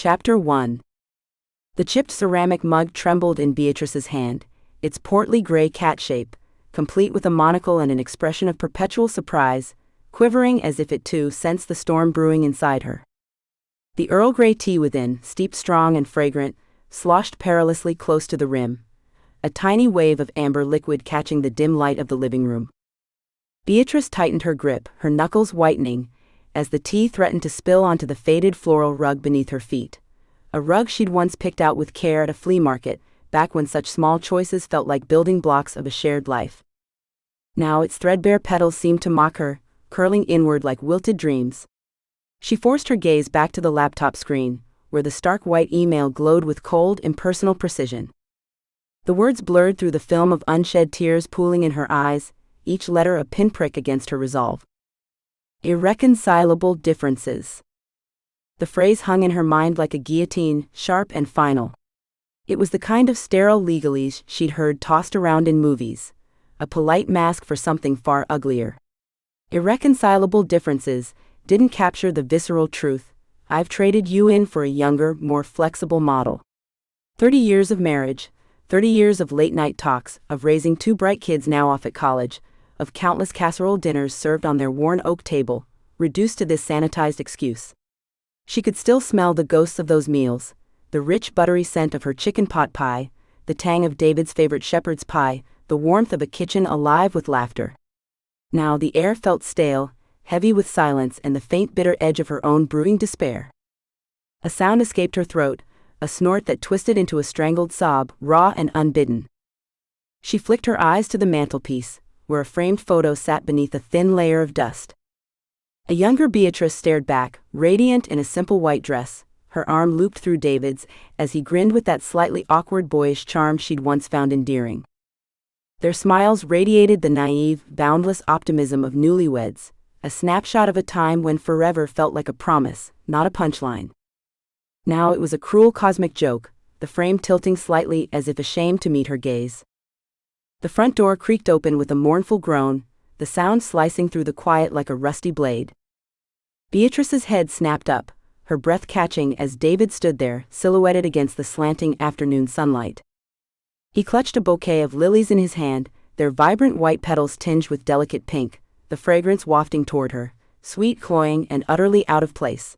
Chapter 1. The chipped ceramic mug trembled in Beatrice's hand, its portly gray cat shape, complete with a monocle and an expression of perpetual surprise, quivering as if it too sensed the storm brewing inside her. The Earl Grey tea within, steeped strong and fragrant, sloshed perilously close to the rim, a tiny wave of amber liquid catching the dim light of the living room. Beatrice tightened her grip, her knuckles whitening, as the tea threatened to spill onto the faded floral rug beneath her feet, a rug she'd once picked out with care at a flea market, back when such small choices felt like building blocks of a shared life. Now its threadbare petals seemed to mock her, curling inward like wilted dreams. She forced her gaze back to the laptop screen, where the stark white email glowed with cold, impersonal precision. The words blurred through the film of unshed tears pooling in her eyes, each letter a pinprick against her resolve. Irreconcilable differences. The phrase hung in her mind like a guillotine, sharp and final. It was the kind of sterile legalese she'd heard tossed around in movies, a polite mask for something far uglier. Irreconcilable differences didn't capture the visceral truth. I've traded you in for a younger, more flexible model. 30 years of marriage, 30 years of late-night talks, of raising 2 bright kids now off at college, of countless casserole dinners served on their worn oak table, reduced to this sanitized excuse. She could still smell the ghosts of those meals, the rich buttery scent of her chicken pot pie, the tang of David's favorite shepherd's pie, the warmth of a kitchen alive with laughter. Now the air felt stale, heavy with silence and the faint bitter edge of her own brewing despair. A sound escaped her throat, a snort that twisted into a strangled sob, raw and unbidden. She flicked her eyes to the mantelpiece, where a framed photo sat beneath a thin layer of dust. A younger Beatrice stared back, radiant in a simple white dress, her arm looped through David's, as he grinned with that slightly awkward boyish charm she'd once found endearing. Their smiles radiated the naive, boundless optimism of newlyweds, a snapshot of a time when forever felt like a promise, not a punchline. Now it was a cruel cosmic joke, the frame tilting slightly as if ashamed to meet her gaze. The front door creaked open with a mournful groan, the sound slicing through the quiet like a rusty blade. Beatrice's head snapped up, her breath catching as David stood there, silhouetted against the slanting afternoon sunlight. He clutched a bouquet of lilies in his hand, their vibrant white petals tinged with delicate pink, the fragrance wafting toward her, sweet, cloying, and utterly out of place.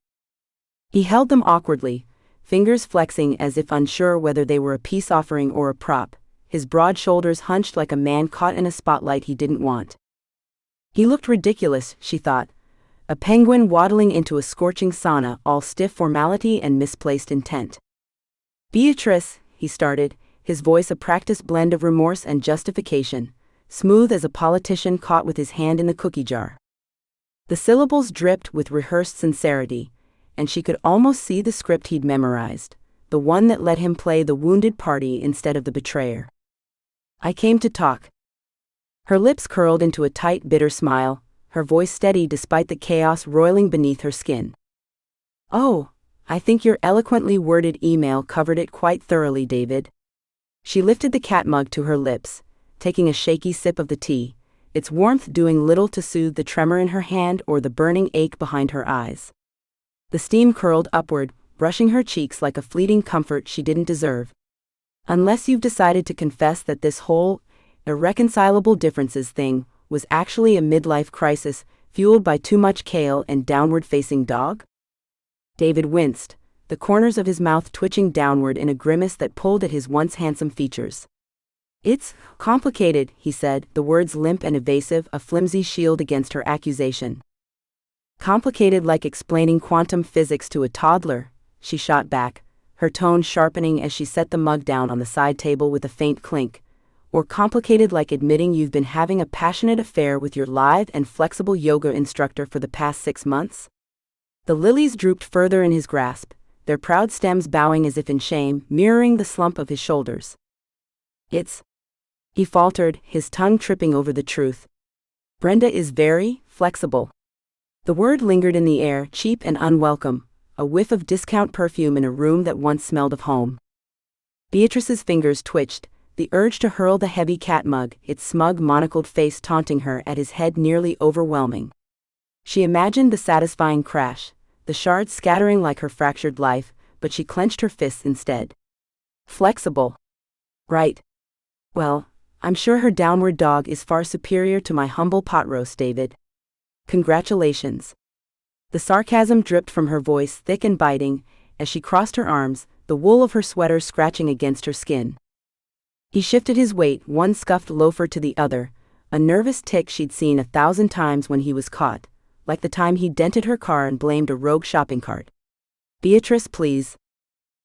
He held them awkwardly, fingers flexing as if unsure whether they were a peace offering or a prop, his broad shoulders hunched like a man caught in a spotlight he didn't want. He looked ridiculous, she thought, a penguin waddling into a scorching sauna, all stiff formality and misplaced intent. Beatrice, he started, his voice a practiced blend of remorse and justification, smooth as a politician caught with his hand in the cookie jar. The syllables dripped with rehearsed sincerity, and she could almost see the script he'd memorized, the one that let him play the wounded party instead of the betrayer. I came to talk. Her lips curled into a tight, bitter smile, her voice steady despite the chaos roiling beneath her skin. Oh, I think your eloquently worded email covered it quite thoroughly, David. She lifted the cat mug to her lips, taking a shaky sip of the tea, its warmth doing little to soothe the tremor in her hand or the burning ache behind her eyes. The steam curled upward, brushing her cheeks like a fleeting comfort she didn't deserve. Unless you've decided to confess that this whole irreconcilable differences thing was actually a midlife crisis fueled by too much kale and downward-facing dog? David winced, the corners of his mouth twitching downward in a grimace that pulled at his once handsome features. It's complicated, he said, the words limp and evasive, a flimsy shield against her accusation. Complicated like explaining quantum physics to a toddler, she shot back, her tone sharpening as she set the mug down on the side table with a faint clink. Or complicated like admitting you've been having a passionate affair with your lithe and flexible yoga instructor for the past 6 months? The lilies drooped further in his grasp, their proud stems bowing as if in shame, mirroring the slump of his shoulders. It's... he faltered, his tongue tripping over the truth. Brenda is very flexible. The word lingered in the air, cheap and unwelcome, a whiff of discount perfume in a room that once smelled of home. Beatrice's fingers twitched, the urge to hurl the heavy cat mug, its smug monocled face taunting her at his head nearly overwhelming. She imagined the satisfying crash, the shards scattering like her fractured life, but she clenched her fists instead. Flexible. Right. Well, I'm sure her downward dog is far superior to my humble pot roast, David. Congratulations. The sarcasm dripped from her voice, thick and biting, as she crossed her arms, the wool of her sweater scratching against her skin. He shifted his weight, one scuffed loafer to the other, a nervous tic she'd seen 1,000 times when he was caught, like the time he dented her car and blamed a rogue shopping cart. Beatrice, please.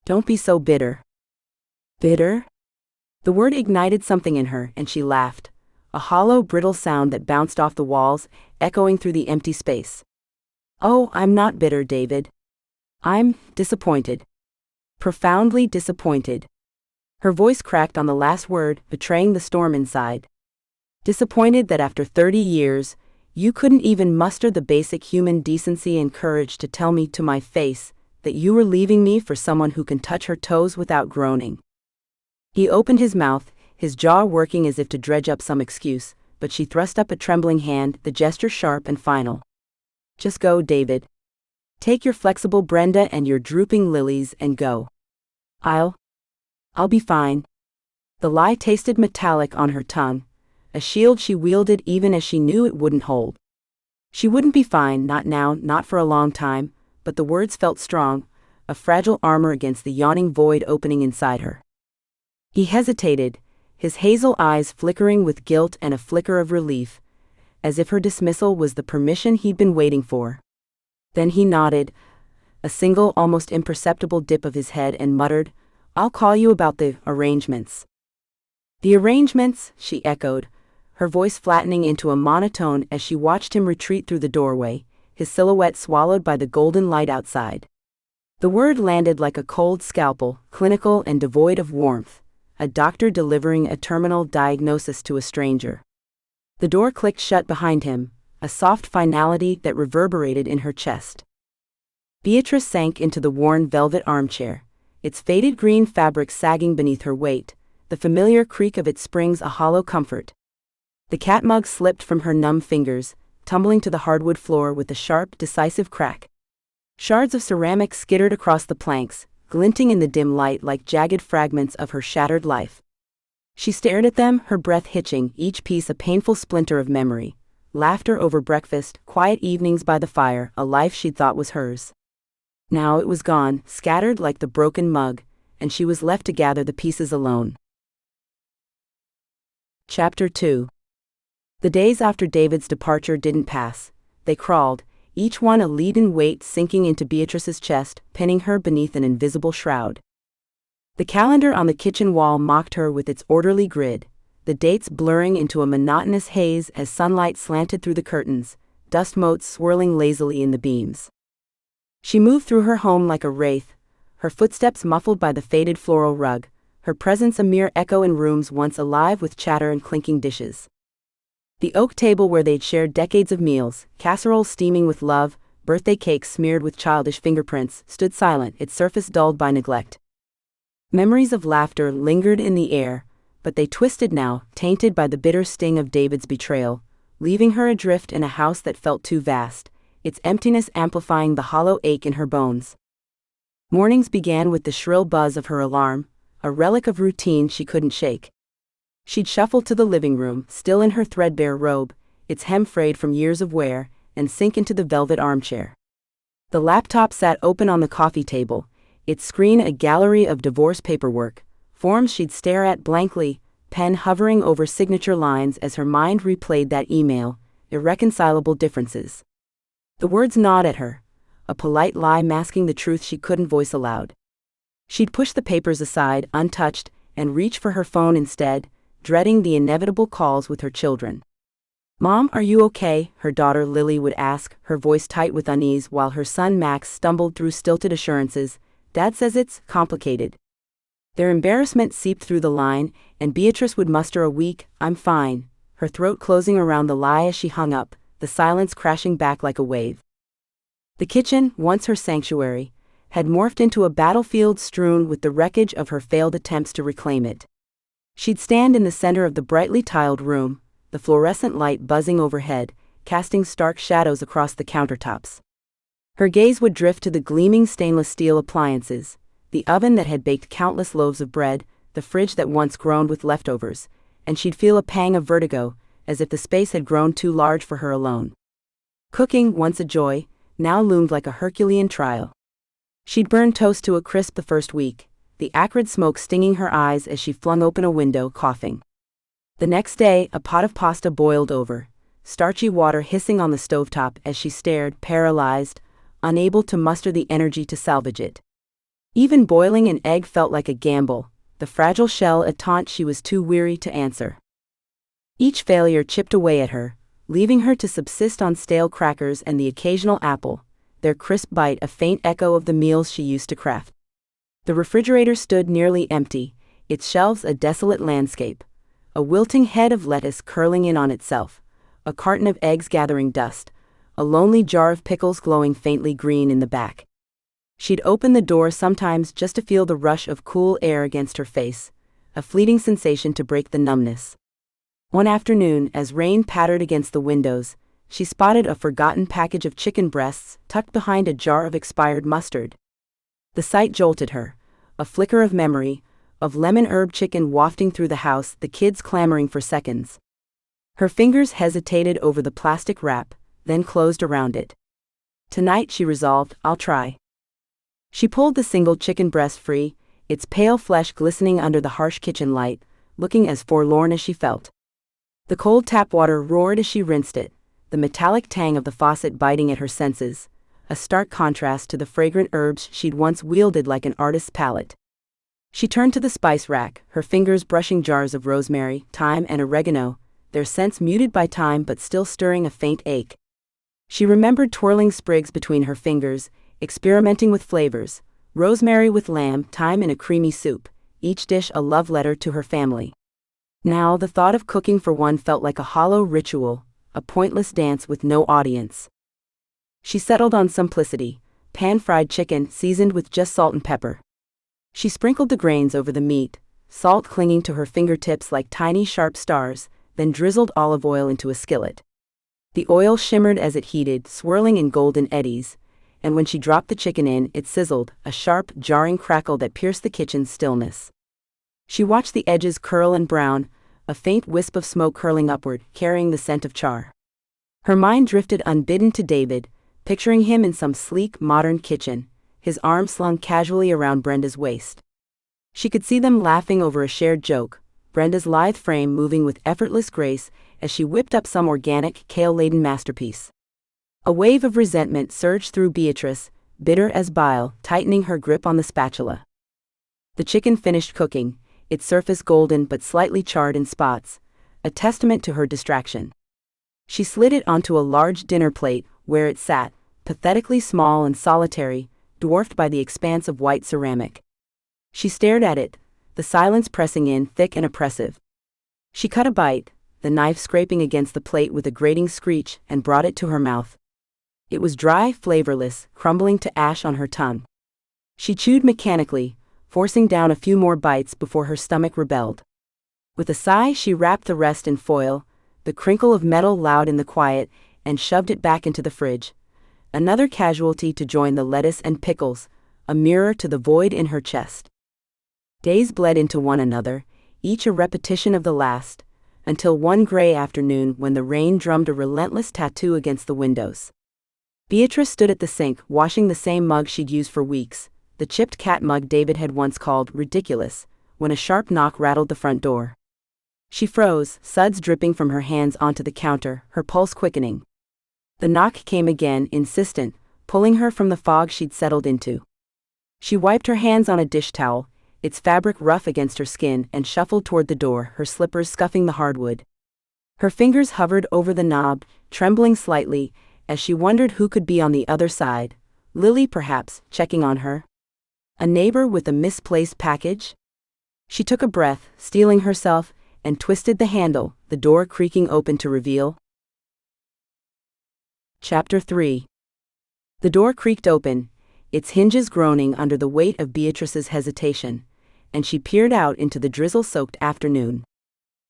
Don't be so bitter. Bitter? The word ignited something in her, and she laughed, a hollow, brittle sound that bounced off the walls, echoing through the empty space. Oh, I'm not bitter, David. I'm disappointed. Profoundly disappointed. Her voice cracked on the last word, betraying the storm inside. Disappointed that after 30 years, you couldn't even muster the basic human decency and courage to tell me to my face that you were leaving me for someone who can touch her toes without groaning. He opened his mouth, his jaw working as if to dredge up some excuse, but she thrust up a trembling hand, the gesture sharp and final. Just go, David. Take your flexible Brenda and your drooping lilies and go. I'll be fine. The lie tasted metallic on her tongue, a shield she wielded even as she knew it wouldn't hold. She wouldn't be fine, not now, not for a long time, but the words felt strong, a fragile armor against the yawning void opening inside her. He hesitated, his hazel eyes flickering with guilt and a flicker of relief, as if her dismissal was the permission he'd been waiting for. Then he nodded, a single, almost imperceptible dip of his head, and muttered, I'll call you about the arrangements. The arrangements, she echoed, her voice flattening into a monotone as she watched him retreat through the doorway, his silhouette swallowed by the golden light outside. The word landed like a cold scalpel, clinical and devoid of warmth, a doctor delivering a terminal diagnosis to a stranger. The door clicked shut behind him, a soft finality that reverberated in her chest. Beatrice sank into the worn velvet armchair, its faded green fabric sagging beneath her weight, the familiar creak of its springs a hollow comfort. The cat mug slipped from her numb fingers, tumbling to the hardwood floor with a sharp, decisive crack. Shards of ceramic skittered across the planks, glinting in the dim light like jagged fragments of her shattered life. She stared at them, her breath hitching, each piece a painful splinter of memory. Laughter over breakfast, quiet evenings by the fire, a life she'd thought was hers. Now it was gone, scattered like the broken mug, and she was left to gather the pieces alone. Chapter 2. The days after David's departure didn't pass. They crawled, each one a leaden weight sinking into Beatrice's chest, pinning her beneath an invisible shroud. The calendar on the kitchen wall mocked her with its orderly grid, the dates blurring into a monotonous haze as sunlight slanted through the curtains, dust motes swirling lazily in the beams. She moved through her home like a wraith, her footsteps muffled by the faded floral rug, her presence a mere echo in rooms once alive with chatter and clinking dishes. The oak table where they'd shared decades of meals, casseroles steaming with love, birthday cakes smeared with childish fingerprints, stood silent, its surface dulled by neglect. Memories of laughter lingered in the air, but they twisted now, tainted by the bitter sting of David's betrayal, leaving her adrift in a house that felt too vast, its emptiness amplifying the hollow ache in her bones. Mornings began with the shrill buzz of her alarm, a relic of routine she couldn't shake. She'd shuffle to the living room, still in her threadbare robe, its hem frayed from years of wear, and sink into the velvet armchair. The laptop sat open on the coffee table, its screen a gallery of divorce paperwork, forms she'd stare at blankly, pen hovering over signature lines as her mind replayed that email, irreconcilable differences. The words gnawed at her, a polite lie masking the truth she couldn't voice aloud. She'd push the papers aside, untouched, and reach for her phone instead, dreading the inevitable calls with her children. "Mom, are you okay?" her daughter Lily would ask, her voice tight with unease, while her son Max stumbled through stilted assurances, "Dad says it's complicated." Their embarrassment seeped through the line, and Beatrice would muster a weak, "I'm fine," her throat closing around the lie as she hung up, the silence crashing back like a wave. The kitchen, once her sanctuary, had morphed into a battlefield strewn with the wreckage of her failed attempts to reclaim it. She'd stand in the center of the brightly tiled room, the fluorescent light buzzing overhead, casting stark shadows across the countertops. Her gaze would drift to the gleaming stainless steel appliances, the oven that had baked countless loaves of bread, the fridge that once groaned with leftovers, and she'd feel a pang of vertigo, as if the space had grown too large for her alone. Cooking, once a joy, now loomed like a Herculean trial. She'd burned toast to a crisp the first week, the acrid smoke stinging her eyes as she flung open a window, coughing. The next day, a pot of pasta boiled over, starchy water hissing on the stovetop as she stared, paralyzed, unable to muster the energy to salvage it. Even boiling an egg felt like a gamble, the fragile shell a taunt she was too weary to answer. Each failure chipped away at her, leaving her to subsist on stale crackers and the occasional apple, their crisp bite a faint echo of the meals she used to craft. The refrigerator stood nearly empty, its shelves a desolate landscape, a wilting head of lettuce curling in on itself, a carton of eggs gathering dust, a lonely jar of pickles glowing faintly green in the back. She'd open the door sometimes just to feel the rush of cool air against her face, a fleeting sensation to break the numbness. One afternoon, as rain pattered against the windows, she spotted a forgotten package of chicken breasts tucked behind a jar of expired mustard. The sight jolted her, a flicker of memory, of lemon herb chicken wafting through the house, the kids clamoring for seconds. Her fingers hesitated over the plastic wrap, then closed around it. Tonight, she resolved, I'll try. She pulled the single chicken breast free, its pale flesh glistening under the harsh kitchen light, looking as forlorn as she felt. The cold tap water roared as she rinsed it, the metallic tang of the faucet biting at her senses, a stark contrast to the fragrant herbs she'd once wielded like an artist's palette. She turned to the spice rack, her fingers brushing jars of rosemary, thyme and oregano, their scents muted by time but still stirring a faint ache. She remembered twirling sprigs between her fingers, experimenting with flavors, rosemary with lamb, thyme in a creamy soup, each dish a love letter to her family. Now the thought of cooking for one felt like a hollow ritual, a pointless dance with no audience. She settled on simplicity, pan-fried chicken seasoned with just salt and pepper. She sprinkled the grains over the meat, salt clinging to her fingertips like tiny sharp stars, then drizzled olive oil into a skillet. The oil shimmered as it heated, swirling in golden eddies, and when she dropped the chicken in, it sizzled, a sharp, jarring crackle that pierced the kitchen's stillness. She watched the edges curl and brown, a faint wisp of smoke curling upward, carrying the scent of char. Her mind drifted unbidden to David, picturing him in some sleek, modern kitchen, his arm slung casually around Brenda's waist. She could see them laughing over a shared joke, Brenda's lithe frame moving with effortless grace as she whipped up some organic, kale-laden masterpiece. A wave of resentment surged through Beatrice, bitter as bile, tightening her grip on the spatula. The chicken finished cooking, its surface golden but slightly charred in spots, a testament to her distraction. She slid it onto a large dinner plate, where it sat, pathetically small and solitary, dwarfed by the expanse of white ceramic. She stared at it, the silence pressing in thick and oppressive. She cut a bite, the knife scraping against the plate with a grating screech, and brought it to her mouth. It was dry, flavorless, crumbling to ash on her tongue. She chewed mechanically, forcing down a few more bites before her stomach rebelled. With a sigh, she wrapped the rest in foil, the crinkle of metal loud in the quiet, and shoved it back into the fridge. Another casualty to join the lettuce and pickles, a mirror to the void in her chest. Days bled into one another, each a repetition of the last, until one gray afternoon when the rain drummed a relentless tattoo against the windows. Beatrice stood at the sink, washing the same mug she'd used for weeks, the chipped cat mug David had once called ridiculous, when a sharp knock rattled the front door. She froze, suds dripping from her hands onto the counter, her pulse quickening. The knock came again, insistent, pulling her from the fog she'd settled into. She wiped her hands on a dish towel, its fabric rough against her skin, and shuffled toward the door, her slippers scuffing the hardwood. Her fingers hovered over the knob, trembling slightly, as she wondered who could be on the other side. Lily, perhaps, checking on her? A neighbor with a misplaced package? She took a breath, steeling herself, and twisted the handle, the door creaking open to reveal. Chapter 3. The door creaked open, its hinges groaning under the weight of Beatrice's hesitation, and she peered out into the drizzle-soaked afternoon.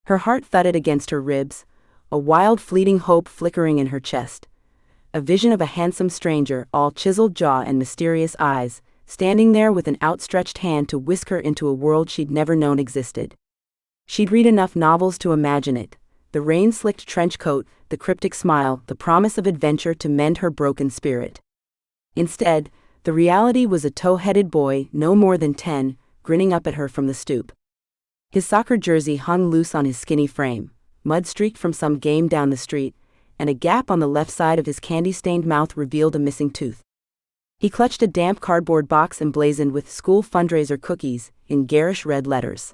Her heart thudded against her ribs, a wild fleeting hope flickering in her chest. A vision of a handsome stranger, all chiseled jaw and mysterious eyes, standing there with an outstretched hand to whisk her into a world she'd never known existed. She'd read enough novels to imagine it: the rain-slicked trench coat, the cryptic smile, the promise of adventure to mend her broken spirit. Instead, the reality was a tow-headed boy, no more than 10, grinning up at her from the stoop. His soccer jersey hung loose on his skinny frame, mud-streaked from some game down the street, and a gap on the left side of his candy-stained mouth revealed a missing tooth. He clutched a damp cardboard box emblazoned with "School Fundraiser Cookies" in garish red letters.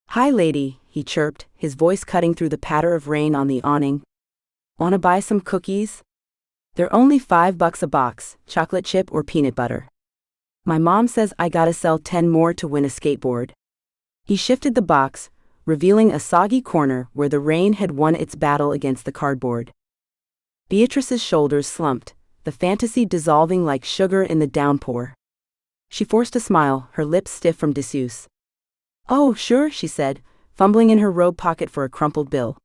"Hi, lady," he chirped, his voice cutting through the patter of rain on the awning. "Wanna buy some cookies? They're only $5 a box, chocolate chip or peanut butter. My mom says I gotta sell 10 more to win a skateboard." He shifted the box, revealing a soggy corner where the rain had won its battle against the cardboard. Beatrice's shoulders slumped, the fantasy dissolving like sugar in the downpour. She forced a smile, her lips stiff from disuse. "Oh, sure," she said, fumbling in her robe pocket for a crumpled bill.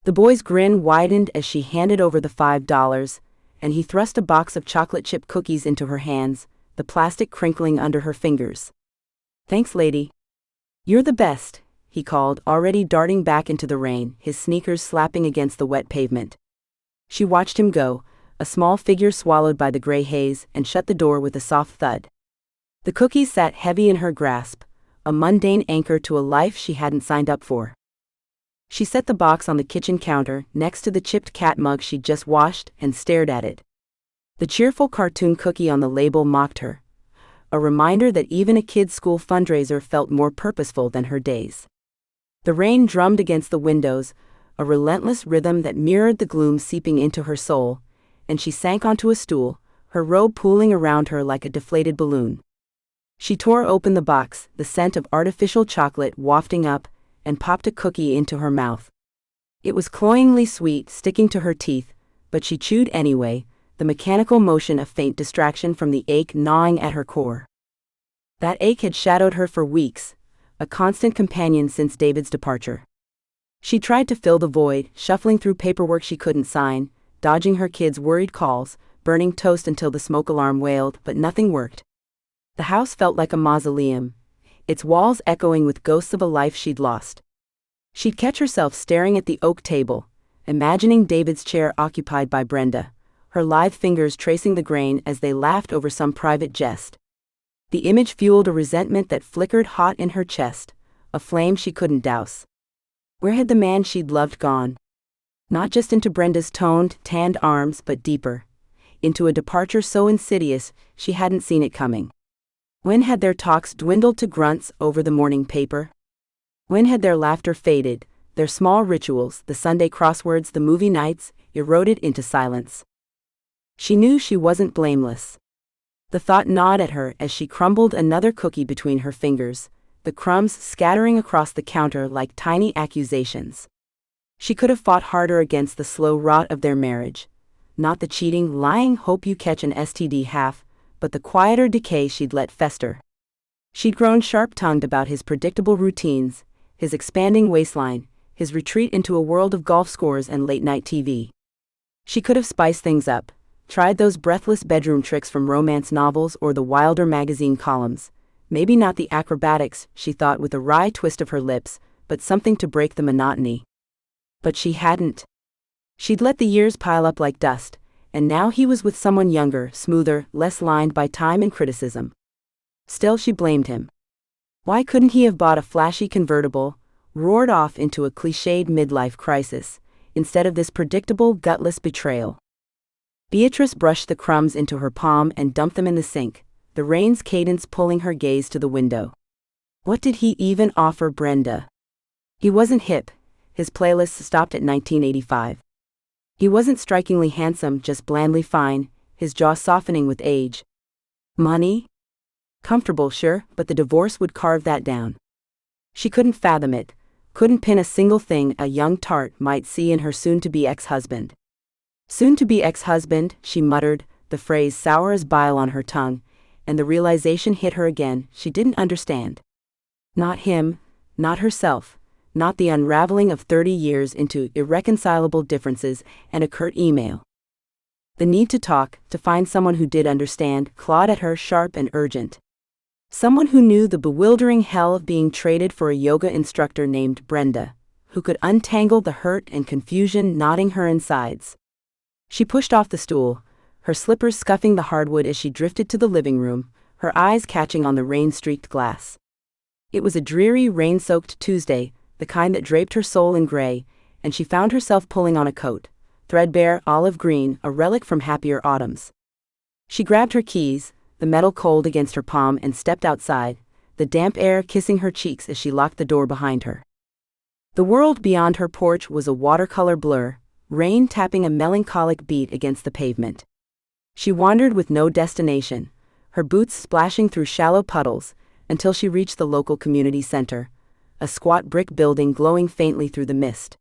The boy's grin widened as she handed over the $5, and he thrust a box of chocolate chip cookies into her hands, the plastic crinkling under her fingers. "Thanks, lady. You're the best," he called, already darting back into the rain, his sneakers slapping against the wet pavement. She watched him go, a small figure swallowed by the gray haze, and shut the door with a soft thud. The cookies sat heavy in her grasp, a mundane anchor to a life she hadn't signed up for. She set the box on the kitchen counter, next to the chipped cat mug she'd just washed, and stared at it. The cheerful cartoon cookie on the label mocked her, a reminder that even a kid's school fundraiser felt more purposeful than her days. The rain drummed against the windows, a relentless rhythm that mirrored the gloom seeping into her soul, and she sank onto a stool, her robe pooling around her like a deflated balloon. She tore open the box, the scent of artificial chocolate wafting up, and popped a cookie into her mouth. It was cloyingly sweet, sticking to her teeth, but she chewed anyway, the mechanical motion a faint distraction from the ache gnawing at her core. That ache had shadowed her for weeks, a constant companion since David's departure. She tried to fill the void, shuffling through paperwork she couldn't sign, dodging her kids' worried calls, burning toast until the smoke alarm wailed, but nothing worked. The house felt like a mausoleum, its walls echoing with ghosts of a life she'd lost. She'd catch herself staring at the oak table, imagining David's chair occupied by Brenda, her lithe fingers tracing the grain as they laughed over some private jest. The image fueled a resentment that flickered hot in her chest, a flame she couldn't douse. Where had the man she'd loved gone? Not just into Brenda's toned, tanned arms, but deeper, into a departure so insidious she hadn't seen it coming. When had their talks dwindled to grunts over the morning paper? When had their laughter faded, their small rituals, the Sunday crosswords, the movie nights, eroded into silence? She knew she wasn't blameless. The thought gnawed at her as she crumbled another cookie between her fingers, the crumbs scattering across the counter like tiny accusations. She could have fought harder against the slow rot of their marriage, not the cheating, lying hope you catch an STD half, but the quieter decay she'd let fester. She'd grown sharp-tongued about his predictable routines, his expanding waistline, his retreat into a world of golf scores and late-night TV. She could have spiced things up, tried those breathless bedroom tricks from romance novels or the Wilder magazine columns. Maybe not the acrobatics, she thought with a wry twist of her lips, but something to break the monotony. But she hadn't. She'd let the years pile up like dust, and now he was with someone younger, smoother, less lined by time and criticism. Still, she blamed him. Why couldn't he have bought a flashy convertible, roared off into a cliched midlife crisis, instead of this predictable, gutless betrayal? Beatrice brushed the crumbs into her palm and dumped them in the sink, the rain's cadence pulling her gaze to the window. What did he even offer Brenda? He wasn't hip, his playlists stopped at 1985. He wasn't strikingly handsome, just blandly fine, his jaw softening with age. Money? Comfortable, sure, but the divorce would carve that down. She couldn't fathom it, couldn't pin a single thing a young tart might see in her soon-to-be ex-husband. Soon-to-be ex-husband, she muttered, the phrase sour as bile on her tongue, and the realization hit her again, she didn't understand. Not him, not herself, not the unraveling of 30 years into irreconcilable differences and a curt email. The need to talk, to find someone who did understand, clawed at her, sharp and urgent. Someone who knew the bewildering hell of being traded for a yoga instructor named Brenda, who could untangle the hurt and confusion knotting her insides. She pushed off the stool, her slippers scuffing the hardwood as she drifted to the living room, her eyes catching on the rain-streaked glass. It was a dreary, rain-soaked Tuesday, the kind that draped her soul in gray, and she found herself pulling on a coat, threadbare, olive green, a relic from happier autumns. She grabbed her keys, the metal cold against her palm, and stepped outside, the damp air kissing her cheeks as she locked the door behind her. The world beyond her porch was a watercolor blur, rain tapping a melancholic beat against the pavement. She wandered with no destination, her boots splashing through shallow puddles, until she reached the local community center, a squat brick building glowing faintly through the mist.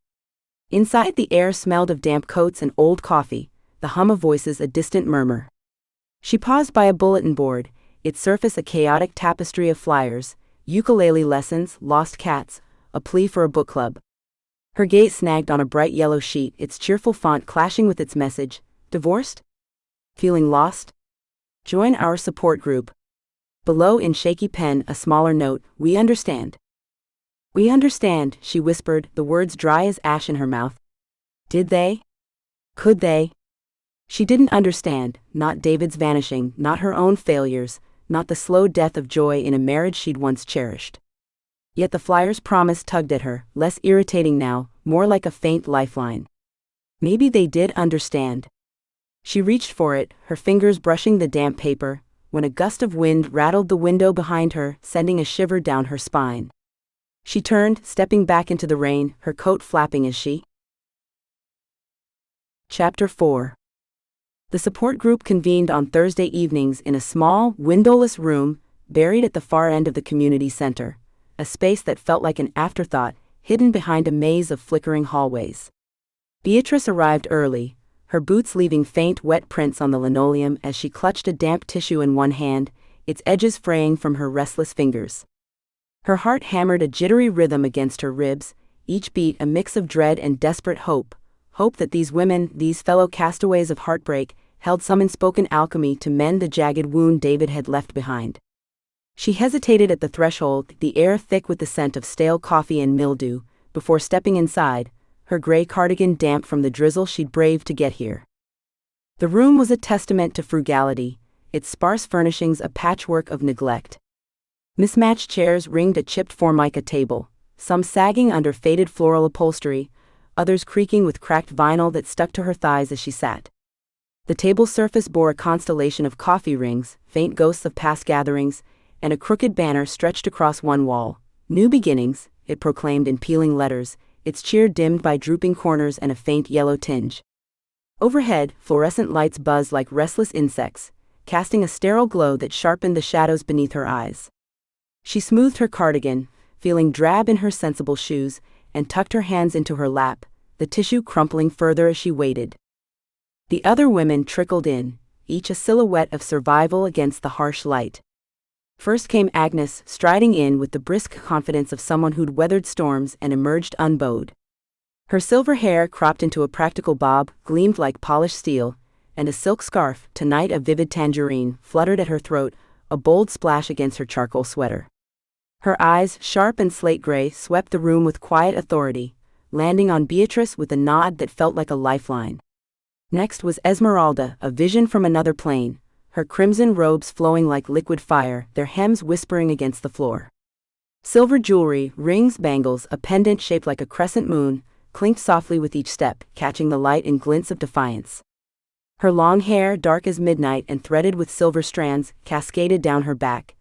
Inside, the air smelled of damp coats and old coffee, the hum of voices a distant murmur. She paused by a bulletin board, its surface a chaotic tapestry of flyers, ukulele lessons, lost cats, a plea for a book club. Her gaze snagged on a bright yellow sheet, its cheerful font clashing with its message, "Divorced? Feeling lost? Join our support group." Below, in shaky pen, a smaller note, "We understand." "We understand," she whispered, the words dry as ash in her mouth. Did they? Could they? She didn't understand, not David's vanishing, not her own failures, not the slow death of joy in a marriage she'd once cherished. Yet the flyer's promise tugged at her, less irritating now, more like a faint lifeline. Maybe they did understand. She reached for it, her fingers brushing the damp paper, when a gust of wind rattled the window behind her, sending a shiver down her spine. She turned, stepping back into the rain, her coat flapping as she. Chapter 4. The support group convened on Thursday evenings in a small, windowless room, buried at the far end of the community center, a space that felt like an afterthought, hidden behind a maze of flickering hallways. Beatrice arrived early, her boots leaving faint, wet prints on the linoleum as she clutched a damp tissue in one hand, its edges fraying from her restless fingers. Her heart hammered a jittery rhythm against her ribs, each beat a mix of dread and desperate hope that these women, these fellow castaways of heartbreak, held some unspoken alchemy to mend the jagged wound David had left behind. She hesitated at the threshold, the air thick with the scent of stale coffee and mildew, before stepping inside, her gray cardigan damp from the drizzle she'd braved to get here. The room was a testament to frugality, its sparse furnishings a patchwork of neglect. Mismatched chairs ringed a chipped formica table, some sagging under faded floral upholstery, others creaking with cracked vinyl that stuck to her thighs as she sat. The table's surface bore a constellation of coffee rings, faint ghosts of past gatherings, and a crooked banner stretched across one wall. "New beginnings," it proclaimed in peeling letters, its cheer dimmed by drooping corners and a faint yellow tinge. Overhead, fluorescent lights buzzed like restless insects, casting a sterile glow that sharpened the shadows beneath her eyes. She smoothed her cardigan, feeling drab in her sensible shoes, and tucked her hands into her lap, the tissue crumpling further as she waited. The other women trickled in, each a silhouette of survival against the harsh light. First came Agnes, striding in with the brisk confidence of someone who'd weathered storms and emerged unbowed. Her silver hair, cropped into a practical bob, gleamed like polished steel, and a silk scarf, tonight a vivid tangerine, fluttered at her throat, a bold splash against her charcoal sweater. Her eyes, sharp and slate gray, swept the room with quiet authority, landing on Beatrice with a nod that felt like a lifeline. Next was Esmeralda, a vision from another plane, her crimson robes flowing like liquid fire, their hems whispering against the floor. Silver jewelry, rings, bangles, a pendant shaped like a crescent moon, clinked softly with each step, catching the light in glints of defiance. Her long hair, dark as midnight and threaded with silver strands, cascaded down her back,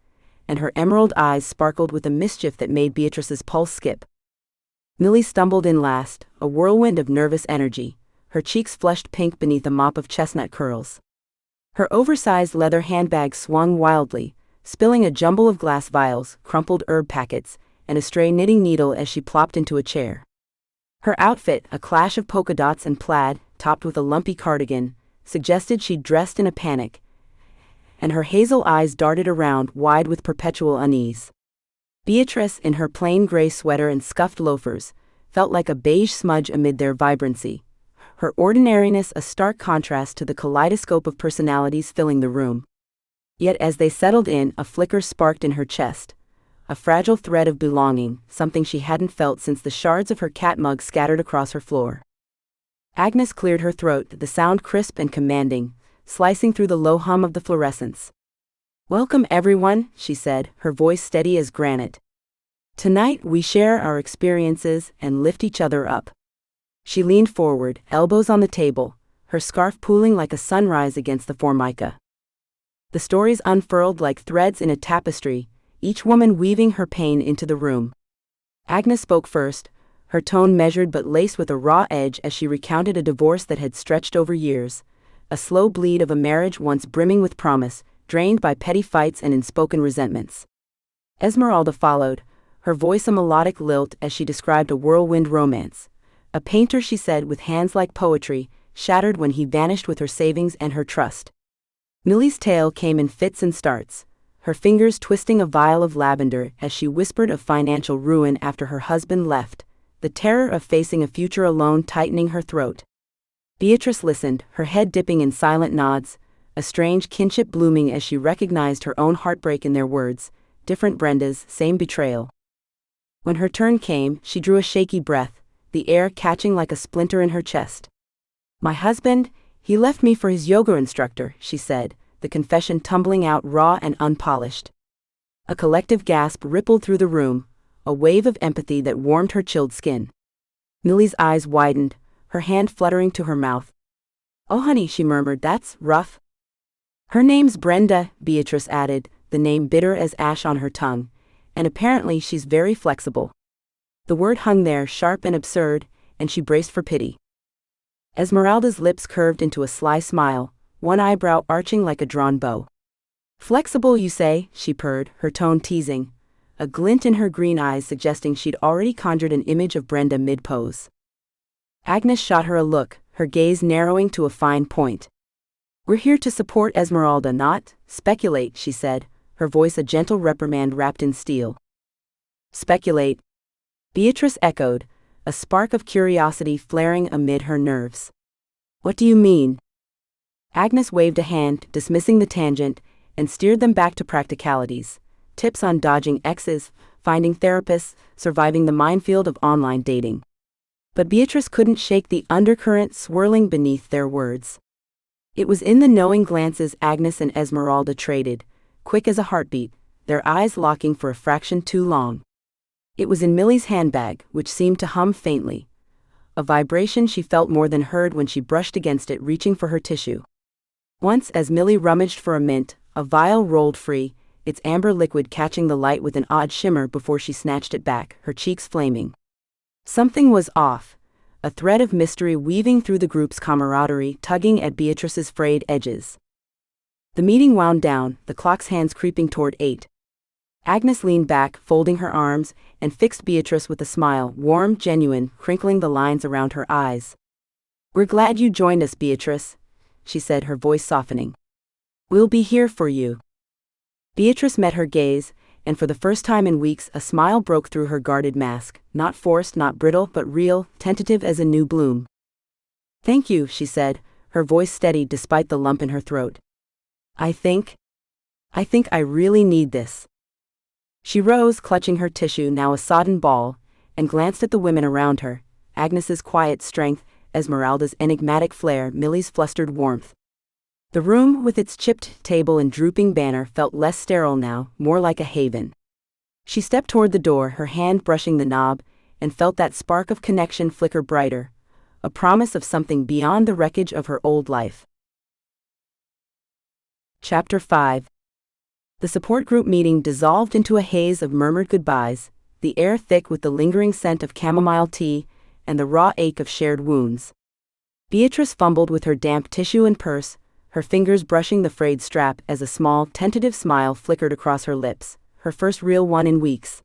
and her emerald eyes sparkled with a mischief that made Beatrice's pulse skip. Millie stumbled in last, a whirlwind of nervous energy, her cheeks flushed pink beneath a mop of chestnut curls. Her oversized leather handbag swung wildly, spilling a jumble of glass vials, crumpled herb packets, and a stray knitting needle as she plopped into a chair. Her outfit, a clash of polka dots and plaid, topped with a lumpy cardigan, suggested she'd dressed in a panic, and her hazel eyes darted around, wide with perpetual unease. Beatrice, in her plain gray sweater and scuffed loafers, felt like a beige smudge amid their vibrancy, her ordinariness a stark contrast to the kaleidoscope of personalities filling the room. Yet as they settled in, a flicker sparked in her chest. A fragile thread of belonging, something she hadn't felt since the shards of her cat mug scattered across her floor. Agnes cleared her throat, the sound crisp and commanding, slicing through the low hum of the fluorescence. "Welcome everyone," she said, her voice steady as granite. "Tonight we share our experiences and lift each other up." She leaned forward, elbows on the table, her scarf pooling like a sunrise against the formica. The stories unfurled like threads in a tapestry, each woman weaving her pain into the room. Agnes spoke first, her tone measured but laced with a raw edge as she recounted a divorce that had stretched over years, a slow bleed of a marriage once brimming with promise, drained by petty fights and unspoken resentments. Esmeralda followed, her voice a melodic lilt as she described a whirlwind romance. A painter, she said, with hands like poetry, shattered when he vanished with her savings and her trust. Millie's tale came in fits and starts, her fingers twisting a vial of lavender as she whispered of financial ruin after her husband left, the terror of facing a future alone tightening her throat. Beatrice listened, her head dipping in silent nods, a strange kinship blooming as she recognized her own heartbreak in their words, different Brenda's, same betrayal. When her turn came, she drew a shaky breath, the air catching like a splinter in her chest. "My husband, he left me for his yoga instructor," she said, the confession tumbling out raw and unpolished. A collective gasp rippled through the room, a wave of empathy that warmed her chilled skin. Millie's eyes widened, her hand fluttering to her mouth. "Oh honey," she murmured, "that's rough." "Her name's Brenda," Beatrice added, the name bitter as ash on her tongue, "and apparently she's very flexible." The word hung there sharp and absurd, and she braced for pity. Esmeralda's lips curved into a sly smile, one eyebrow arching like a drawn bow. "Flexible, you say?" she purred, her tone teasing, a glint in her green eyes suggesting she'd already conjured an image of Brenda mid-pose. Agnes shot her a look, her gaze narrowing to a fine point. "We're here to support Esmeralda, not speculate," she said, her voice a gentle reprimand wrapped in steel. "Speculate?" Beatrice echoed, a spark of curiosity flaring amid her nerves. "What do you mean?" Agnes waved a hand, dismissing the tangent, and steered them back to practicalities. Tips on dodging exes, finding therapists, surviving the minefield of online dating. But Beatrice couldn't shake the undercurrent swirling beneath their words. It was in the knowing glances Agnes and Esmeralda traded, quick as a heartbeat, their eyes locking for a fraction too long. It was in Millie's handbag, which seemed to hum faintly. A vibration she felt more than heard when she brushed against it, reaching for her tissue. Once, as Millie rummaged for a mint, a vial rolled free, its amber liquid catching the light with an odd shimmer before she snatched it back, her cheeks flaming. Something was off, a thread of mystery weaving through the group's camaraderie, tugging at Beatrice's frayed edges. The meeting wound down, the clock's hands creeping toward 8. Agnes leaned back, folding her arms, and fixed Beatrice with a smile, warm, genuine, crinkling the lines around her eyes. "We're glad you joined us, Beatrice," she said, her voice softening. "We'll be here for you." Beatrice met her gaze, and for the first time in weeks a smile broke through her guarded mask, not forced, not brittle, but real, tentative as a new bloom. "Thank you," she said, her voice steady despite the lump in her throat. I think I really need this." She rose, clutching her tissue, now a sodden ball, and glanced at the women around her, Agnes's quiet strength, Esmeralda's enigmatic flair, Millie's flustered warmth. The room, with its chipped table and drooping banner, felt less sterile now, more like a haven. She stepped toward the door, her hand brushing the knob, and felt that spark of connection flicker brighter, a promise of something beyond the wreckage of her old life. Chapter 5. The support group meeting dissolved into a haze of murmured goodbyes, the air thick with the lingering scent of chamomile tea and the raw ache of shared wounds. Beatrice fumbled with her damp tissue and purse, her fingers brushing the frayed strap as a small, tentative smile flickered across her lips, her first real one in weeks.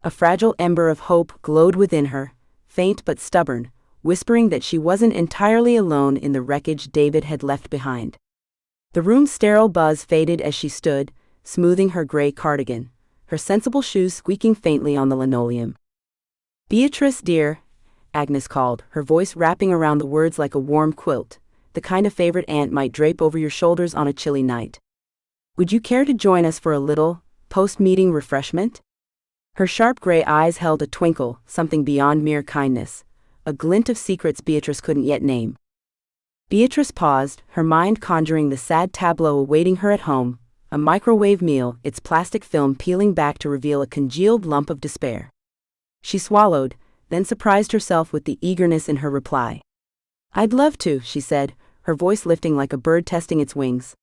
A fragile ember of hope glowed within her, faint but stubborn, whispering that she wasn't entirely alone in the wreckage David had left behind. The room's sterile buzz faded as she stood, smoothing her gray cardigan, her sensible shoes squeaking faintly on the linoleum. "Beatrice, dear," Agnes called, her voice wrapping around the words like a warm quilt, the kind a favorite aunt might drape over your shoulders on a chilly night. Would you care to join us for a little, post-meeting refreshment? Her sharp gray eyes held a twinkle, something beyond mere kindness, a glint of secrets Beatrice couldn't yet name. Beatrice paused, her mind conjuring the sad tableau awaiting her at home, a microwave meal, its plastic film peeling back to reveal a congealed lump of despair. She swallowed, then surprised herself with the eagerness in her reply. "I'd love to," she said, her voice lifting like a bird testing its wings.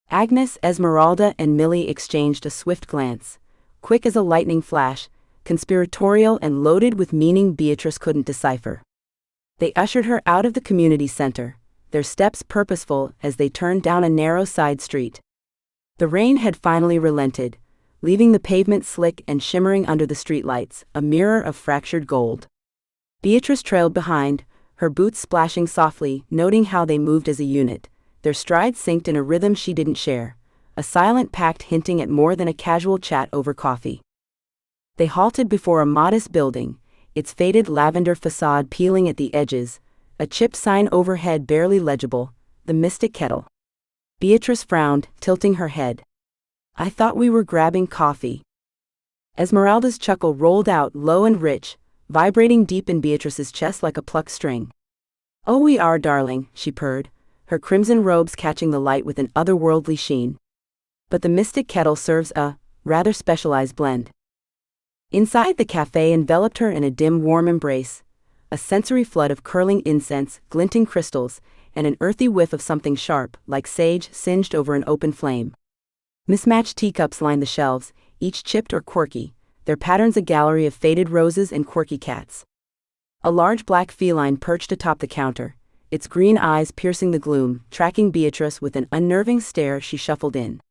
Agnes, Esmeralda, and Millie exchanged a swift glance, quick as a lightning flash, conspiratorial and loaded with meaning Beatrice couldn't decipher. They ushered her out of the community center, their steps purposeful as they turned down a narrow side street. The rain had finally relented, leaving the pavement slick and shimmering under the streetlights, a mirror of fractured gold. Beatrice trailed behind, her boots splashing softly, noting how they moved as a unit, their strides synced in a rhythm she didn't share, a silent pact hinting at more than a casual chat over coffee. They halted before a modest building, its faded lavender facade peeling at the edges, a chipped sign overhead barely legible, the Mystic Kettle. Beatrice frowned, tilting her head. "I thought we were grabbing coffee." Esmeralda's chuckle rolled out low and rich, vibrating deep in Beatrice's chest like a plucked string. "Oh, we are, darling," she purred, her crimson robes catching the light with an otherworldly sheen. But the Mystic Kettle serves a rather specialized blend. Inside, the cafe enveloped her in a dim warm embrace, a sensory flood of curling incense, glinting crystals, and an earthy whiff of something sharp, like sage singed over an open flame. Mismatched teacups lined the shelves, each chipped or quirky, their patterns a gallery of faded roses and quirky cats. A large black feline perched atop the counter, its green eyes piercing the gloom, tracking Beatrice with an unnerving stare. She shuffled in.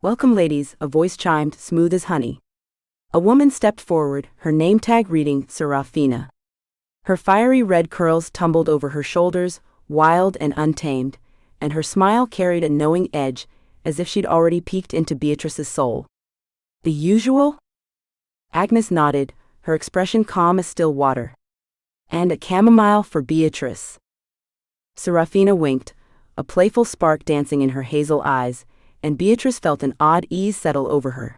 "Welcome, ladies," a voice chimed, smooth as honey. A woman stepped forward, her name tag reading Serafina. Her fiery red curls tumbled over her shoulders, wild and untamed, and her smile carried a knowing edge, as if she'd already peeked into Beatrice's soul. "The usual?" Agnes nodded, her expression calm as still water. "And a chamomile for Beatrice." Serafina winked, a playful spark dancing in her hazel eyes, and Beatrice felt an odd ease settle over her.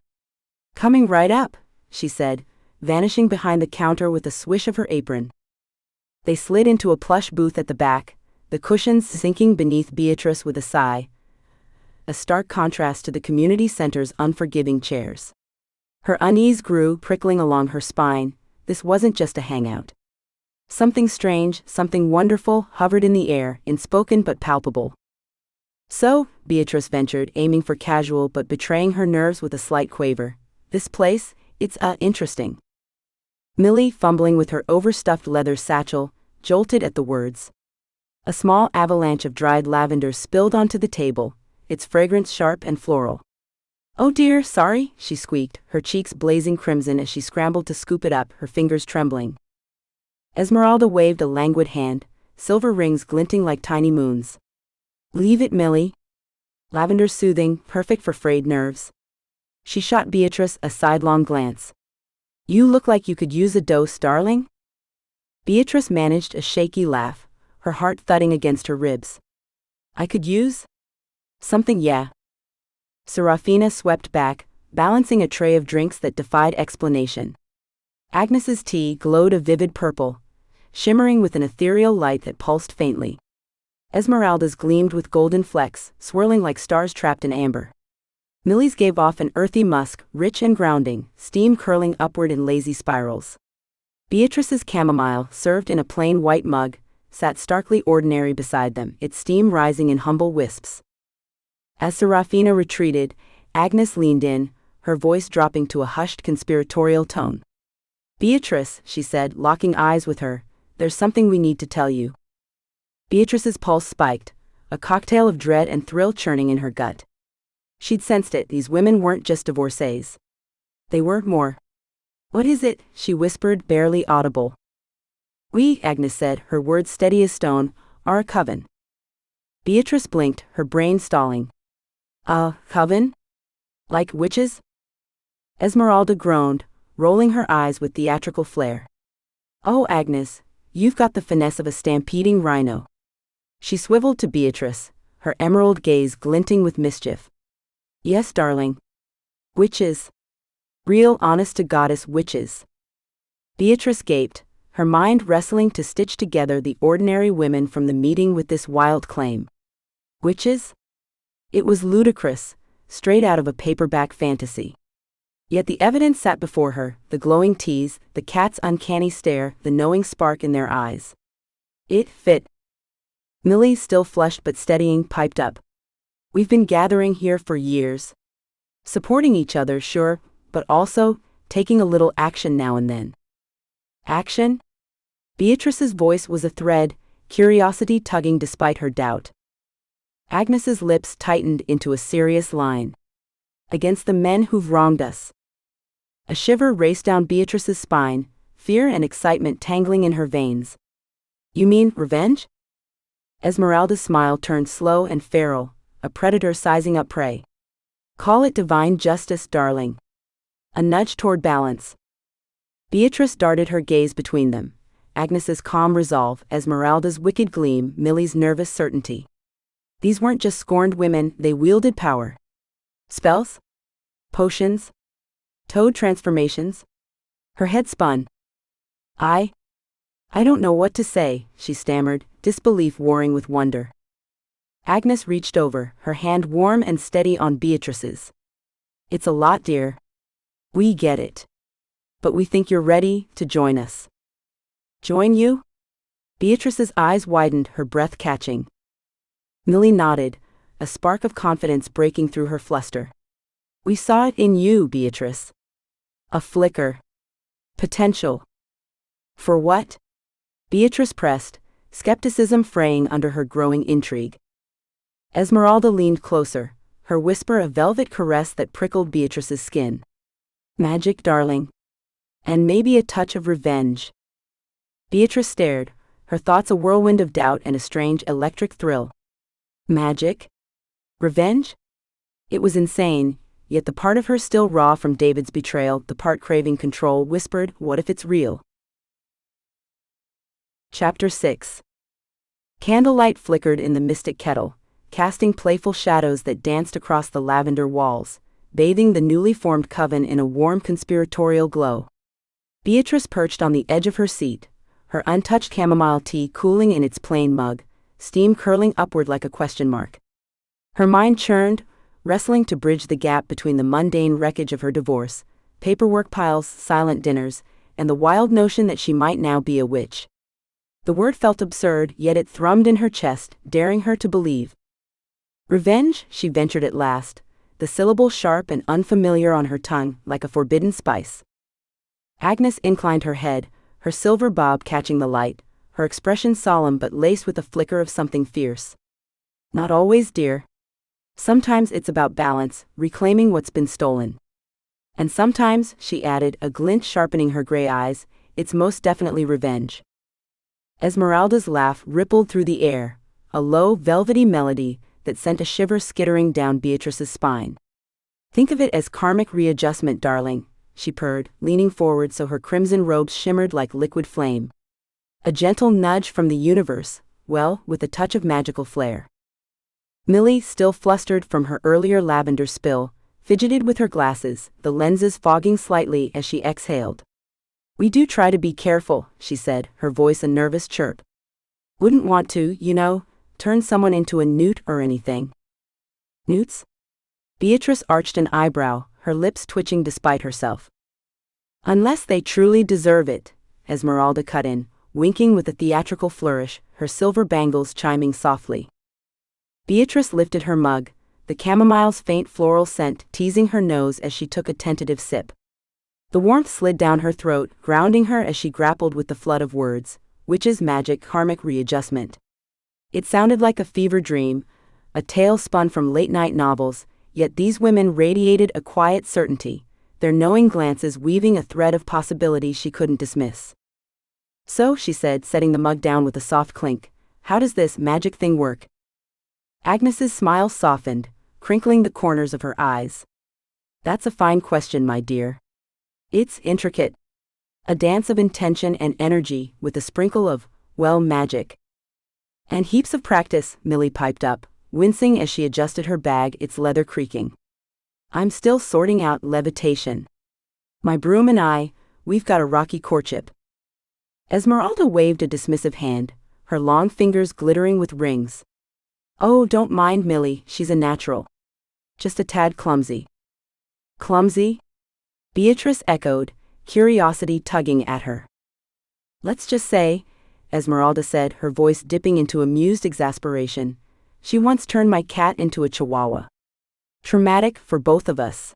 "Coming right up," she said, vanishing behind the counter with a swish of her apron. They slid into a plush booth at the back, the cushions sinking beneath Beatrice with a sigh, a stark contrast to the community center's unforgiving chairs. Her unease grew, prickling along her spine. This wasn't just a hangout. Something strange, something wonderful, hovered in the air, unspoken but palpable. "So," Beatrice ventured, aiming for casual but betraying her nerves with a slight quaver, "this place, it's interesting." Millie, fumbling with her overstuffed leather satchel, jolted at the words. A small avalanche of dried lavender spilled onto the table, its fragrance sharp and floral. "Oh dear, sorry," she squeaked, her cheeks blazing crimson as she scrambled to scoop it up, her fingers trembling. Esmeralda waved a languid hand, silver rings glinting like tiny moons. "Leave it, Millie." Lavender soothing, perfect for frayed nerves. She shot Beatrice a sidelong glance. "You look like you could use a dose, darling." Beatrice managed a shaky laugh, her heart thudding against her ribs. "I could use something, yeah." Serafina swept back, balancing a tray of drinks that defied explanation. Agnes's tea glowed a vivid purple, shimmering with an ethereal light that pulsed faintly. Esmeralda's gleamed with golden flecks, swirling like stars trapped in amber. Millie's gave off an earthy musk, rich and grounding, steam curling upward in lazy spirals. Beatrice's chamomile, served in a plain white mug, sat starkly ordinary beside them, its steam rising in humble wisps. As Serafina retreated, Agnes leaned in, her voice dropping to a hushed conspiratorial tone. "Beatrice," she said, locking eyes with her, "there's something we need to tell you." Beatrice's pulse spiked, a cocktail of dread and thrill churning in her gut. She'd sensed it, these women weren't just divorcees. They were more. "What is it?" she whispered, barely audible. "We," Agnes said, her words steady as stone, "are a coven." Beatrice blinked, her brain stalling. "A coven? Like witches?" Esmeralda groaned, rolling her eyes with theatrical flair. Oh, Agnes, you've got the finesse of a stampeding rhino. She swiveled to Beatrice, her emerald gaze glinting with mischief. Yes, darling. Witches. Real honest-to-goddess witches. Beatrice gaped, her mind wrestling to stitch together the ordinary women from the meeting with this wild claim. Witches? It was ludicrous, straight out of a paperback fantasy. Yet the evidence sat before her, the glowing tease, the cat's uncanny stare, the knowing spark in their eyes. It fit. Millie, still flushed but steadying, piped up. We've been gathering here for years. Supporting each other, sure, but also taking a little action now and then. Action? Beatrice's voice was a thread, curiosity tugging despite her doubt. Agnes's lips tightened into a serious line. Against the men who've wronged us. A shiver raced down Beatrice's spine, fear and excitement tangling in her veins. You mean revenge? Esmeralda's smile turned slow and feral, a predator sizing up prey. Call it divine justice, darling. A nudge toward balance. Beatrice darted her gaze between them, Agnes's calm resolve, Esmeralda's wicked gleam, Millie's nervous certainty. These weren't just scorned women, they wielded power. Spells? Potions? Toad transformations? Her head spun. I don't know what to say, she stammered, disbelief warring with wonder. Agnes reached over, her hand warm and steady on Beatrice's. It's a lot, dear. We get it. But we think you're ready to join us. Join you? Beatrice's eyes widened, her breath catching. Millie nodded, a spark of confidence breaking through her fluster. We saw it in you, Beatrice. A flicker. Potential. For what? Beatrice pressed, skepticism fraying under her growing intrigue. Esmeralda leaned closer, her whisper a velvet caress that prickled Beatrice's skin. Magic, darling. And maybe a touch of revenge. Beatrice stared, her thoughts a whirlwind of doubt and a strange electric thrill. Magic? Revenge? It was insane, yet the part of her still raw from David's betrayal, the part craving control, whispered, what if it's real? Chapter 6. Candlelight flickered in the mystic kettle, casting playful shadows that danced across the lavender walls, bathing the newly formed coven in a warm conspiratorial glow. Beatrice perched on the edge of her seat, her untouched chamomile tea cooling in its plain mug, steam curling upward like a question mark. Her mind churned, wrestling to bridge the gap between the mundane wreckage of her divorce, paperwork piles, silent dinners, and the wild notion that she might now be a witch. The word felt absurd, yet it thrummed in her chest, daring her to believe. Revenge, she ventured at last, the syllable sharp and unfamiliar on her tongue, like a forbidden spice. Agnes inclined her head, her silver bob catching the light, her expression solemn but laced with a flicker of something fierce. Not always, dear. Sometimes it's about balance, reclaiming what's been stolen. And sometimes, she added, a glint sharpening her gray eyes, it's most definitely revenge. Esmeralda's laugh rippled through the air, a low, velvety melody that sent a shiver skittering down Beatrice's spine. Think of it as karmic readjustment, darling, she purred, leaning forward so her crimson robes shimmered like liquid flame. A gentle nudge from the universe, well, with a touch of magical flair. Millie, still flustered from her earlier lavender spill, fidgeted with her glasses, the lenses fogging slightly as she exhaled. We do try to be careful, she said, her voice a nervous chirp. Wouldn't want to, turn someone into a newt or anything. Newts? Beatrice arched an eyebrow, her lips twitching despite herself. Unless they truly deserve it, Esmeralda cut in, winking with a theatrical flourish, her silver bangles chiming softly. Beatrice lifted her mug, the chamomile's faint floral scent teasing her nose as she took a tentative sip. The warmth slid down her throat, grounding her as she grappled with the flood of words, witches, magic, karmic readjustment. It sounded like a fever dream, a tale spun from late-night novels, yet these women radiated a quiet certainty, their knowing glances weaving a thread of possibility she couldn't dismiss. So, she said, setting the mug down with a soft clink, how does this magic thing work? Agnes's smile softened, crinkling the corners of her eyes. That's a fine question, my dear. It's intricate. A dance of intention and energy with a sprinkle of, well, magic. And heaps of practice, Millie piped up, wincing as she adjusted her bag, its leather creaking. I'm still sorting out levitation. My broom and I, we've got a rocky courtship. Esmeralda waved a dismissive hand, her long fingers glittering with rings. Oh, don't mind Millie, she's a natural. Just a tad clumsy. Clumsy? Beatrice echoed, curiosity tugging at her. Let's just say, Esmeralda said, her voice dipping into amused exasperation, she once turned my cat into a chihuahua. Traumatic for both of us.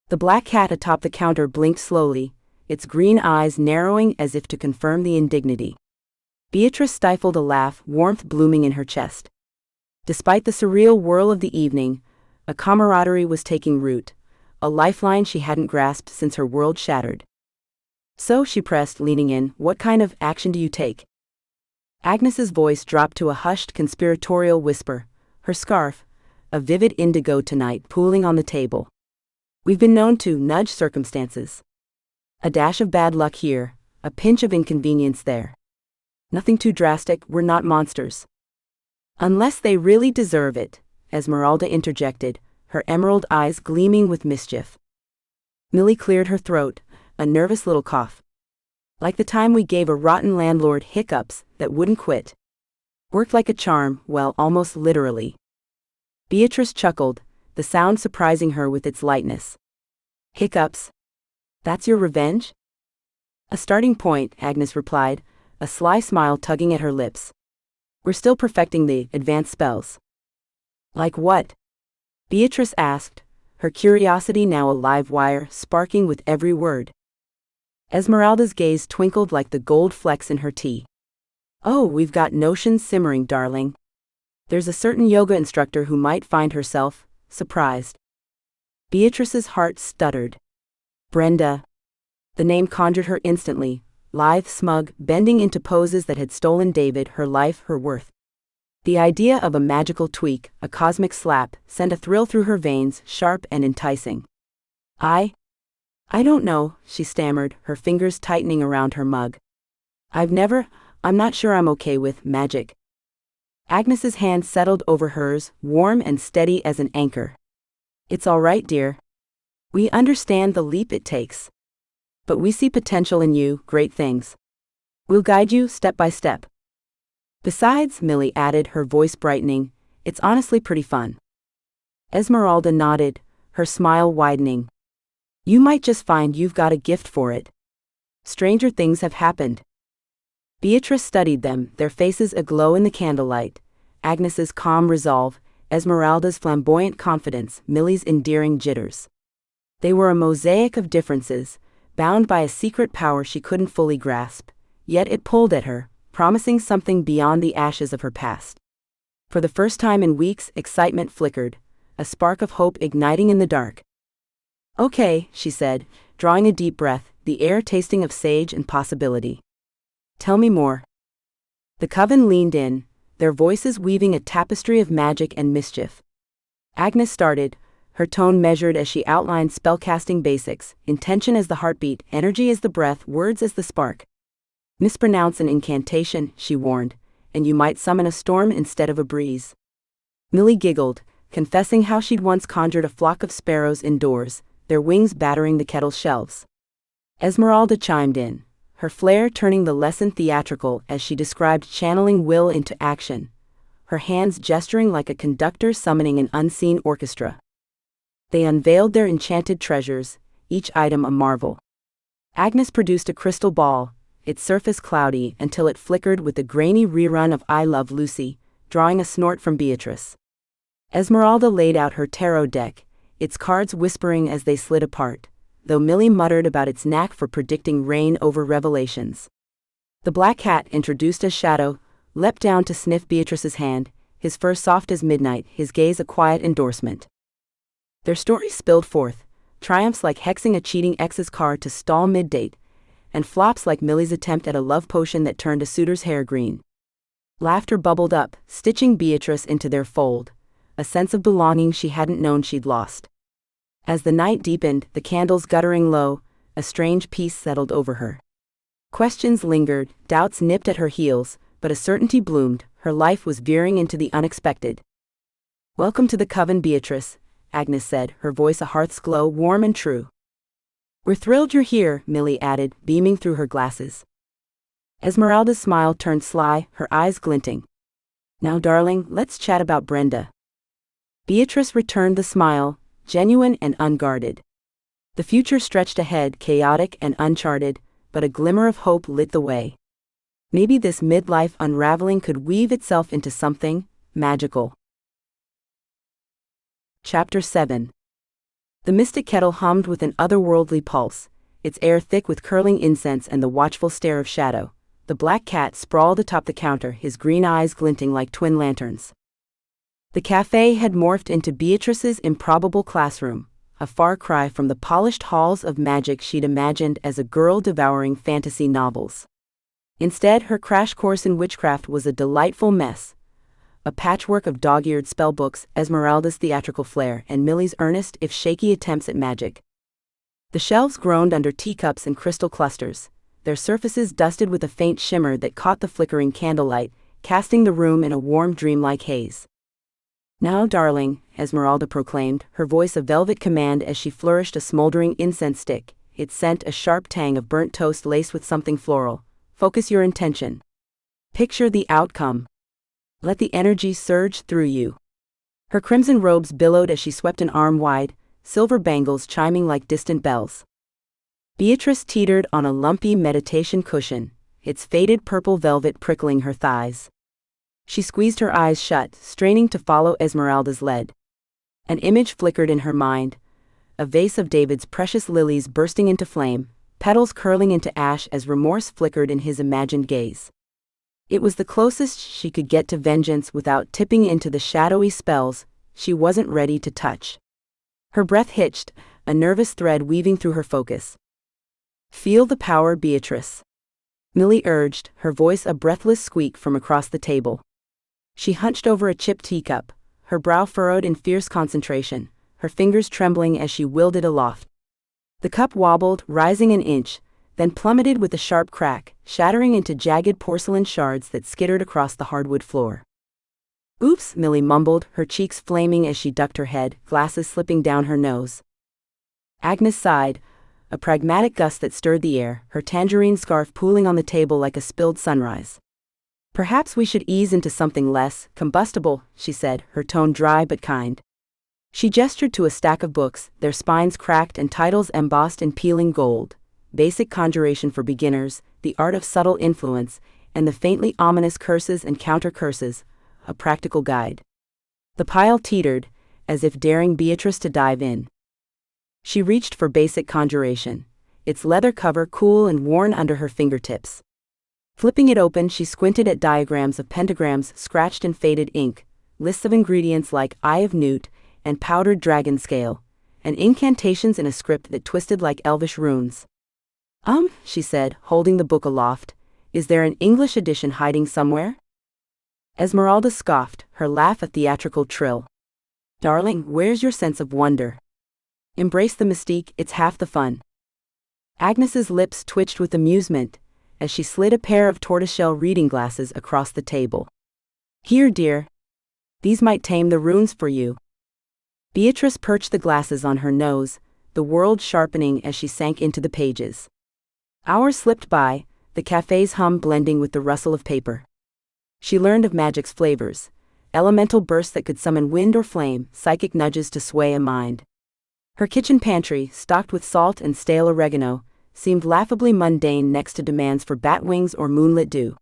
The black cat atop the counter blinked slowly, its green eyes narrowing as if to confirm the indignity. Beatrice stifled a laugh, warmth blooming in her chest. Despite the surreal whirl of the evening, a camaraderie was taking root, a lifeline she hadn't grasped since her world shattered. So, she pressed, leaning in, what kind of action do you take? Agnes's voice dropped to a hushed conspiratorial whisper, her scarf, a vivid indigo tonight, pooling on the table. We've been known to nudge circumstances. A dash of bad luck here, a pinch of inconvenience there. Nothing too drastic, we're not monsters. Unless they really deserve it, Esmeralda interjected, her emerald eyes gleaming with mischief. Millie cleared her throat, a nervous little cough. Like the time we gave a rotten landlord hiccups that wouldn't quit. Worked like a charm, well, almost literally. Beatrice chuckled, the sound surprising her with its lightness. Hiccups? That's your revenge? A starting point, Agnes replied, a sly smile tugging at her lips. We're still perfecting the advanced spells. Like what? Beatrice asked, her curiosity now a live wire, sparking with every word. Esmeralda's gaze twinkled like the gold flecks in her tea. Oh, we've got notions simmering, darling. There's a certain yoga instructor who might find herself surprised. Beatrice's heart stuttered. Brenda. The name conjured her instantly, lithe, smug, bending into poses that had stolen David, her life, her worth. The idea of a magical tweak, a cosmic slap, sent a thrill through her veins, sharp and enticing. I don't know, she stammered, her fingers tightening around her mug. I'm not sure I'm okay with magic. Agnes's hand settled over hers, warm and steady as an anchor. It's all right, dear. We understand the leap it takes. But we see potential in you, great things. We'll guide you step by step. Besides, Millie added, her voice brightening, it's honestly pretty fun. Esmeralda nodded, her smile widening. You might just find you've got a gift for it. Stranger things have happened. Beatrice studied them, their faces aglow in the candlelight, Agnes's calm resolve, Esmeralda's flamboyant confidence, Millie's endearing jitters. They were a mosaic of differences, bound by a secret power she couldn't fully grasp, yet it pulled at her, promising something beyond the ashes of her past. For the first time in weeks, excitement flickered, a spark of hope igniting in the dark. Okay, she said, drawing a deep breath, the air tasting of sage and possibility. Tell me more. The coven leaned in, their voices weaving a tapestry of magic and mischief. Agnes started, her tone measured as she outlined spellcasting basics, intention as the heartbeat, energy as the breath, words as the spark. Mispronounce an incantation, she warned, and you might summon a storm instead of a breeze. Millie giggled, confessing how she'd once conjured a flock of sparrows indoors, their wings battering the kettle's shelves. Esmeralda chimed in, her flair turning the lesson theatrical as she described channeling will into action, her hands gesturing like a conductor summoning an unseen orchestra. They unveiled their enchanted treasures, each item a marvel. Agnes produced a crystal ball, its surface cloudy until it flickered with a grainy rerun of I Love Lucy, drawing a snort from Beatrice. Esmeralda laid out her tarot deck, its cards whispering as they slid apart, though Millie muttered about its knack for predicting rain over revelations. The black cat, introduced as Shadow, leapt down to sniff Beatrice's hand, his fur soft as midnight, his gaze a quiet endorsement. Their story spilled forth, triumphs like hexing a cheating ex's car to stall mid-date, and flops like Millie's attempt at a love potion that turned a suitor's hair green. Laughter bubbled up, stitching Beatrice into their fold, a sense of belonging she hadn't known she'd lost. As the night deepened, the candles guttering low, a strange peace settled over her. Questions lingered, doubts nipped at her heels, but a certainty bloomed. Her life was veering into the unexpected. "Welcome to the coven, Beatrice," Agnes said, her voice a hearth's glow, warm and true. "We're thrilled you're here," Millie added, beaming through her glasses. Esmeralda's smile turned sly, her eyes glinting. "Now, darling, let's chat about Brenda." Beatrice returned the smile, genuine and unguarded. The future stretched ahead, chaotic and uncharted, but a glimmer of hope lit the way. Maybe this midlife unraveling could weave itself into something magical. Chapter 7. The mystic kettle hummed with an otherworldly pulse, its air thick with curling incense and the watchful stare of shadow. The black cat sprawled atop the counter, his green eyes glinting like twin lanterns. The cafe had morphed into Beatrice's improbable classroom, a far cry from the polished halls of magic she'd imagined as a girl devouring fantasy novels. Instead, her crash course in witchcraft was a delightful mess. A patchwork of dog-eared spellbooks, Esmeralda's theatrical flair, and Millie's earnest, if shaky, attempts at magic. The shelves groaned under teacups and crystal clusters, their surfaces dusted with a faint shimmer that caught the flickering candlelight, casting the room in a warm, dreamlike haze. "Now, darling," Esmeralda proclaimed, her voice a velvet command as she flourished a smoldering incense stick. It sent a sharp tang of burnt toast laced with something floral. "Focus your intention. Picture the outcome. Let the energy surge through you." Her crimson robes billowed as she swept an arm wide, silver bangles chiming like distant bells. Beatrice teetered on a lumpy meditation cushion, its faded purple velvet prickling her thighs. She squeezed her eyes shut, straining to follow Esmeralda's lead. An image flickered in her mind, a vase of David's precious lilies bursting into flame, petals curling into ash as remorse flickered in his imagined gaze. It was the closest she could get to vengeance without tipping into the shadowy spells she wasn't ready to touch. Her breath hitched, a nervous thread weaving through her focus. "Feel the power, Beatrice," Millie urged, her voice a breathless squeak from across the table. She hunched over a chipped teacup, her brow furrowed in fierce concentration, her fingers trembling as she willed it aloft. The cup wobbled, rising an inch, then plummeted with a sharp crack, shattering into jagged porcelain shards that skittered across the hardwood floor. "Oops," Millie mumbled, her cheeks flaming as she ducked her head, glasses slipping down her nose. Agnes sighed, a pragmatic gust that stirred the air, her tangerine scarf pooling on the table like a spilled sunrise. "Perhaps we should ease into something less combustible," she said, her tone dry but kind. She gestured to a stack of books, their spines cracked and titles embossed in peeling gold. Basic Conjuration for Beginners, The Art of Subtle Influence, and the faintly ominous Curses and Counter-Curses, a practical guide. The pile teetered, as if daring Beatrice to dive in. She reached for Basic Conjuration, its leather cover cool and worn under her fingertips. Flipping it open, she squinted at diagrams of pentagrams scratched in faded ink, lists of ingredients like Eye of Newt and powdered dragon scale, and incantations in a script that twisted like elvish runes. She said, holding the book aloft, "is there an English edition hiding somewhere?" Esmeralda scoffed, her laugh a theatrical trill. "Darling, where's your sense of wonder? Embrace the mystique, it's half the fun." Agnes's lips twitched with amusement, as she slid a pair of tortoiseshell reading glasses across the table. "Here, dear. These might tame the runes for you." Beatrice perched the glasses on her nose, the world sharpening as she sank into the pages. Hours slipped by, the cafe's hum blending with the rustle of paper. She learned of magic's flavors, elemental bursts that could summon wind or flame, psychic nudges to sway a mind. Her kitchen pantry, stocked with salt and stale oregano, seemed laughably mundane next to demands for bat wings or moonlit dew.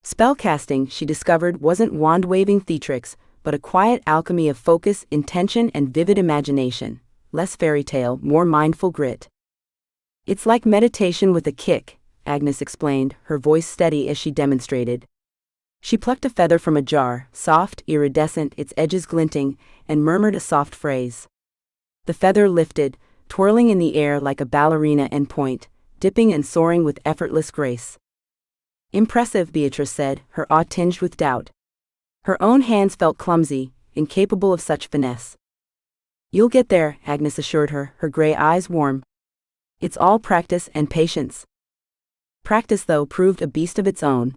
Spellcasting, she discovered, wasn't wand-waving theatrics, but a quiet alchemy of focus, intention, and vivid imagination. Less fairy tale, more mindful grit. "It's like meditation with a kick," Agnes explained, her voice steady as she demonstrated. She plucked a feather from a jar, soft, iridescent, its edges glinting, and murmured a soft phrase. The feather lifted, twirling in the air like a ballerina en pointe, dipping and soaring with effortless grace. "Impressive," Beatrice said, her awe tinged with doubt. Her own hands felt clumsy, incapable of such finesse. "You'll get there," Agnes assured her, her gray eyes warm. It's all practice and patience. Practice, though, proved a beast of its own.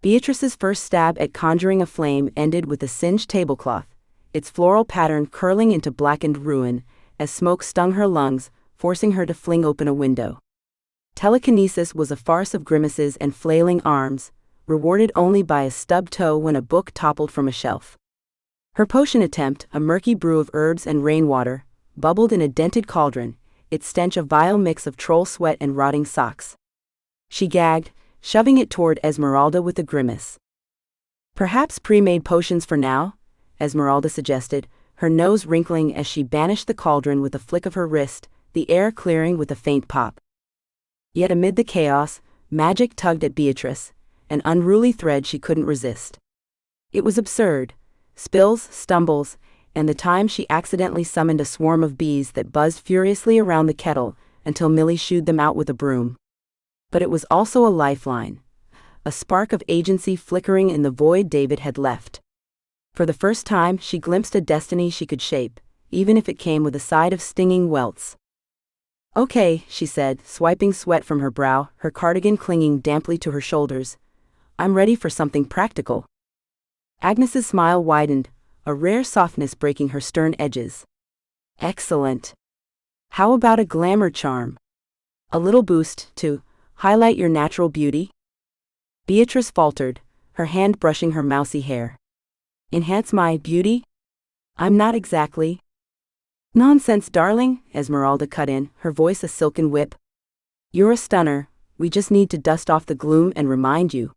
Beatrice's first stab at conjuring a flame ended with a singed tablecloth, its floral pattern curling into blackened ruin, as smoke stung her lungs, forcing her to fling open a window. Telekinesis was a farce of grimaces and flailing arms, rewarded only by a stubbed toe when a book toppled from a shelf. Her potion attempt, a murky brew of herbs and rainwater, bubbled in a dented cauldron, its stench a vile mix of troll sweat and rotting socks. She gagged, shoving it toward Esmeralda with a grimace. "Perhaps pre-made potions for now?" Esmeralda suggested, her nose wrinkling as she banished the cauldron with a flick of her wrist, the air clearing with a faint pop. Yet amid the chaos, magic tugged at Beatrice, an unruly thread she couldn't resist. It was absurd. Spills, stumbles, and the time she accidentally summoned a swarm of bees that buzzed furiously around the kettle until Millie shooed them out with a broom. But it was also a lifeline, a spark of agency flickering in the void David had left. For the first time, she glimpsed a destiny she could shape, even if it came with a side of stinging welts. "Okay," she said, swiping sweat from her brow, her cardigan clinging damply to her shoulders. "I'm ready for something practical." Agnes's smile widened, a rare softness breaking her stern edges. "Excellent. How about a glamour charm? A little boost, to highlight your natural beauty?" Beatrice faltered, her hand brushing her mousy hair. "Enhance my beauty? I'm not exactly." "Nonsense, darling," Esmeralda cut in, her voice a silken whip. "You're a stunner, we just need to dust off the gloom and remind you."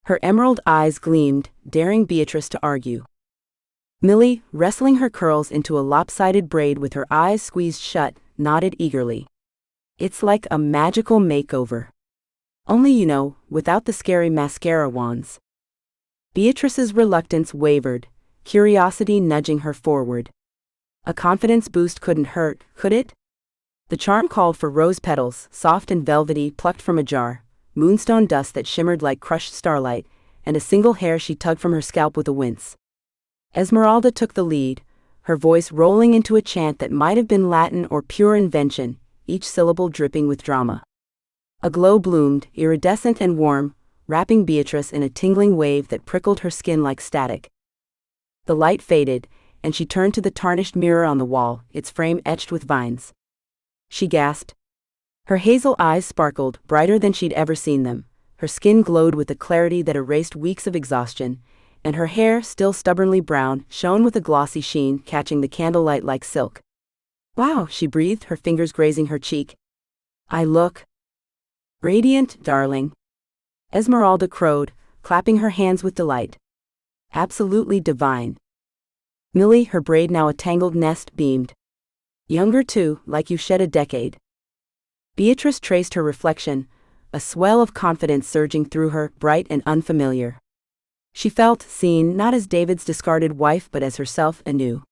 Her emerald eyes gleamed, daring Beatrice to argue. Millie, wrestling her curls into a lopsided braid with her eyes squeezed shut, nodded eagerly. "It's like a magical makeover. Only, without the scary mascara wands." Beatrice's reluctance wavered, curiosity nudging her forward. A confidence boost couldn't hurt, could it? The charm called for rose petals, soft and velvety, plucked from a jar, moonstone dust that shimmered like crushed starlight, and a single hair she tugged from her scalp with a wince. Esmeralda took the lead, her voice rolling into a chant that might have been Latin or pure invention, each syllable dripping with drama. A glow bloomed, iridescent and warm, wrapping Beatrice in a tingling wave that prickled her skin like static. The light faded, and she turned to the tarnished mirror on the wall, its frame etched with vines. She gasped. Her hazel eyes sparkled, brighter than she'd ever seen them. Her skin glowed with a clarity that erased weeks of exhaustion, and her hair, still stubbornly brown, shone with a glossy sheen, catching the candlelight like silk. "Wow," she breathed, her fingers grazing her cheek. "I look radiant, darling," Esmeralda crowed, clapping her hands with delight. "Absolutely divine." Millie, her braid now a tangled nest, beamed. "Younger too, like you shed a decade." Beatrice traced her reflection, a swell of confidence surging through her, bright and unfamiliar. She felt seen not as David's discarded wife but as herself anew.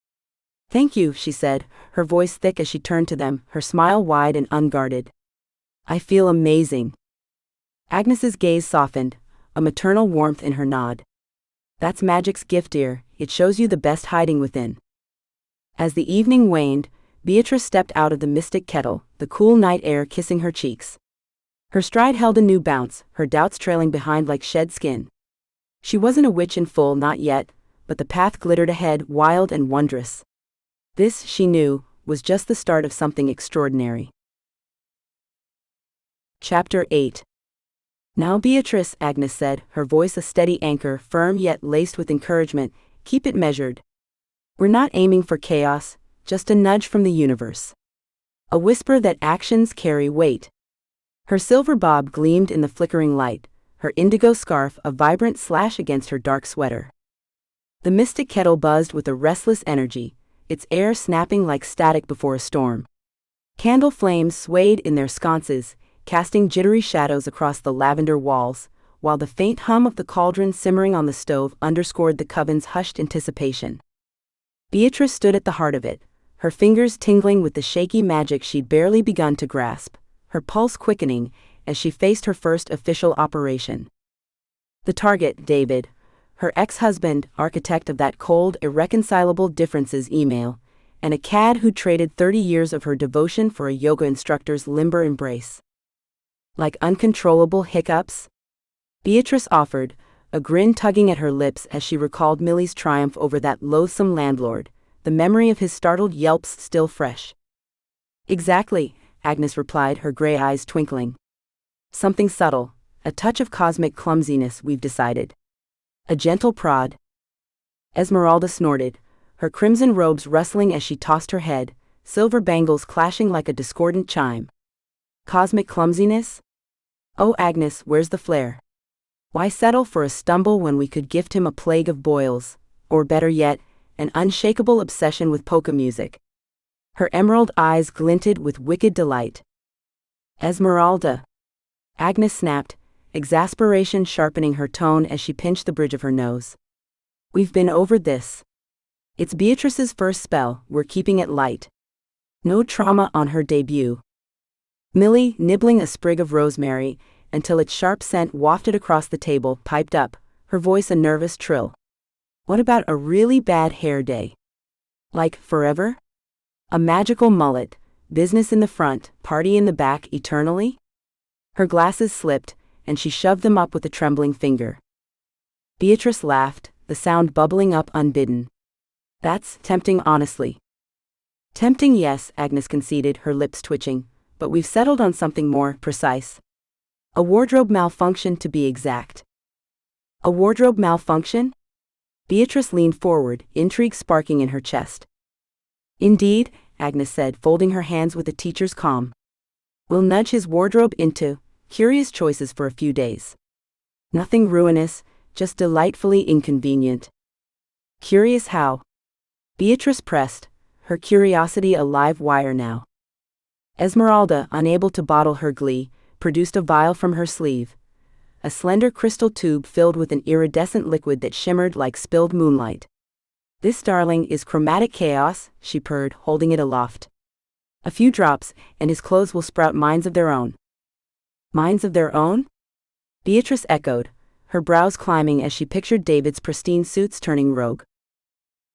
"Thank you," she said, her voice thick as she turned to them, her smile wide and unguarded. "I feel amazing." Agnes's gaze softened, a maternal warmth in her nod. "That's magic's gift, dear, it shows you the best hiding within." As the evening waned, Beatrice stepped out of the mystic kettle, the cool night air kissing her cheeks. Her stride held a new bounce, her doubts trailing behind like shed skin. She wasn't a witch in full, not yet, but the path glittered ahead, wild and wondrous. This, she knew, was just the start of something extraordinary. Chapter 8. "Now, Beatrice," Agnes said, her voice a steady anchor, firm yet laced with encouragement, "keep it measured. We're not aiming for chaos, just a nudge from the universe. A whisper that actions carry weight." Her silver bob gleamed in the flickering light, her indigo scarf a vibrant slash against her dark sweater. The mystic kettle buzzed with a restless energy, its air snapping like static before a storm. Candle flames swayed in their sconces, casting jittery shadows across the lavender walls, while the faint hum of the cauldron simmering on the stove underscored the coven's hushed anticipation. Beatrice stood at the heart of it, her fingers tingling with the shaky magic she'd barely begun to grasp, her pulse quickening as she faced her first official operation. The target, David, her ex-husband, architect of that cold, irreconcilable differences email, and a cad who traded 30 years of her devotion for a yoga instructor's limber embrace. Like uncontrollable hiccups? Beatrice offered, a grin tugging at her lips as she recalled Millie's triumph over that loathsome landlord, the memory of his startled yelps still fresh. Exactly, Agnes replied, her gray eyes twinkling. Something subtle, a touch of cosmic clumsiness, we've decided. A gentle prod. Esmeralda snorted, her crimson robes rustling as she tossed her head, silver bangles clashing like a discordant chime. Cosmic clumsiness? Oh, Agnes, where's the flair? Why settle for a stumble when we could gift him a plague of boils, or better yet, an unshakable obsession with polka music? Her emerald eyes glinted with wicked delight. Esmeralda! Agnes snapped, exasperation sharpening her tone as she pinched the bridge of her nose. We've been over this. It's Beatrice's first spell, we're keeping it light. No trauma on her debut. Millie, nibbling a sprig of rosemary, until its sharp scent wafted across the table, piped up, her voice a nervous trill. What about a really bad hair day? Like, forever? A magical mullet, business in the front, party in the back eternally? Her glasses slipped, and she shoved them up with a trembling finger. Beatrice laughed, the sound bubbling up unbidden. That's tempting, honestly. Tempting, yes, Agnes conceded, her lips twitching, but we've settled on something more precise. A wardrobe malfunction, to be exact. A wardrobe malfunction? Beatrice leaned forward, intrigue sparking in her chest. Indeed, Agnes said, folding her hands with a teacher's calm. We'll nudge his wardrobe into curious choices for a few days. Nothing ruinous, just delightfully inconvenient. Curious how? Beatrice pressed, her curiosity a live wire now. Esmeralda, unable to bottle her glee, produced a vial from her sleeve. A slender crystal tube filled with an iridescent liquid that shimmered like spilled moonlight. This, darling, is chromatic chaos, she purred, holding it aloft. A few drops, and his clothes will sprout minds of their own. Minds of their own? Beatrice echoed, her brows climbing as she pictured David's pristine suits turning rogue.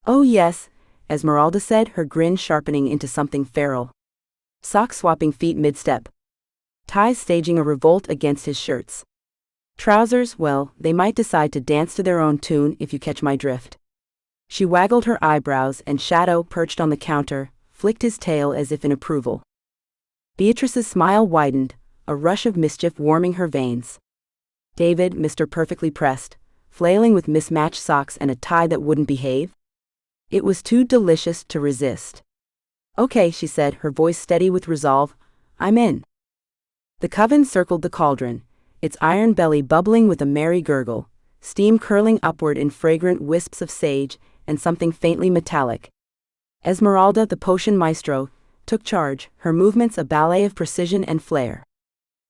Oh yes, Esmeralda said, her grin sharpening into something feral. Sock-swapping feet mid-step. Ties staging a revolt against his shirts. Trousers, well, they might decide to dance to their own tune if you catch my drift. She waggled her eyebrows, and Shadow, perched on the counter, flicked his tail as if in approval. Beatrice's smile widened, a rush of mischief warming her veins. David, Mr. Perfectly Pressed, flailing with mismatched socks and a tie that wouldn't behave? It was too delicious to resist. Okay, she said, her voice steady with resolve, I'm in. The coven circled the cauldron, its iron belly bubbling with a merry gurgle, steam curling upward in fragrant wisps of sage and something faintly metallic. Esmeralda, the potion maestro, took charge, her movements a ballet of precision and flair.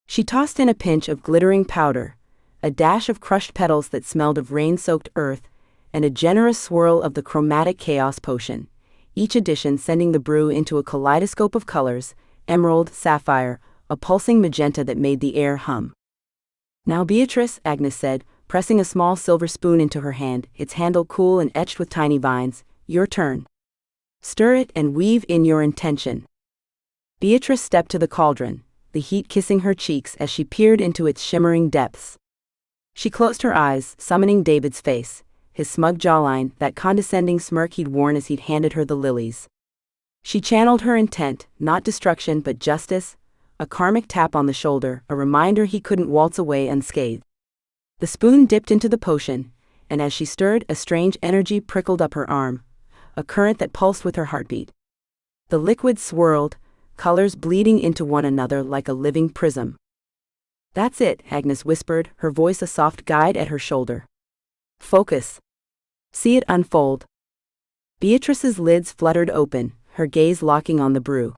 She tossed in a pinch of glittering powder, a dash of crushed petals that smelled of rain-soaked earth, and a generous swirl of the chromatic chaos potion, each addition sending the brew into a kaleidoscope of colors, emerald, sapphire, a pulsing magenta that made the air hum. Now Beatrice, Agnes said, pressing a small silver spoon into her hand, its handle cool and etched with tiny vines, your turn. Stir it and weave in your intention. Beatrice stepped to the cauldron, the heat kissing her cheeks as she peered into its shimmering depths. She closed her eyes, summoning David's face, his smug jawline, that condescending smirk he'd worn as he'd handed her the lilies. She channeled her intent, not destruction but justice, a karmic tap on the shoulder, a reminder he couldn't waltz away unscathed. The spoon dipped into the potion, and as she stirred, a strange energy prickled up her arm, a current that pulsed with her heartbeat. The liquid swirled, colors bleeding into one another like a living prism. That's it, Agnes whispered, her voice a soft guide at her shoulder. Focus. See it unfold. Beatrice's lids fluttered open, her gaze locking on the brew.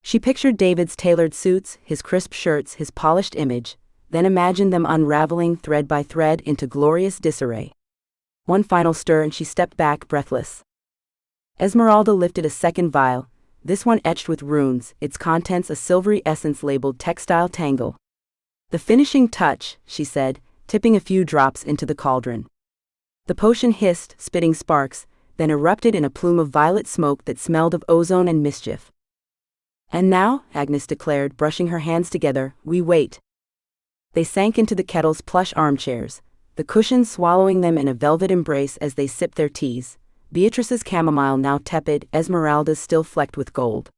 She pictured David's tailored suits, his crisp shirts, his polished image, then imagined them unraveling thread by thread into glorious disarray. One final stir and she stepped back, breathless. Esmeralda lifted a second vial, this one etched with runes, its contents a silvery essence labeled textile tangle. The finishing touch, she said, tipping a few drops into the cauldron. The potion hissed, spitting sparks, then erupted in a plume of violet smoke that smelled of ozone and mischief. "And now," Agnes declared, brushing her hands together, "we wait." They sank into the kettle's plush armchairs, the cushions swallowing them in a velvet embrace as they sipped their teas, Beatrice's chamomile now tepid, Esmeralda's still flecked with gold.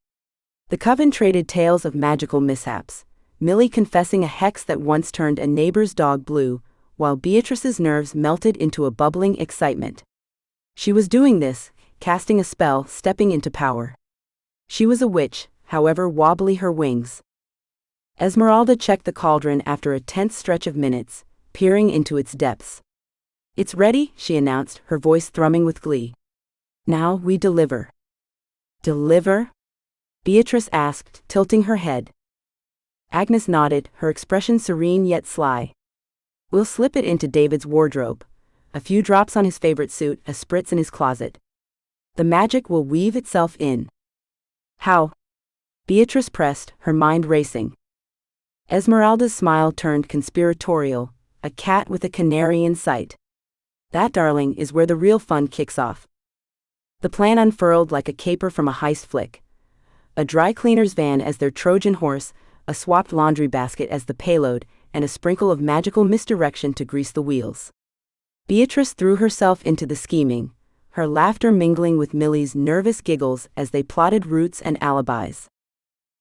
The coven traded tales of magical mishaps, Millie confessing a hex that once turned a neighbor's dog blue, while Beatrice's nerves melted into a bubbling excitement. She was doing this, casting a spell, stepping into power. She was a witch, however wobbly her wings. Esmeralda checked the cauldron after a tense stretch of minutes, peering into its depths. "It's ready," she announced, her voice thrumming with glee. "Now we deliver." "Deliver?" Beatrice asked, tilting her head. Agnes nodded, her expression serene yet sly. "We'll slip it into David's wardrobe. A few drops on his favorite suit, a spritz in his closet. The magic will weave itself in." "How?" Beatrice pressed, her mind racing. Esmeralda's smile turned conspiratorial, a cat with a canary in sight. "That, darling, is where the real fun kicks off." The plan unfurled like a caper from a heist flick. A dry cleaner's van as their Trojan horse, a swapped laundry basket as the payload, and a sprinkle of magical misdirection to grease the wheels. Beatrice threw herself into the scheming, her laughter mingling with Millie's nervous giggles as they plotted routes and alibis.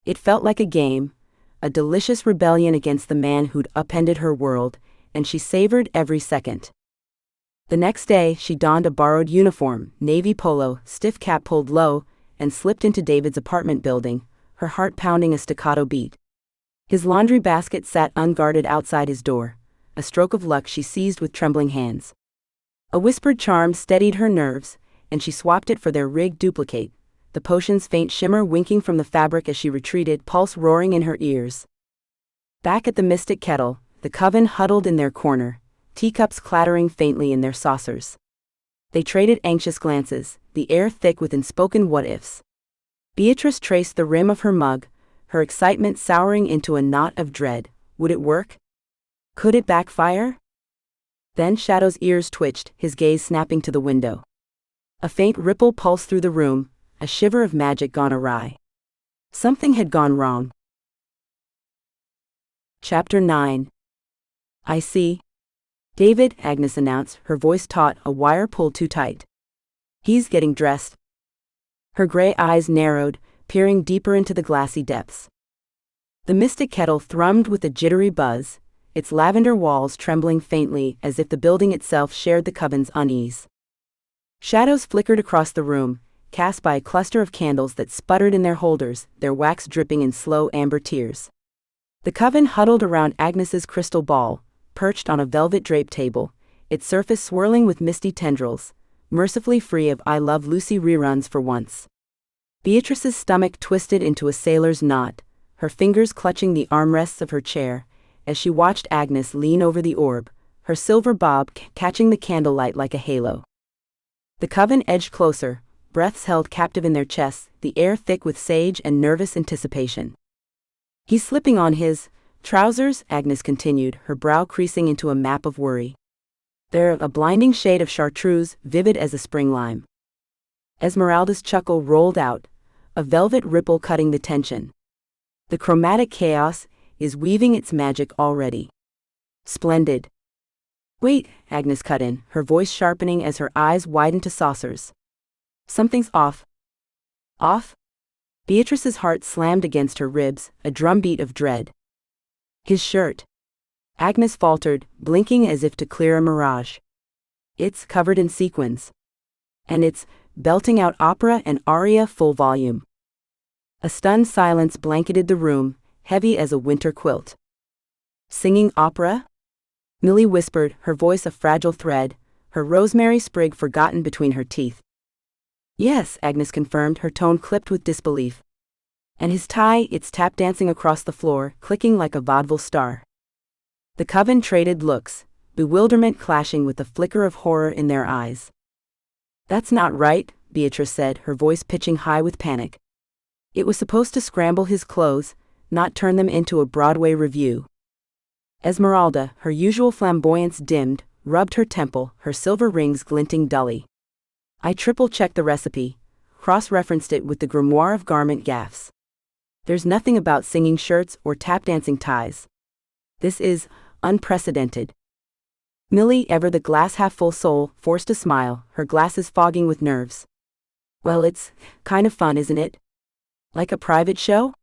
It felt like a game, a delicious rebellion against the man who'd upended her world, and she savored every second. The next day, she donned a borrowed uniform, navy polo, stiff cap pulled low, and slipped into David's apartment building, her heart pounding a staccato beat. His laundry basket sat unguarded outside his door, a stroke of luck she seized with trembling hands. A whispered charm steadied her nerves, and she swapped it for their rigged duplicate, the potion's faint shimmer winking from the fabric as she retreated, pulse roaring in her ears. Back at the Mystic Kettle, the coven huddled in their corner, teacups clattering faintly in their saucers. They traded anxious glances, the air thick with unspoken what-ifs. Beatrice traced the rim of her mug, her excitement souring into a knot of dread. Would it work? Could it backfire? Then Shadow's ears twitched, his gaze snapping to the window. A faint ripple pulsed through the room, a shiver of magic gone awry. Something had gone wrong. Chapter 9. "I see." "David," Agnes announced, her voice taut, a wire pulled too tight. "He's getting dressed." Her gray eyes narrowed, peering deeper into the glassy depths. The Mystic Kettle thrummed with a jittery buzz, its lavender walls trembling faintly as if the building itself shared the coven's unease. Shadows flickered across the room, cast by a cluster of candles that sputtered in their holders, their wax dripping in slow amber tears. The coven huddled around Agnes's crystal ball, perched on a velvet-draped table, its surface swirling with misty tendrils, mercifully free of I Love Lucy reruns for once. Beatrice's stomach twisted into a sailor's knot, her fingers clutching the armrests of her chair, as she watched Agnes lean over the orb, her silver bob catching the candlelight like a halo. The coven edged closer, breaths held captive in their chests, the air thick with sage and nervous anticipation. "He's slipping on his trousers," Agnes continued, her brow creasing into a map of worry. "They're a blinding shade of chartreuse, vivid as a spring lime." Esmeralda's chuckle rolled out, a velvet ripple cutting the tension. "The chromatic chaos is weaving its magic already." "Splendid." "Wait," Agnes cut in, her voice sharpening as her eyes widened to saucers. "Something's off." "Off?" Beatrice's heart slammed against her ribs, a drumbeat of dread. "His shirt." Agnes faltered, blinking as if to clear a mirage. "It's covered in sequins. And it's belting out opera and aria full volume." A stunned silence blanketed the room, heavy as a winter quilt. "Singing opera?" Millie whispered, her voice a fragile thread, her rosemary sprig forgotten between her teeth. "Yes," Agnes confirmed, her tone clipped with disbelief. "And his tie, it's tap dancing across the floor, clicking like a vaudeville star." The coven traded looks, bewilderment clashing with the flicker of horror in their eyes. "That's not right," Beatrice said, her voice pitching high with panic. "It was supposed to scramble his clothes, not turn them into a Broadway revue." Esmeralda, her usual flamboyance dimmed, rubbed her temple, her silver rings glinting dully. I triple-checked the recipe, cross-referenced it with the grimoire of garment gaffs. There's nothing about singing shirts or tap-dancing ties. This is unprecedented. Millie, ever the glass-half-full soul, forced a smile, her glasses fogging with nerves. Well, it's kind of fun, isn't it? Like a private show?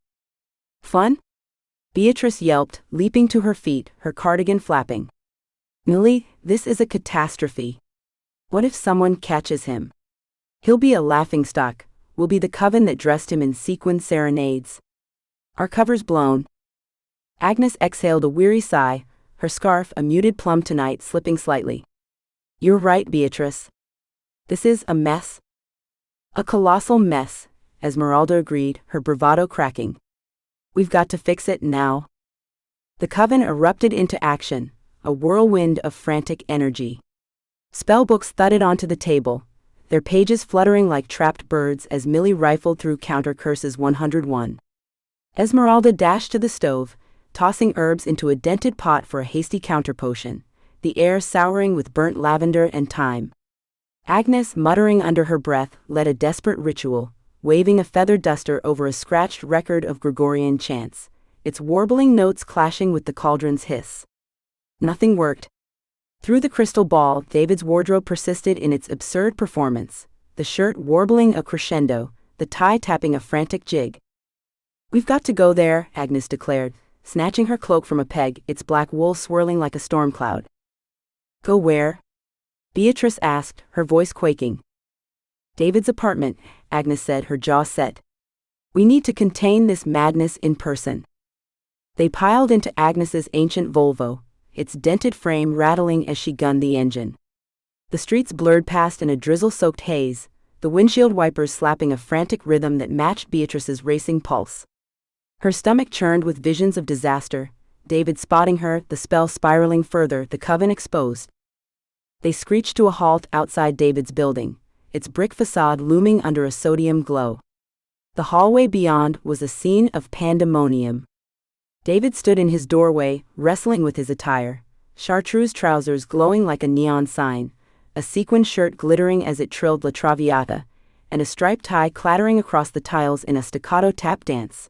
Fun? Beatrice yelped, leaping to her feet, her cardigan flapping. Millie, this is a catastrophe. What if someone catches him? He'll be a laughingstock. We'll be the coven that dressed him in sequined serenades. Our cover's blown. Agnes exhaled a weary sigh, her scarf, a muted plum tonight, slipping slightly. You're right, Beatrice. This is a mess. A colossal mess, Esmeralda agreed, her bravado cracking. We've got to fix it now. The coven erupted into action, a whirlwind of frantic energy. Spellbooks thudded onto the table, their pages fluttering like trapped birds as Millie rifled through Counter Curses 101. Esmeralda dashed to the stove, tossing herbs into a dented pot for a hasty counter potion, the air souring with burnt lavender and thyme. Agnes, muttering under her breath, led a desperate ritual, waving a feathered duster over a scratched record of Gregorian chants, its warbling notes clashing with the cauldron's hiss. Nothing worked. Through the crystal ball, David's wardrobe persisted in its absurd performance, the shirt warbling a crescendo, the tie tapping a frantic jig. We've got to go there, Agnes declared, snatching her cloak from a peg, its black wool swirling like a storm cloud. Go where? Beatrice asked, her voice quaking. David's apartment, Agnes said, her jaw set. We need to contain this madness in person. They piled into Agnes's ancient Volvo, its dented frame rattling as she gunned the engine. The streets blurred past in a drizzle-soaked haze, the windshield wipers slapping a frantic rhythm that matched Beatrice's racing pulse. Her stomach churned with visions of disaster, David spotting her, the spell spiraling further, the coven exposed. They screeched to a halt outside David's building, its brick facade looming under a sodium glow. The hallway beyond was a scene of pandemonium. David stood in his doorway, wrestling with his attire, chartreuse trousers glowing like a neon sign, a sequined shirt glittering as it trilled La Traviata, and a striped tie clattering across the tiles in a staccato tap dance.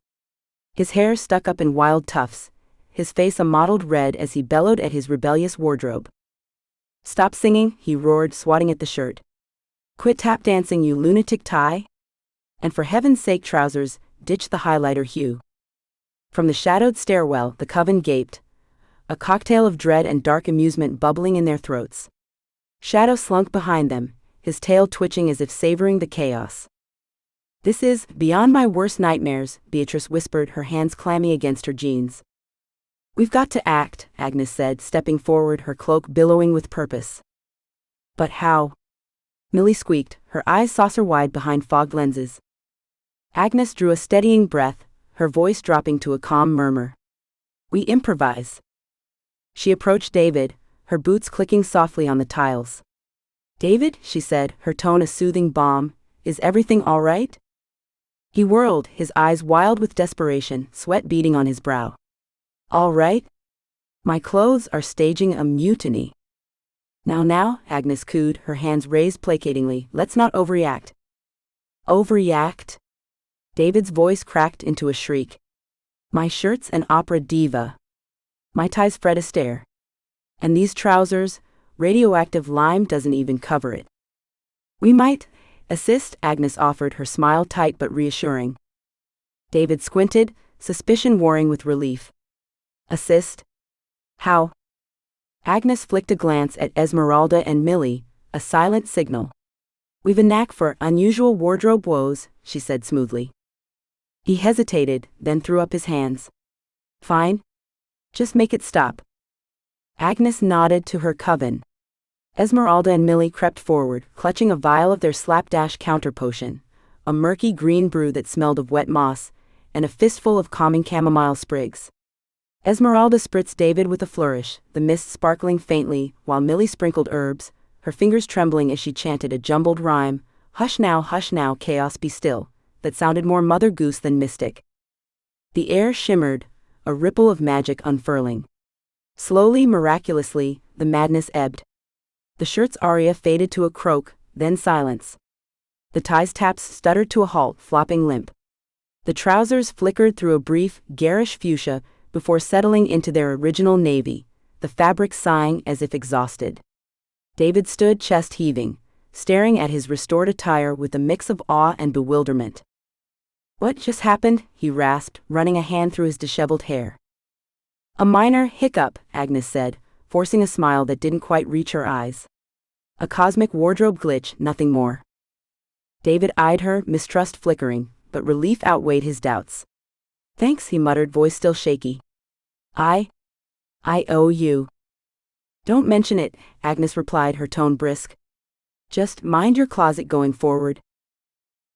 His hair stuck up in wild tufts, his face a mottled red as he bellowed at his rebellious wardrobe. Stop singing, he roared, swatting at the shirt. Quit tap dancing, you lunatic tie! And for heaven's sake, trousers, ditch the highlighter hue. From the shadowed stairwell, the coven gaped, a cocktail of dread and dark amusement bubbling in their throats. Shadow slunk behind them, his tail twitching as if savoring the chaos. This is beyond my worst nightmares, Beatrice whispered, her hands clammy against her jeans. We've got to act, Agnes said, stepping forward, her cloak billowing with purpose. But how? Millie squeaked, her eyes saucer-wide behind fogged lenses. Agnes drew a steadying breath, her voice dropping to a calm murmur. We improvise. She approached David, her boots clicking softly on the tiles. David, she said, her tone a soothing balm, is everything all right? He whirled, his eyes wild with desperation, sweat beading on his brow. All right? My clothes are staging a mutiny. Now, Agnes cooed, her hands raised placatingly, let's not overreact. Overreact? David's voice cracked into a shriek. My shirt's an opera diva. My tie's Fred Astaire. And these trousers, radioactive lime doesn't even cover it. We might assist, Agnes offered, her smile tight but reassuring. David squinted, suspicion warring with relief. Assist? How? Agnes flicked a glance at Esmeralda and Millie, a silent signal. We've a knack for unusual wardrobe woes, she said smoothly. He hesitated, then threw up his hands. Fine. Just make it stop. Agnes nodded to her coven. Esmeralda and Millie crept forward, clutching a vial of their slapdash counter potion, a murky green brew that smelled of wet moss, and a fistful of calming chamomile sprigs. Esmeralda spritzed David with a flourish, the mist sparkling faintly, while Millie sprinkled herbs, her fingers trembling as she chanted a jumbled rhyme, hush now, chaos be still, that sounded more Mother Goose than mystic. The air shimmered, a ripple of magic unfurling. Slowly, miraculously, the madness ebbed. The shirt's aria faded to a croak, then silence. The tie's taps stuttered to a halt, flopping limp. The trousers flickered through a brief, garish fuchsia before settling into their original navy, the fabric sighing as if exhausted. David stood chest heaving, staring at his restored attire with a mix of awe and bewilderment. "What just happened?" he rasped, running a hand through his disheveled hair. "A minor hiccup," Agnes said, forcing a smile that didn't quite reach her eyes. "A cosmic wardrobe glitch, nothing more." David eyed her, mistrust flickering, but relief outweighed his doubts. "Thanks," he muttered, voice still shaky. I owe you." "Don't mention it," Agnes replied, her tone brisk. "Just mind your closet going forward."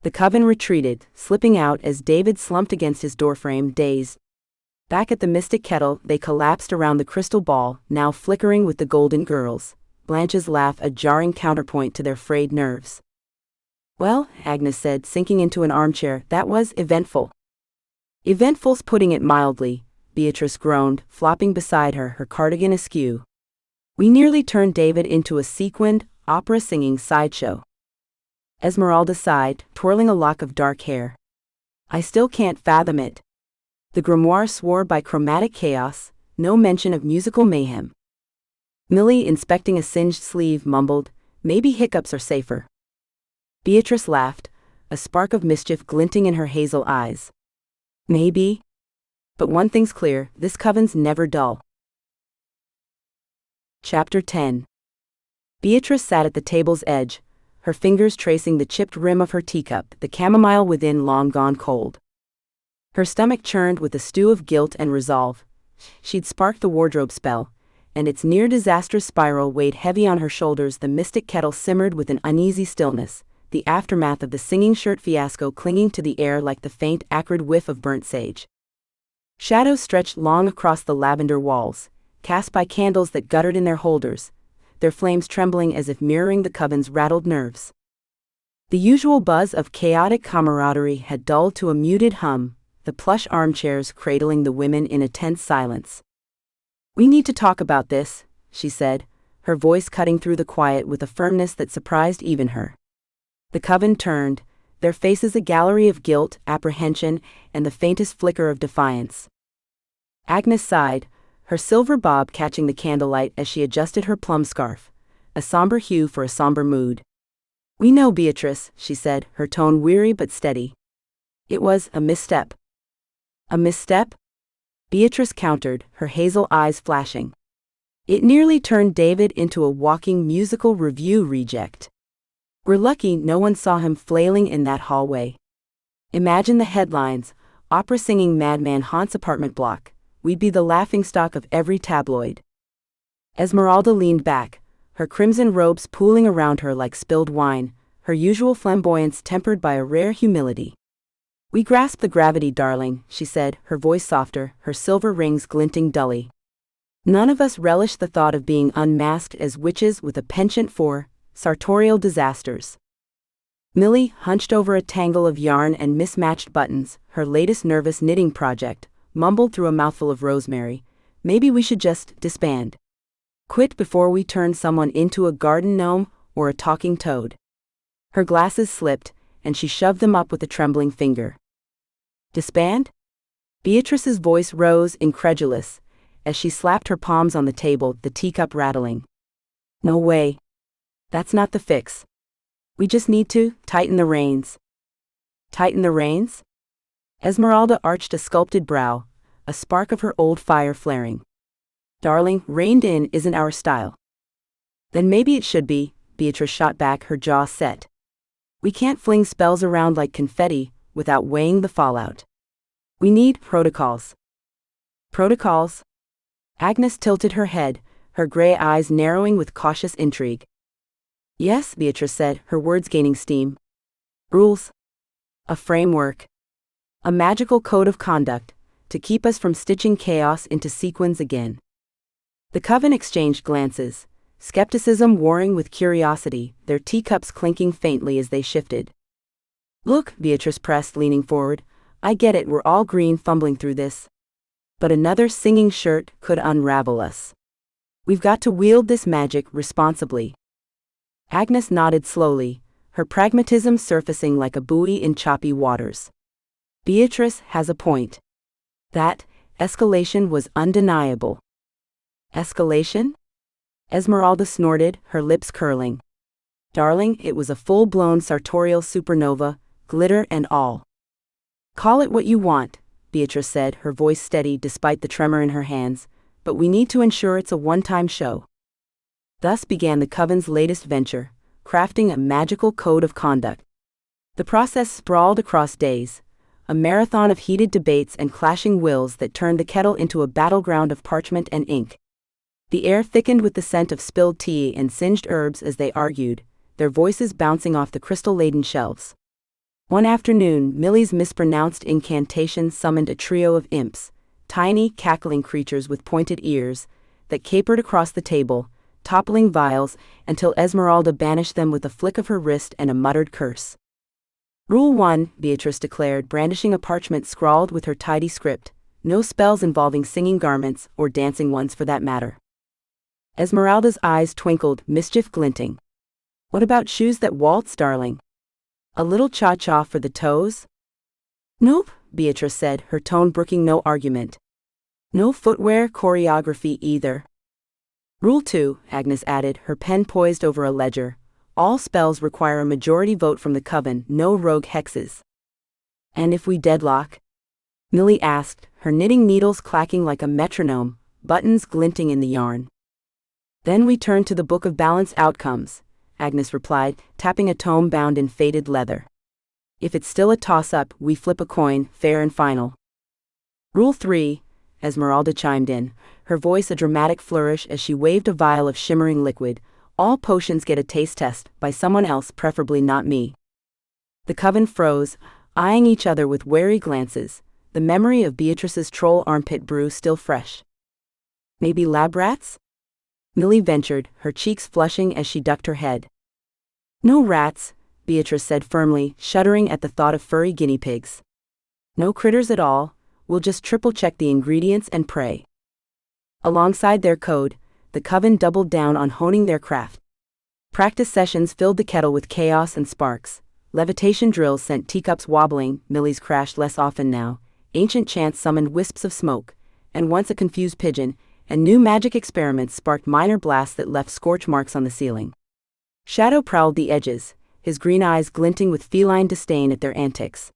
The coven retreated, slipping out as David slumped against his doorframe, dazed. Back at the mystic kettle, they collapsed around the crystal ball, now flickering with the golden girls, Blanche's laugh a jarring counterpoint to their frayed nerves. "Well," Agnes said, sinking into an armchair, "that was eventful." "Eventful's putting it mildly," Beatrice groaned, flopping beside her, her cardigan askew. "We nearly turned David into a sequined, opera-singing sideshow." Esmeralda sighed, twirling a lock of dark hair. "I still can't fathom it." The grimoire swore by chromatic chaos, no mention of musical mayhem. Millie, inspecting a singed sleeve, mumbled, "Maybe hiccups are safer." Beatrice laughed, a spark of mischief glinting in her hazel eyes. "Maybe. But one thing's clear, this coven's never dull." Chapter 10. Beatrice sat at the table's edge, her fingers tracing the chipped rim of her teacup, the chamomile within long gone cold. Her stomach churned with a stew of guilt and resolve. She'd sparked the wardrobe spell, and its near-disastrous spiral weighed heavy on her shoulders. The mystic kettle simmered with an uneasy stillness, the aftermath of the singing shirt fiasco clinging to the air like the faint, acrid whiff of burnt sage. Shadows stretched long across the lavender walls, cast by candles that guttered in their holders, their flames trembling as if mirroring the coven's rattled nerves. The usual buzz of chaotic camaraderie had dulled to a muted hum, the plush armchairs cradling the women in a tense silence. "We need to talk about this," she said, her voice cutting through the quiet with a firmness that surprised even her. The coven turned, their faces a gallery of guilt, apprehension, and the faintest flicker of defiance. Agnes sighed, her silver bob catching the candlelight as she adjusted her plum scarf, a somber hue for a somber mood. "We know, Beatrice," she said, her tone weary but steady. "It was a misstep." "A misstep?" Beatrice countered, her hazel eyes flashing. "It nearly turned David into a walking musical review reject. We're lucky no one saw him flailing in that hallway. Imagine the headlines, 'Opera-singing madman haunts apartment block.' We'd be the laughingstock of every tabloid." Esmeralda leaned back, her crimson robes pooling around her like spilled wine, her usual flamboyance tempered by a rare humility. "We grasp the gravity, darling," she said, her voice softer, her silver rings glinting dully. "None of us relish the thought of being unmasked as witches with a penchant for sartorial disasters." Millie, hunched over a tangle of yarn and mismatched buttons, her latest nervous knitting project, mumbled through a mouthful of rosemary, "Maybe we should just disband. Quit before we turn someone into a garden gnome or a talking toad." Her glasses slipped, and she shoved them up with a trembling finger. "Disband?" Beatrice's voice rose, incredulous, as she slapped her palms on the table, the teacup rattling. "No way. That's not the fix. We just need to tighten the reins." "Tighten the reins?" Esmeralda arched a sculpted brow, a spark of her old fire flaring. "Darling, reined in isn't our style." "Then maybe it should be," Beatrice shot back, her jaw set. "We can't fling spells around like confetti without weighing the fallout. We need protocols." "Protocols?" Agnes tilted her head, her gray eyes narrowing with cautious intrigue. "Yes," Beatrice said, her words gaining steam. "Rules. A framework. A magical code of conduct, to keep us from stitching chaos into sequins again." The coven exchanged glances, skepticism warring with curiosity, their teacups clinking faintly as they shifted. "Look," Beatrice pressed, leaning forward, "I get it, we're all green fumbling through this. But another singing shirt could unravel us. We've got to wield this magic responsibly." Agnes nodded slowly, her pragmatism surfacing like a buoy in choppy waters. Beatrice has a point. That escalation was undeniable. Escalation? Esmeralda snorted, her lips curling. Darling, it was a full-blown sartorial supernova, glitter and all. Call it what you want, Beatrice said, her voice steady despite the tremor in her hands, but we need to ensure it's a one-time show. Thus began the coven's latest venture, crafting a magical code of conduct. The process sprawled across days, a marathon of heated debates and clashing wills that turned the kettle into a battleground of parchment and ink. The air thickened with the scent of spilled tea and singed herbs as they argued, their voices bouncing off the crystal-laden shelves. One afternoon, Millie's mispronounced incantation summoned a trio of imps, tiny, cackling creatures with pointed ears, that capered across the table, toppling vials, until Esmeralda banished them with a flick of her wrist and a muttered curse. Rule 1, Beatrice declared, brandishing a parchment scrawled with her tidy script, no spells involving singing garments, or dancing ones for that matter. Esmeralda's eyes twinkled, mischief glinting. What about shoes that waltz, darling? A little cha-cha for the toes? Nope, Beatrice said, her tone brooking no argument. No footwear choreography either. Rule 2, Agnes added, her pen poised over a ledger. All spells require a majority vote from the coven, no rogue hexes. And if we deadlock? Millie asked, her knitting needles clacking like a metronome, buttons glinting in the yarn. Then we turn to the Book of Balanced Outcomes, Agnes replied, tapping a tome bound in faded leather. If it's still a toss-up, we flip a coin, fair and final. Rule 3, Esmeralda chimed in, her voice a dramatic flourish as she waved a vial of shimmering liquid. All potions get a taste test, by someone else, preferably not me. The coven froze, eyeing each other with wary glances, the memory of Beatrice's troll armpit brew still fresh. Maybe lab rats? Millie ventured, her cheeks flushing as she ducked her head. No rats, Beatrice said firmly, shuddering at the thought of furry guinea pigs. No critters at all, we'll just triple-check the ingredients and pray. Alongside their code, the coven doubled down on honing their craft. Practice sessions filled the kettle with chaos and sparks. Levitation drills sent teacups wobbling, Millie's crashed less often now, ancient chants summoned wisps of smoke, and once a confused pigeon, and new magic experiments sparked minor blasts that left scorch marks on the ceiling. Shadow prowled the edges, his green eyes glinting with feline disdain at their antics.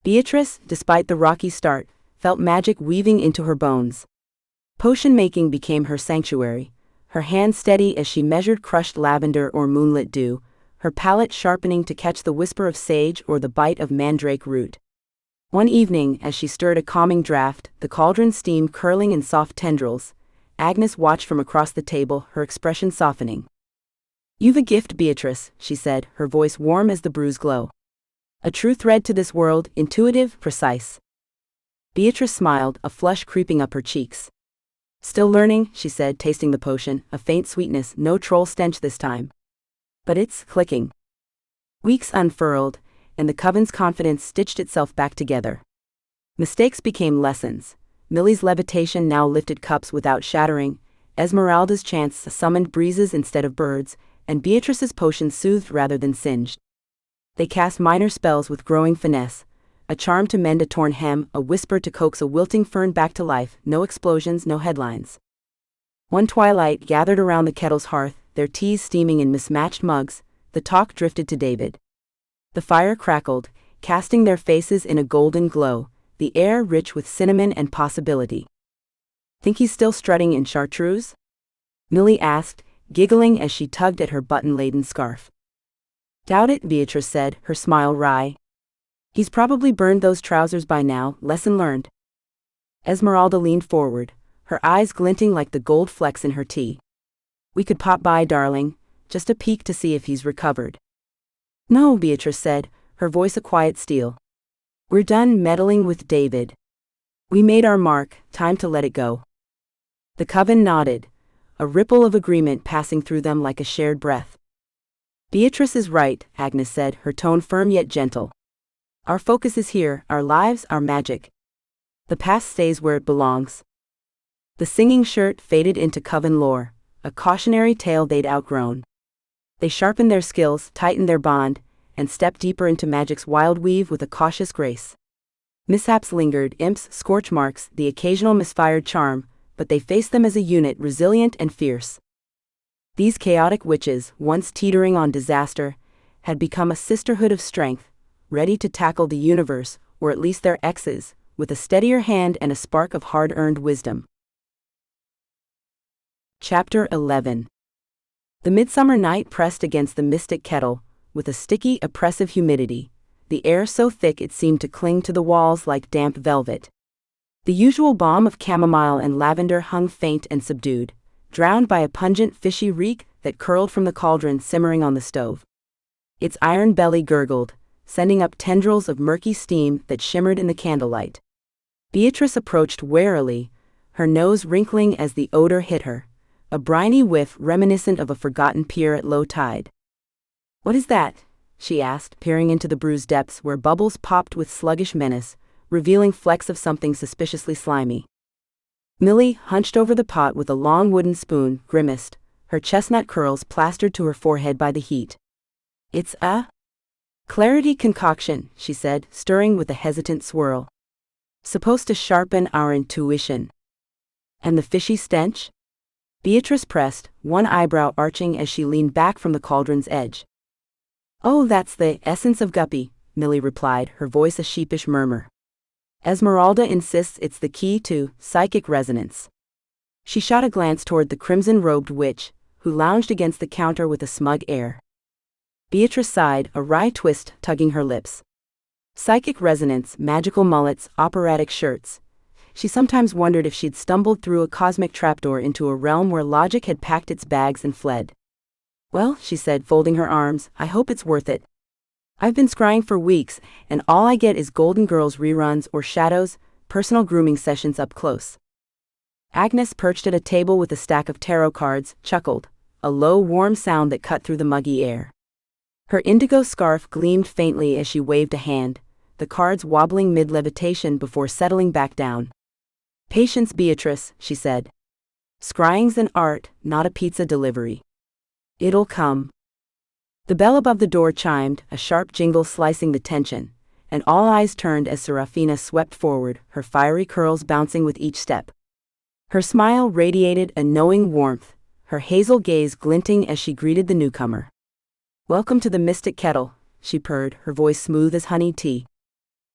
Beatrice, despite the rocky start, felt magic weaving into her bones. Potion-making became her sanctuary, her hand steady as she measured crushed lavender or moonlit dew, her palate sharpening to catch the whisper of sage or the bite of mandrake root. One evening, as she stirred a calming draught, the cauldron's steam curling in soft tendrils, Agnes watched from across the table, her expression softening. You've a gift, Beatrice, she said, her voice warm as the brew's glow. A true thread to this world, intuitive, precise. Beatrice smiled, a flush creeping up her cheeks. Still learning, she said, tasting the potion, a faint sweetness, no troll stench this time. But it's clicking. Weeks unfurled, and the coven's confidence stitched itself back together. Mistakes became lessons. Millie's levitation now lifted cups without shattering, Esmeralda's chants summoned breezes instead of birds, and Beatrice's potion soothed rather than singed. They cast minor spells with growing finesse, a charm to mend a torn hem, a whisper to coax a wilting fern back to life, no explosions, no headlines. One twilight gathered around the kettle's hearth, their teas steaming in mismatched mugs, the talk drifted to David. The fire crackled, casting their faces in a golden glow, the air rich with cinnamon and possibility. Think he's still strutting in chartreuse? Millie asked, giggling as she tugged at her button-laden scarf. Doubt it, Beatrice said, her smile wry. He's probably burned those trousers by now, lesson learned. Esmeralda leaned forward, her eyes glinting like the gold flecks in her tea. We could pop by, darling, just a peek to see if he's recovered. No, Beatrice said, her voice a quiet steel. We're done meddling with David. We made our mark, time to let it go. The coven nodded, a ripple of agreement passing through them like a shared breath. Beatrice is right, Agnes said, her tone firm yet gentle. Our focus is here, our lives, our magic. The past stays where it belongs. The singing shirt faded into coven lore, a cautionary tale they'd outgrown. They sharpened their skills, tightened their bond, and stepped deeper into magic's wild weave with a cautious grace. Mishaps lingered, imps, scorch marks, the occasional misfired charm, but they faced them as a unit, resilient and fierce. These chaotic witches, once teetering on disaster, had become a sisterhood of strength, ready to tackle the universe, or at least their exes, with a steadier hand and a spark of hard-earned wisdom. Chapter 11. The midsummer night pressed against the mystic kettle, with a sticky, oppressive humidity, the air so thick it seemed to cling to the walls like damp velvet. The usual balm of chamomile and lavender hung faint and subdued, drowned by a pungent fishy reek that curled from the cauldron simmering on the stove. Its iron belly gurgled, sending up tendrils of murky steam that shimmered in the candlelight. Beatrice approached warily, her nose wrinkling as the odor hit her, a briny whiff reminiscent of a forgotten pier at low tide. "What is that?" she asked, peering into the bruised depths where bubbles popped with sluggish menace, revealing flecks of something suspiciously slimy. Millie, hunched over the pot with a long wooden spoon, grimaced, her chestnut curls plastered to her forehead by the heat. "It's a clarity concoction," she said, stirring with a hesitant swirl. "Supposed to sharpen our intuition." "And the fishy stench?" Beatrice pressed, one eyebrow arching as she leaned back from the cauldron's edge. "Oh, that's the essence of guppy," Millie replied, her voice a sheepish murmur. "Esmeralda insists it's the key to psychic resonance." She shot a glance toward the crimson-robed witch, who lounged against the counter with a smug air. Beatrice sighed, a wry twist tugging her lips. Psychic resonance, magical mullets, operatic shirts. She sometimes wondered if she'd stumbled through a cosmic trapdoor into a realm where logic had packed its bags and fled. "Well," she said, folding her arms, "I hope it's worth it. I've been scrying for weeks, and all I get is Golden Girls reruns or shadows, personal grooming sessions up close." Agnes, perched at a table with a stack of tarot cards, chuckled, a low, warm sound that cut through the muggy air. Her indigo scarf gleamed faintly as she waved a hand, the cards wobbling mid-levitation before settling back down. "Patience, Beatrice," she said. "Scrying's an art, not a pizza delivery. It'll come." The bell above the door chimed, a sharp jingle slicing the tension, and all eyes turned as Serafina swept forward, her fiery curls bouncing with each step. Her smile radiated a knowing warmth, her hazel gaze glinting as she greeted the newcomer. "Welcome to the Mystic Kettle," she purred, her voice smooth as honey tea.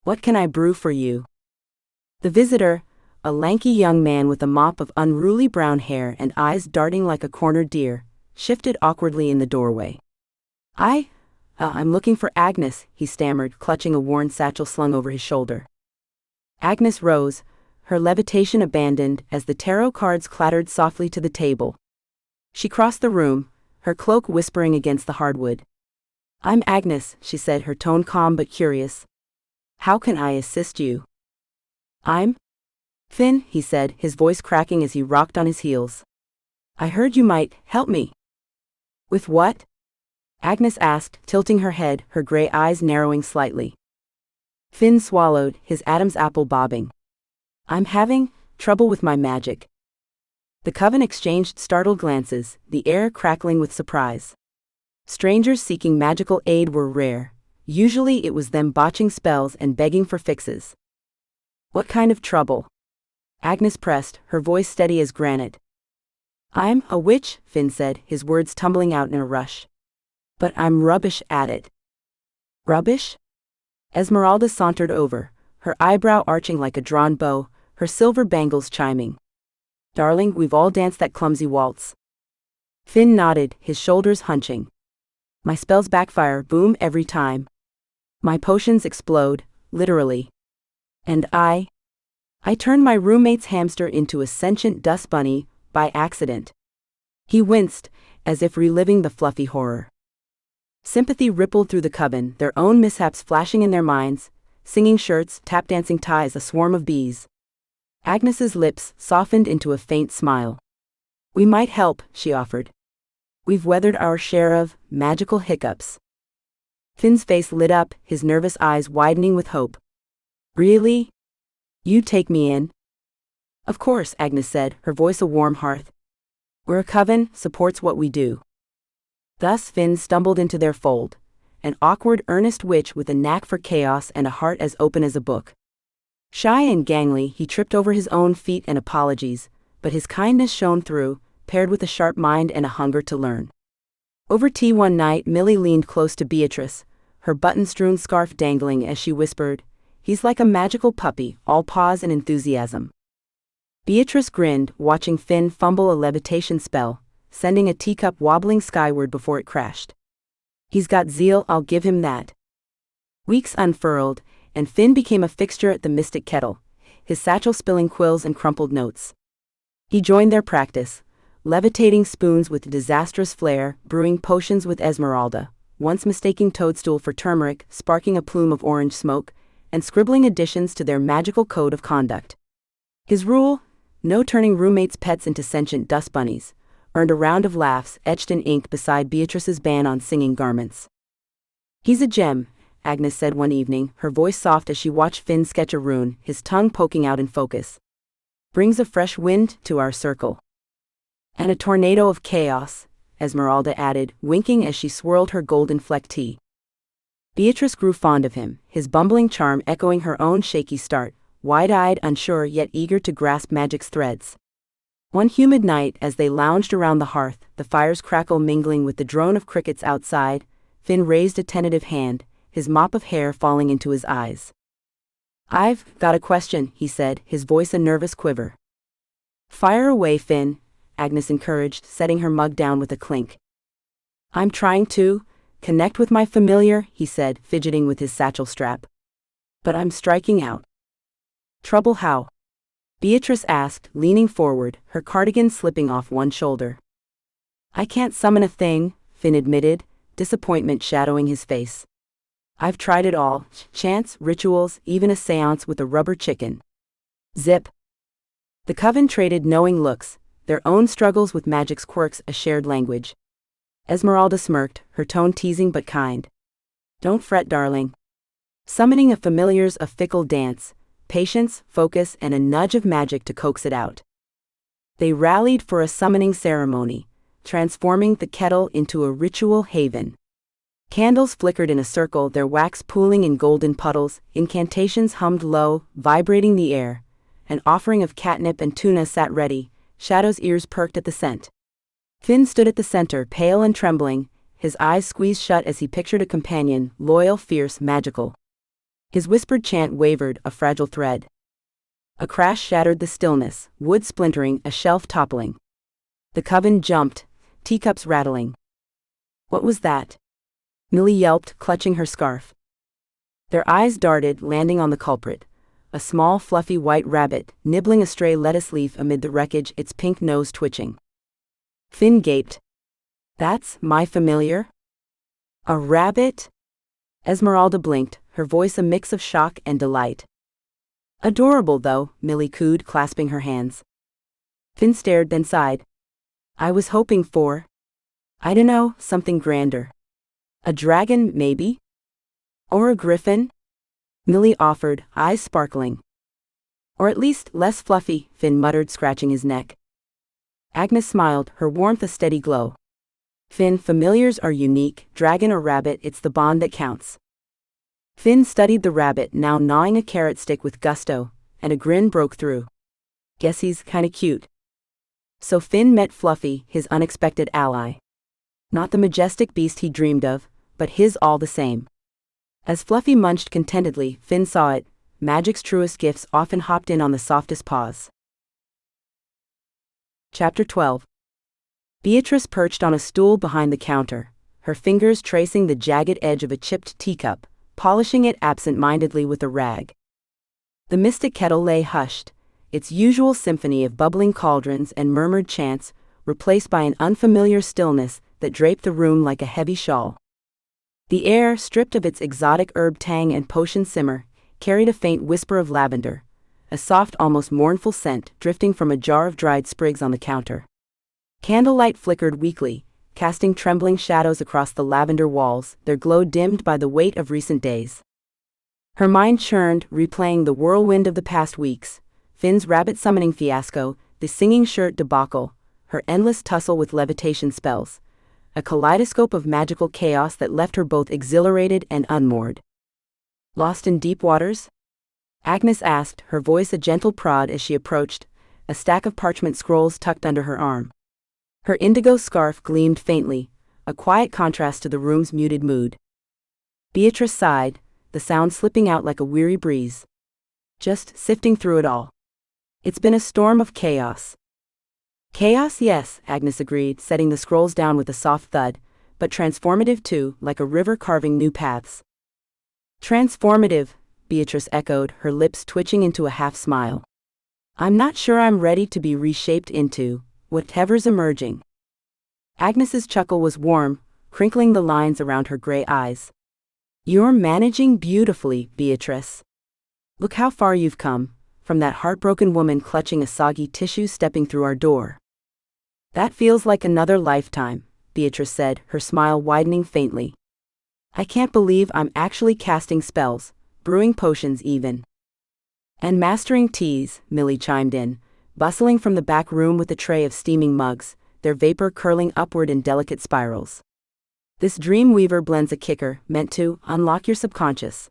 "What can I brew for you?" The visitor, a lanky young man with a mop of unruly brown hair and eyes darting like a cornered deer, shifted awkwardly in the doorway. I'm looking for Agnes," he stammered, clutching a worn satchel slung over his shoulder. Agnes rose, her levitation abandoned as the tarot cards clattered softly to the table. She crossed the room, her cloak whispering against the hardwood. "I'm Agnes," she said, her tone calm but curious. "How can I assist you?" "I'm Finn," he said, his voice cracking as he rocked on his heels. "I heard you might help me." "With what?" Agnes asked, tilting her head, her gray eyes narrowing slightly. Finn swallowed, his Adam's apple bobbing. "I'm having trouble with my magic." The coven exchanged startled glances, the air crackling with surprise. Strangers seeking magical aid were rare. Usually it was them botching spells and begging for fixes. "What kind of trouble?" Agnes pressed, her voice steady as granite. "I'm a witch," Finn said, his words tumbling out in a rush. "But I'm rubbish at it." "Rubbish?" Esmeralda sauntered over, her eyebrow arching like a drawn bow, her silver bangles chiming. "Darling, we've all danced that clumsy waltz." Finn nodded, his shoulders hunching. "My spells backfire, boom every time. My potions explode, literally. And I turned my roommate's hamster into a sentient dust bunny, by accident." He winced, as if reliving the fluffy horror. Sympathy rippled through the coven, their own mishaps flashing in their minds, singing shirts, tap-dancing ties, a swarm of bees. Agnes's lips softened into a faint smile. "We might help," she offered. "We've weathered our share of magical hiccups." Finn's face lit up, his nervous eyes widening with hope. "Really? You'd take me in?" "Of course," Agnes said, her voice a warm hearth. "We're a coven, supports what we do." Thus Finn stumbled into their fold, an awkward, earnest witch with a knack for chaos and a heart as open as a book. Shy and gangly, he tripped over his own feet and apologies, but his kindness shone through, paired with a sharp mind and a hunger to learn. Over tea one night, Millie leaned close to Beatrice, her button-strewn scarf dangling as she whispered, "He's like a magical puppy, all paws and enthusiasm." Beatrice grinned, watching Finn fumble a levitation spell, sending a teacup wobbling skyward before it crashed. "He's got zeal, I'll give him that." Weeks unfurled, and Finn became a fixture at the Mystic Kettle, his satchel spilling quills and crumpled notes. He joined their practice, levitating spoons with disastrous flair, brewing potions with Esmeralda, once mistaking toadstool for turmeric, sparking a plume of orange smoke, and scribbling additions to their magical code of conduct. His rule, no turning roommates' pets into sentient dust bunnies, earned a round of laughs etched in ink beside Beatrice's ban on singing garments. "He's a gem," Agnes said one evening, her voice soft as she watched Finn sketch a rune, his tongue poking out in focus. "Brings a fresh wind to our circle." "And a tornado of chaos," Esmeralda added, winking as she swirled her golden-flecked tea. Beatrice grew fond of him, his bumbling charm echoing her own shaky start, wide-eyed, unsure yet eager to grasp magic's threads. One humid night, as they lounged around the hearth, the fire's crackle mingling with the drone of crickets outside, Finn raised a tentative hand, his mop of hair falling into his eyes. "I've got a question," he said, his voice a nervous quiver. "Fire away, Finn," Agnes encouraged, setting her mug down with a clink. "I'm trying to connect with my familiar," he said, fidgeting with his satchel strap. "But I'm striking out." "Trouble how?" Beatrice asked, leaning forward, her cardigan slipping off one shoulder. "I can't summon a thing," Finn admitted, disappointment shadowing his face. "I've tried it all, chants, rituals, even a seance with a rubber chicken." Zip. The coven traded knowing looks, their own struggles with magic's quirks a shared language. Esmeralda smirked, her tone teasing but kind. "Don't fret, darling. Summoning a familiar's a fickle dance, patience, focus, and a nudge of magic to coax it out." They rallied for a summoning ceremony, transforming the kettle into a ritual haven. Candles flickered in a circle, their wax pooling in golden puddles, incantations hummed low, vibrating the air. An offering of catnip and tuna sat ready, Shadow's ears perked at the scent. Finn stood at the center, pale and trembling, his eyes squeezed shut as he pictured a companion, loyal, fierce, magical. His whispered chant wavered, a fragile thread. A crash shattered the stillness, wood splintering, a shelf toppling. The coven jumped, teacups rattling. "What was that?" Millie yelped, clutching her scarf. Their eyes darted, landing on the culprit. A small, fluffy white rabbit, nibbling a stray lettuce leaf amid the wreckage, its pink nose twitching. Finn gaped. "That's my familiar? A rabbit?" Esmeralda blinked, her voice a mix of shock and delight. "Adorable, though," Millie cooed, clasping her hands. Finn stared, then sighed. "I was hoping for, I dunno, something grander. A dragon, maybe? Or a griffin?" Millie offered, eyes sparkling. "Or at least less fluffy," Finn muttered, scratching his neck. Agnes smiled, her warmth a steady glow. "Finn, familiars are unique, dragon or rabbit, it's the bond that counts." Finn studied the rabbit, now gnawing a carrot stick with gusto, and a grin broke through. "Guess he's kinda cute." So Finn met Fluffy, his unexpected ally. Not the majestic beast he dreamed of, but his all the same. As Fluffy munched contentedly, Finn saw it, magic's truest gifts often hopped in on the softest paws. Chapter 12. Beatrice perched on a stool behind the counter, her fingers tracing the jagged edge of a chipped teacup, polishing it absent-mindedly with a rag. The Mystic Kettle lay hushed, its usual symphony of bubbling cauldrons and murmured chants, replaced by an unfamiliar stillness that draped the room like a heavy shawl. The air, stripped of its exotic herb tang and potion simmer, carried a faint whisper of lavender, a soft, almost mournful scent drifting from a jar of dried sprigs on the counter. Candlelight flickered weakly, casting trembling shadows across the lavender walls, their glow dimmed by the weight of recent days. Her mind churned, replaying the whirlwind of the past weeks, Finn's rabbit summoning fiasco, the singing shirt debacle, her endless tussle with levitation spells, a kaleidoscope of magical chaos that left her both exhilarated and unmoored. Lost in deep waters? Agnes asked, her voice a gentle prod as she approached, a stack of parchment scrolls tucked under her arm. Her indigo scarf gleamed faintly, a quiet contrast to the room's muted mood. Beatrice sighed, the sound slipping out like a weary breeze. Just sifting through it all. It's been a storm of chaos. Chaos, yes, Agnes agreed, setting the scrolls down with a soft thud, but transformative too, like a river carving new paths. Transformative, Beatrice echoed, her lips twitching into a half-smile. I'm not sure I'm ready to be reshaped into whatever's emerging. Agnes's chuckle was warm, crinkling the lines around her gray eyes. You're managing beautifully, Beatrice. Look how far you've come, from that heartbroken woman clutching a soggy tissue stepping through our door. That feels like another lifetime, Beatrice said, her smile widening faintly. I can't believe I'm actually casting spells, brewing potions even. And mastering teas, Millie chimed in, bustling from the back room with a tray of steaming mugs, their vapor curling upward in delicate spirals. This dream weaver blends a kicker, meant to unlock your subconscious.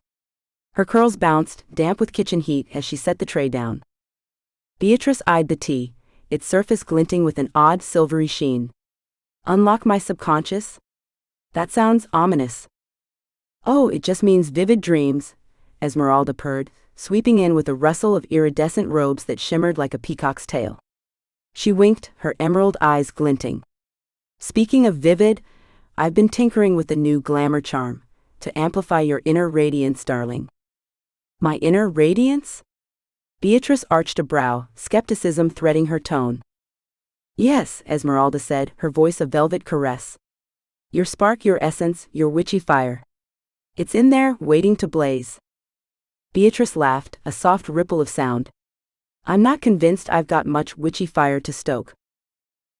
Her curls bounced, damp with kitchen heat, as she set the tray down. Beatrice eyed the tea, its surface glinting with an odd silvery sheen. Unlock my subconscious? That sounds ominous. Oh, it just means vivid dreams, Esmeralda purred, sweeping in with a rustle of iridescent robes that shimmered like a peacock's tail. She winked, her emerald eyes glinting. Speaking of vivid, I've been tinkering with a new glamour charm, to amplify your inner radiance, darling. My inner radiance? Beatrice arched a brow, skepticism threading her tone. Yes, Esmeralda said, her voice a velvet caress. Your spark, your essence, your witchy fire. It's in there, waiting to blaze. Beatrice laughed, a soft ripple of sound. I'm not convinced I've got much witchy fire to stoke.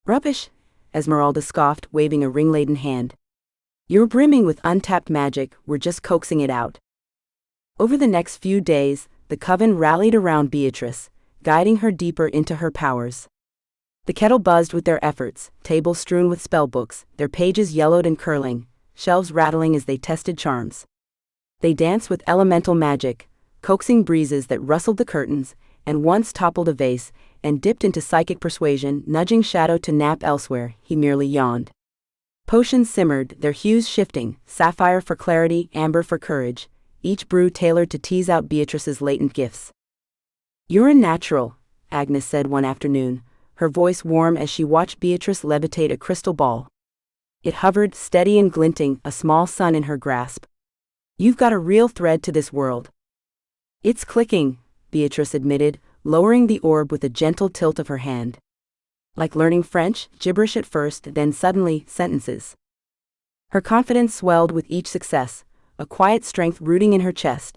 Rubbish, Esmeralda scoffed, waving a ring-laden hand. You're brimming with untapped magic, we're just coaxing it out. Over the next few days, the coven rallied around Beatrice, guiding her deeper into her powers. The kettle buzzed with their efforts, tables strewn with spellbooks, their pages yellowed and curling, shelves rattling as they tested charms. They danced with elemental magic, coaxing breezes that rustled the curtains, and once toppled a vase, and dipped into psychic persuasion, nudging Shadow to nap elsewhere. He merely yawned. Potions simmered, their hues shifting, sapphire for clarity, amber for courage, each brew tailored to tease out Beatrice's latent gifts. You're a natural, Agnes said one afternoon, her voice warm as she watched Beatrice levitate a crystal ball. It hovered, steady and glinting, a small sun in her grasp. You've got a real thread to this world. It's clicking, Beatrice admitted, lowering the orb with a gentle tilt of her hand. Like learning French, gibberish at first, then suddenly, sentences. Her confidence swelled with each success, a quiet strength rooting in her chest.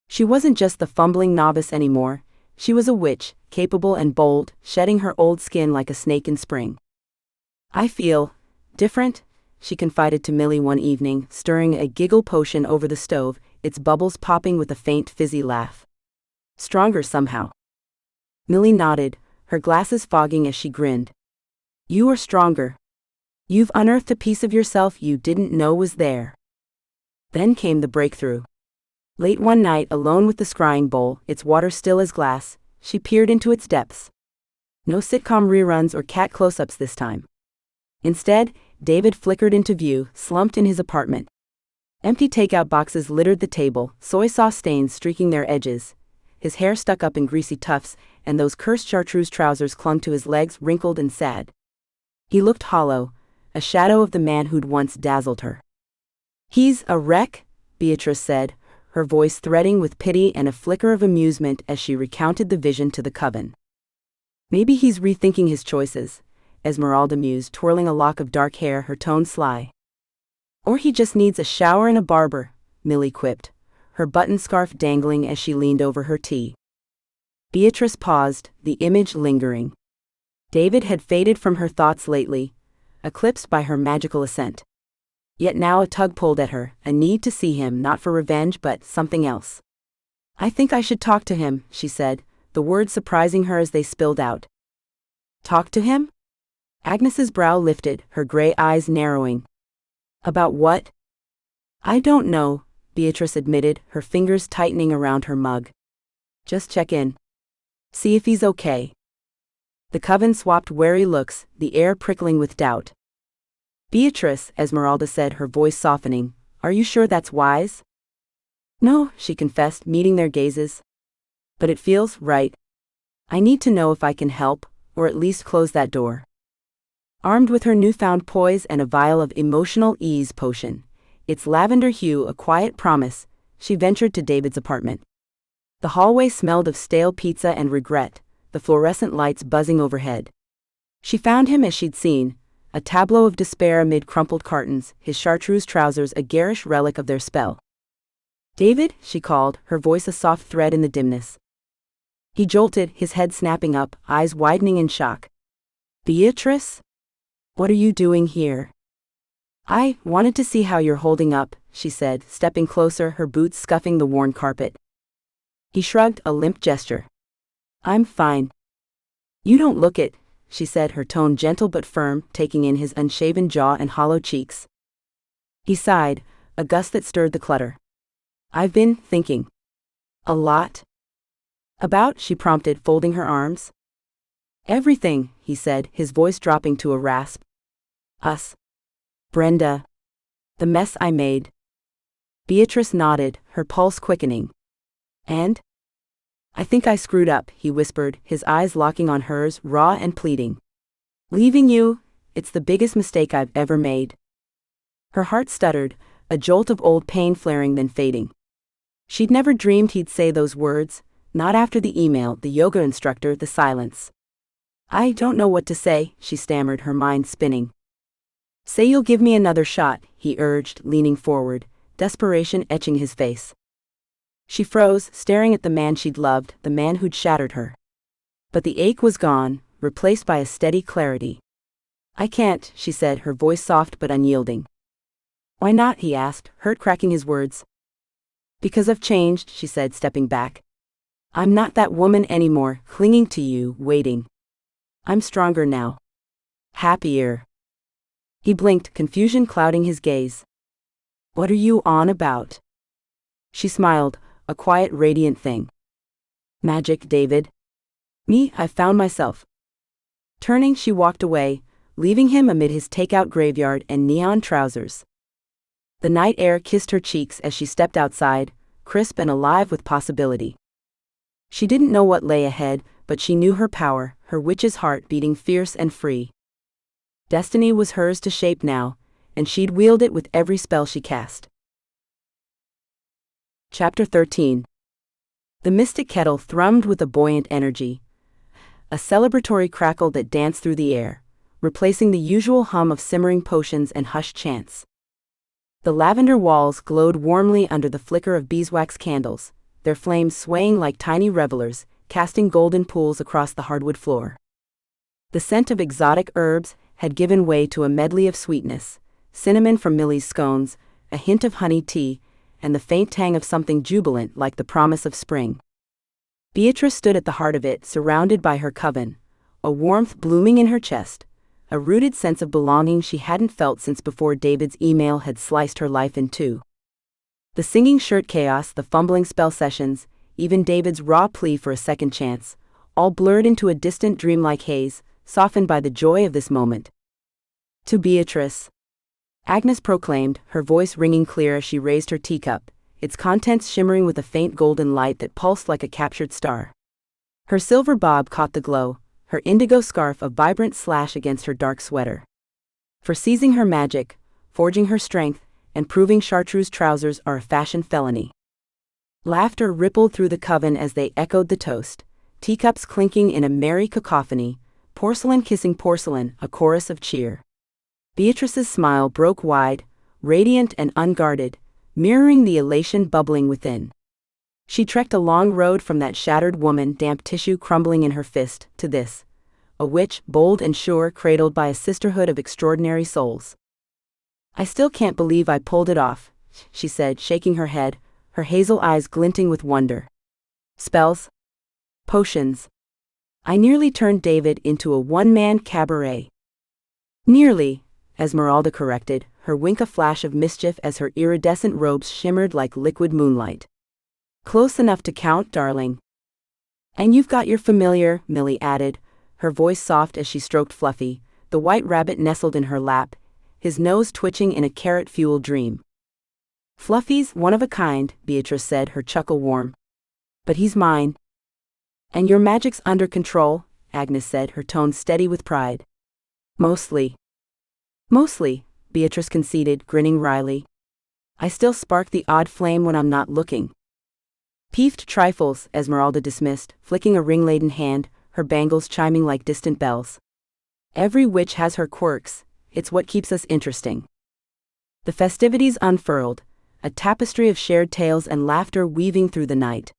She wasn't just the fumbling novice anymore, she was a witch, capable and bold, shedding her old skin like a snake in spring. I feel different, she confided to Millie one evening, stirring a giggle potion over the stove, its bubbles popping with a faint fizzy laugh. Stronger somehow. Millie nodded, her glasses fogging as she grinned. You are stronger. You've unearthed a piece of yourself you didn't know was there. Then came the breakthrough. Late one night, alone with the scrying bowl, its water still as glass, she peered into its depths. No sitcom reruns or cat close-ups this time. Instead, David flickered into view, slumped in his apartment. Empty takeout boxes littered the table, soy sauce stains streaking their edges. His hair stuck up in greasy tufts, and those cursed chartreuse trousers clung to his legs, wrinkled and sad. He looked hollow, a shadow of the man who'd once dazzled her. He's a wreck, Beatrice said, her voice threading with pity and a flicker of amusement as she recounted the vision to the coven. Maybe he's rethinking his choices, Esmeralda mused, twirling a lock of dark hair, her tone sly. Or he just needs a shower and a barber, Millie quipped, her button scarf dangling as she leaned over her tea. Beatrice paused, the image lingering. David had faded from her thoughts lately, eclipsed by her magical ascent. Yet now a tug pulled at her, a need to see him, not for revenge but something else. I think I should talk to him, she said, the words surprising her as they spilled out. Talk to him? Agnes's brow lifted, her gray eyes narrowing. About what? I don't know, Beatrice admitted, her fingers tightening around her mug. Just check in. See if he's okay. The coven swapped wary looks, the air prickling with doubt. Beatrice, Esmeralda said, her voice softening, are you sure that's wise? No, she confessed, meeting their gazes. But it feels right. I need to know if I can help, or at least close that door. Armed with her newfound poise and a vial of emotional ease potion, its lavender hue a quiet promise, she ventured to David's apartment. The hallway smelled of stale pizza and regret, the fluorescent lights buzzing overhead. She found him as she'd seen, a tableau of despair amid crumpled cartons, his chartreuse trousers a garish relic of their spell. David, she called, her voice a soft thread in the dimness. He jolted, his head snapping up, eyes widening in shock. Beatrice? What are you doing here? I wanted to see how you're holding up, she said, stepping closer, her boots scuffing the worn carpet. He shrugged, a limp gesture. I'm fine. You don't look it, she said, her tone gentle but firm, taking in his unshaven jaw and hollow cheeks. He sighed, a gust that stirred the clutter. I've been thinking. A lot? About, she prompted, folding her arms. Everything, he said, his voice dropping to a rasp. Us. Brenda. The mess I made. Beatrice nodded, her pulse quickening. And? I think I screwed up, he whispered, his eyes locking on hers, raw and pleading. Leaving you, it's the biggest mistake I've ever made. Her heart stuttered, a jolt of old pain flaring then fading. She'd never dreamed he'd say those words, not after the email, the yoga instructor, the silence. I don't know what to say, she stammered, her mind spinning. Say you'll give me another shot, he urged, leaning forward, desperation etching his face. She froze, staring at the man she'd loved, the man who'd shattered her. But the ache was gone, replaced by a steady clarity. I can't, she said, her voice soft but unyielding. Why not, he asked, hurt cracking his words. Because I've changed, she said, stepping back. I'm not that woman anymore, clinging to you, waiting. I'm stronger now. Happier. He blinked, confusion clouding his gaze. What are you on about? She smiled, a quiet, radiant thing. Magic, David. Me, I've found myself. Turning, she walked away, leaving him amid his takeout graveyard and neon trousers. The night air kissed her cheeks as she stepped outside, crisp and alive with possibility. She didn't know what lay ahead, but she knew her power, her witch's heart beating fierce and free. Destiny was hers to shape now, and she'd wield it with every spell she cast. Chapter 13. The mystic kettle thrummed with a buoyant energy, a celebratory crackle that danced through the air, replacing the usual hum of simmering potions and hushed chants. The lavender walls glowed warmly under the flicker of beeswax candles, their flames swaying like tiny revelers, casting golden pools across the hardwood floor. The scent of exotic herbs had given way to a medley of sweetness, cinnamon from Millie's scones, a hint of honey tea, and the faint tang of something jubilant like the promise of spring. Beatrice stood at the heart of it, surrounded by her coven, a warmth blooming in her chest, a rooted sense of belonging she hadn't felt since before David's email had sliced her life in two. The singing shirt chaos, the fumbling spell sessions, even David's raw plea for a second chance, all blurred into a distant dreamlike haze, softened by the joy of this moment. To Beatrice, Agnes proclaimed, her voice ringing clear as she raised her teacup, its contents shimmering with a faint golden light that pulsed like a captured star. Her silver bob caught the glow, her indigo scarf a vibrant slash against her dark sweater. For seizing her magic, forging her strength, and proving chartreuse trousers are a fashion felony. Laughter rippled through the coven as they echoed the toast, teacups clinking in a merry cacophony, porcelain kissing porcelain, a chorus of cheer. Beatrice's smile broke wide, radiant and unguarded, mirroring the elation bubbling within. She trekked a long road from that shattered woman, damp tissue crumbling in her fist, to this, a witch, bold and sure, cradled by a sisterhood of extraordinary souls. I still can't believe I pulled it off, she said, shaking her head, her hazel eyes glinting with wonder. Spells? Potions. I nearly turned David into a one-man cabaret. Nearly, Esmeralda corrected, her wink a flash of mischief as her iridescent robes shimmered like liquid moonlight. Close enough to count, darling. And you've got your familiar, Millie added, her voice soft as she stroked Fluffy, the white rabbit nestled in her lap, his nose twitching in a carrot-fueled dream. Fluffy's one of a kind, Beatrice said, her chuckle warm. But he's mine. And your magic's under control, Agnes said, her tone steady with pride. Mostly. Mostly, Beatrice conceded, grinning wryly. I still spark the odd flame when I'm not looking. Peeved trifles, Esmeralda dismissed, flicking a ring-laden hand, her bangles chiming like distant bells. Every witch has her quirks, it's what keeps us interesting. The festivities unfurled, a tapestry of shared tales and laughter weaving through the night.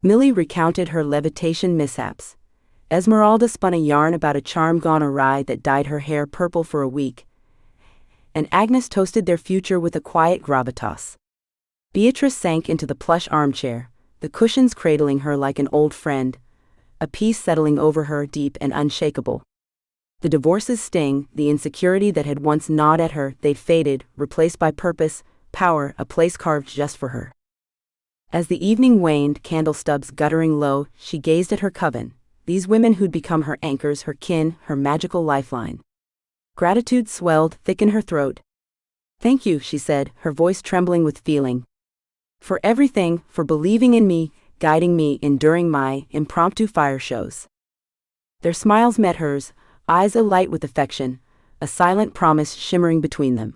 Millie recounted her levitation mishaps. Esmeralda spun a yarn about a charm gone awry that dyed her hair purple for a week, and Agnes toasted their future with a quiet gravitas. Beatrice sank into the plush armchair, the cushions cradling her like an old friend, a peace settling over her deep and unshakable. The divorce's sting, the insecurity that had once gnawed at her, they'd faded, replaced by purpose, power, a place carved just for her. As the evening waned, candle stubs guttering low, she gazed at her coven, these women who'd become her anchors, her kin, her magical lifeline. Gratitude swelled thick in her throat. Thank you, she said, her voice trembling with feeling. For everything, for believing in me, guiding me, enduring my impromptu fire shows. Their smiles met hers, eyes alight with affection, a silent promise shimmering between them.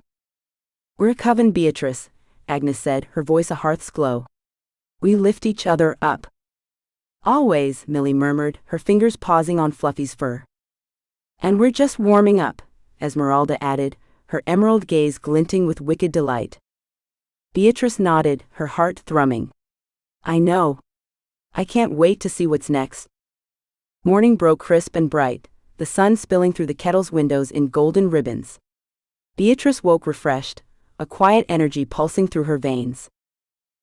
We're a coven, Beatrice, Agnes said, her voice a hearth's glow. We lift each other up. Always, Millie murmured, her fingers pausing on Fluffy's fur. And we're just warming up, Esmeralda added, her emerald gaze glinting with wicked delight. Beatrice nodded, her heart thrumming. I know. I can't wait to see what's next. Morning broke crisp and bright, the sun spilling through the kettle's windows in golden ribbons. Beatrice woke refreshed, a quiet energy pulsing through her veins.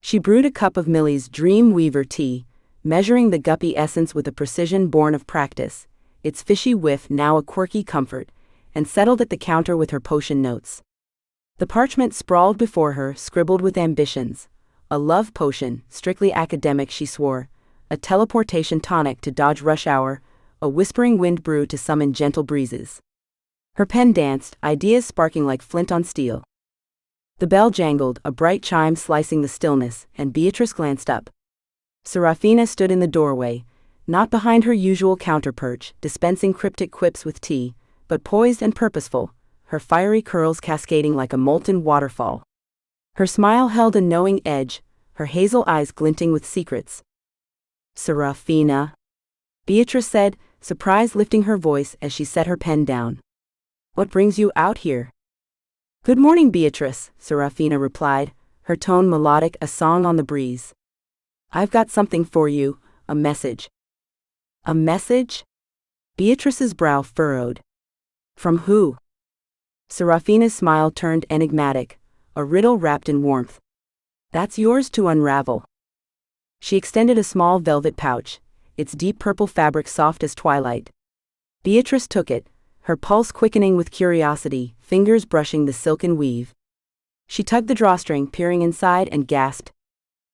She brewed a cup of Millie's Dream Weaver tea, measuring the guppy essence with a precision born of practice, its fishy whiff now a quirky comfort, and settled at the counter with her potion notes. The parchment sprawled before her, scribbled with ambitions. A love potion, strictly academic, she swore, a teleportation tonic to dodge rush hour, a whispering wind brew to summon gentle breezes. Her pen danced, ideas sparking like flint on steel. The bell jangled, a bright chime slicing the stillness, and Beatrice glanced up. Serafina stood in the doorway, not behind her usual counterperch, dispensing cryptic quips with tea, but poised and purposeful, her fiery curls cascading like a molten waterfall. Her smile held a knowing edge, her hazel eyes glinting with secrets. Serafina, Beatrice said, surprise lifting her voice as she set her pen down. What brings you out here? Good morning, Beatrice, Serafina replied, her tone melodic, a song on the breeze. I've got something for you, a message. A message? Beatrice's brow furrowed. From who? Serafina's smile turned enigmatic, a riddle wrapped in warmth. That's yours to unravel. She extended a small velvet pouch, its deep purple fabric soft as twilight. Beatrice took it, her pulse quickening with curiosity, fingers brushing the silken weave. She tugged the drawstring, peering inside, and gasped.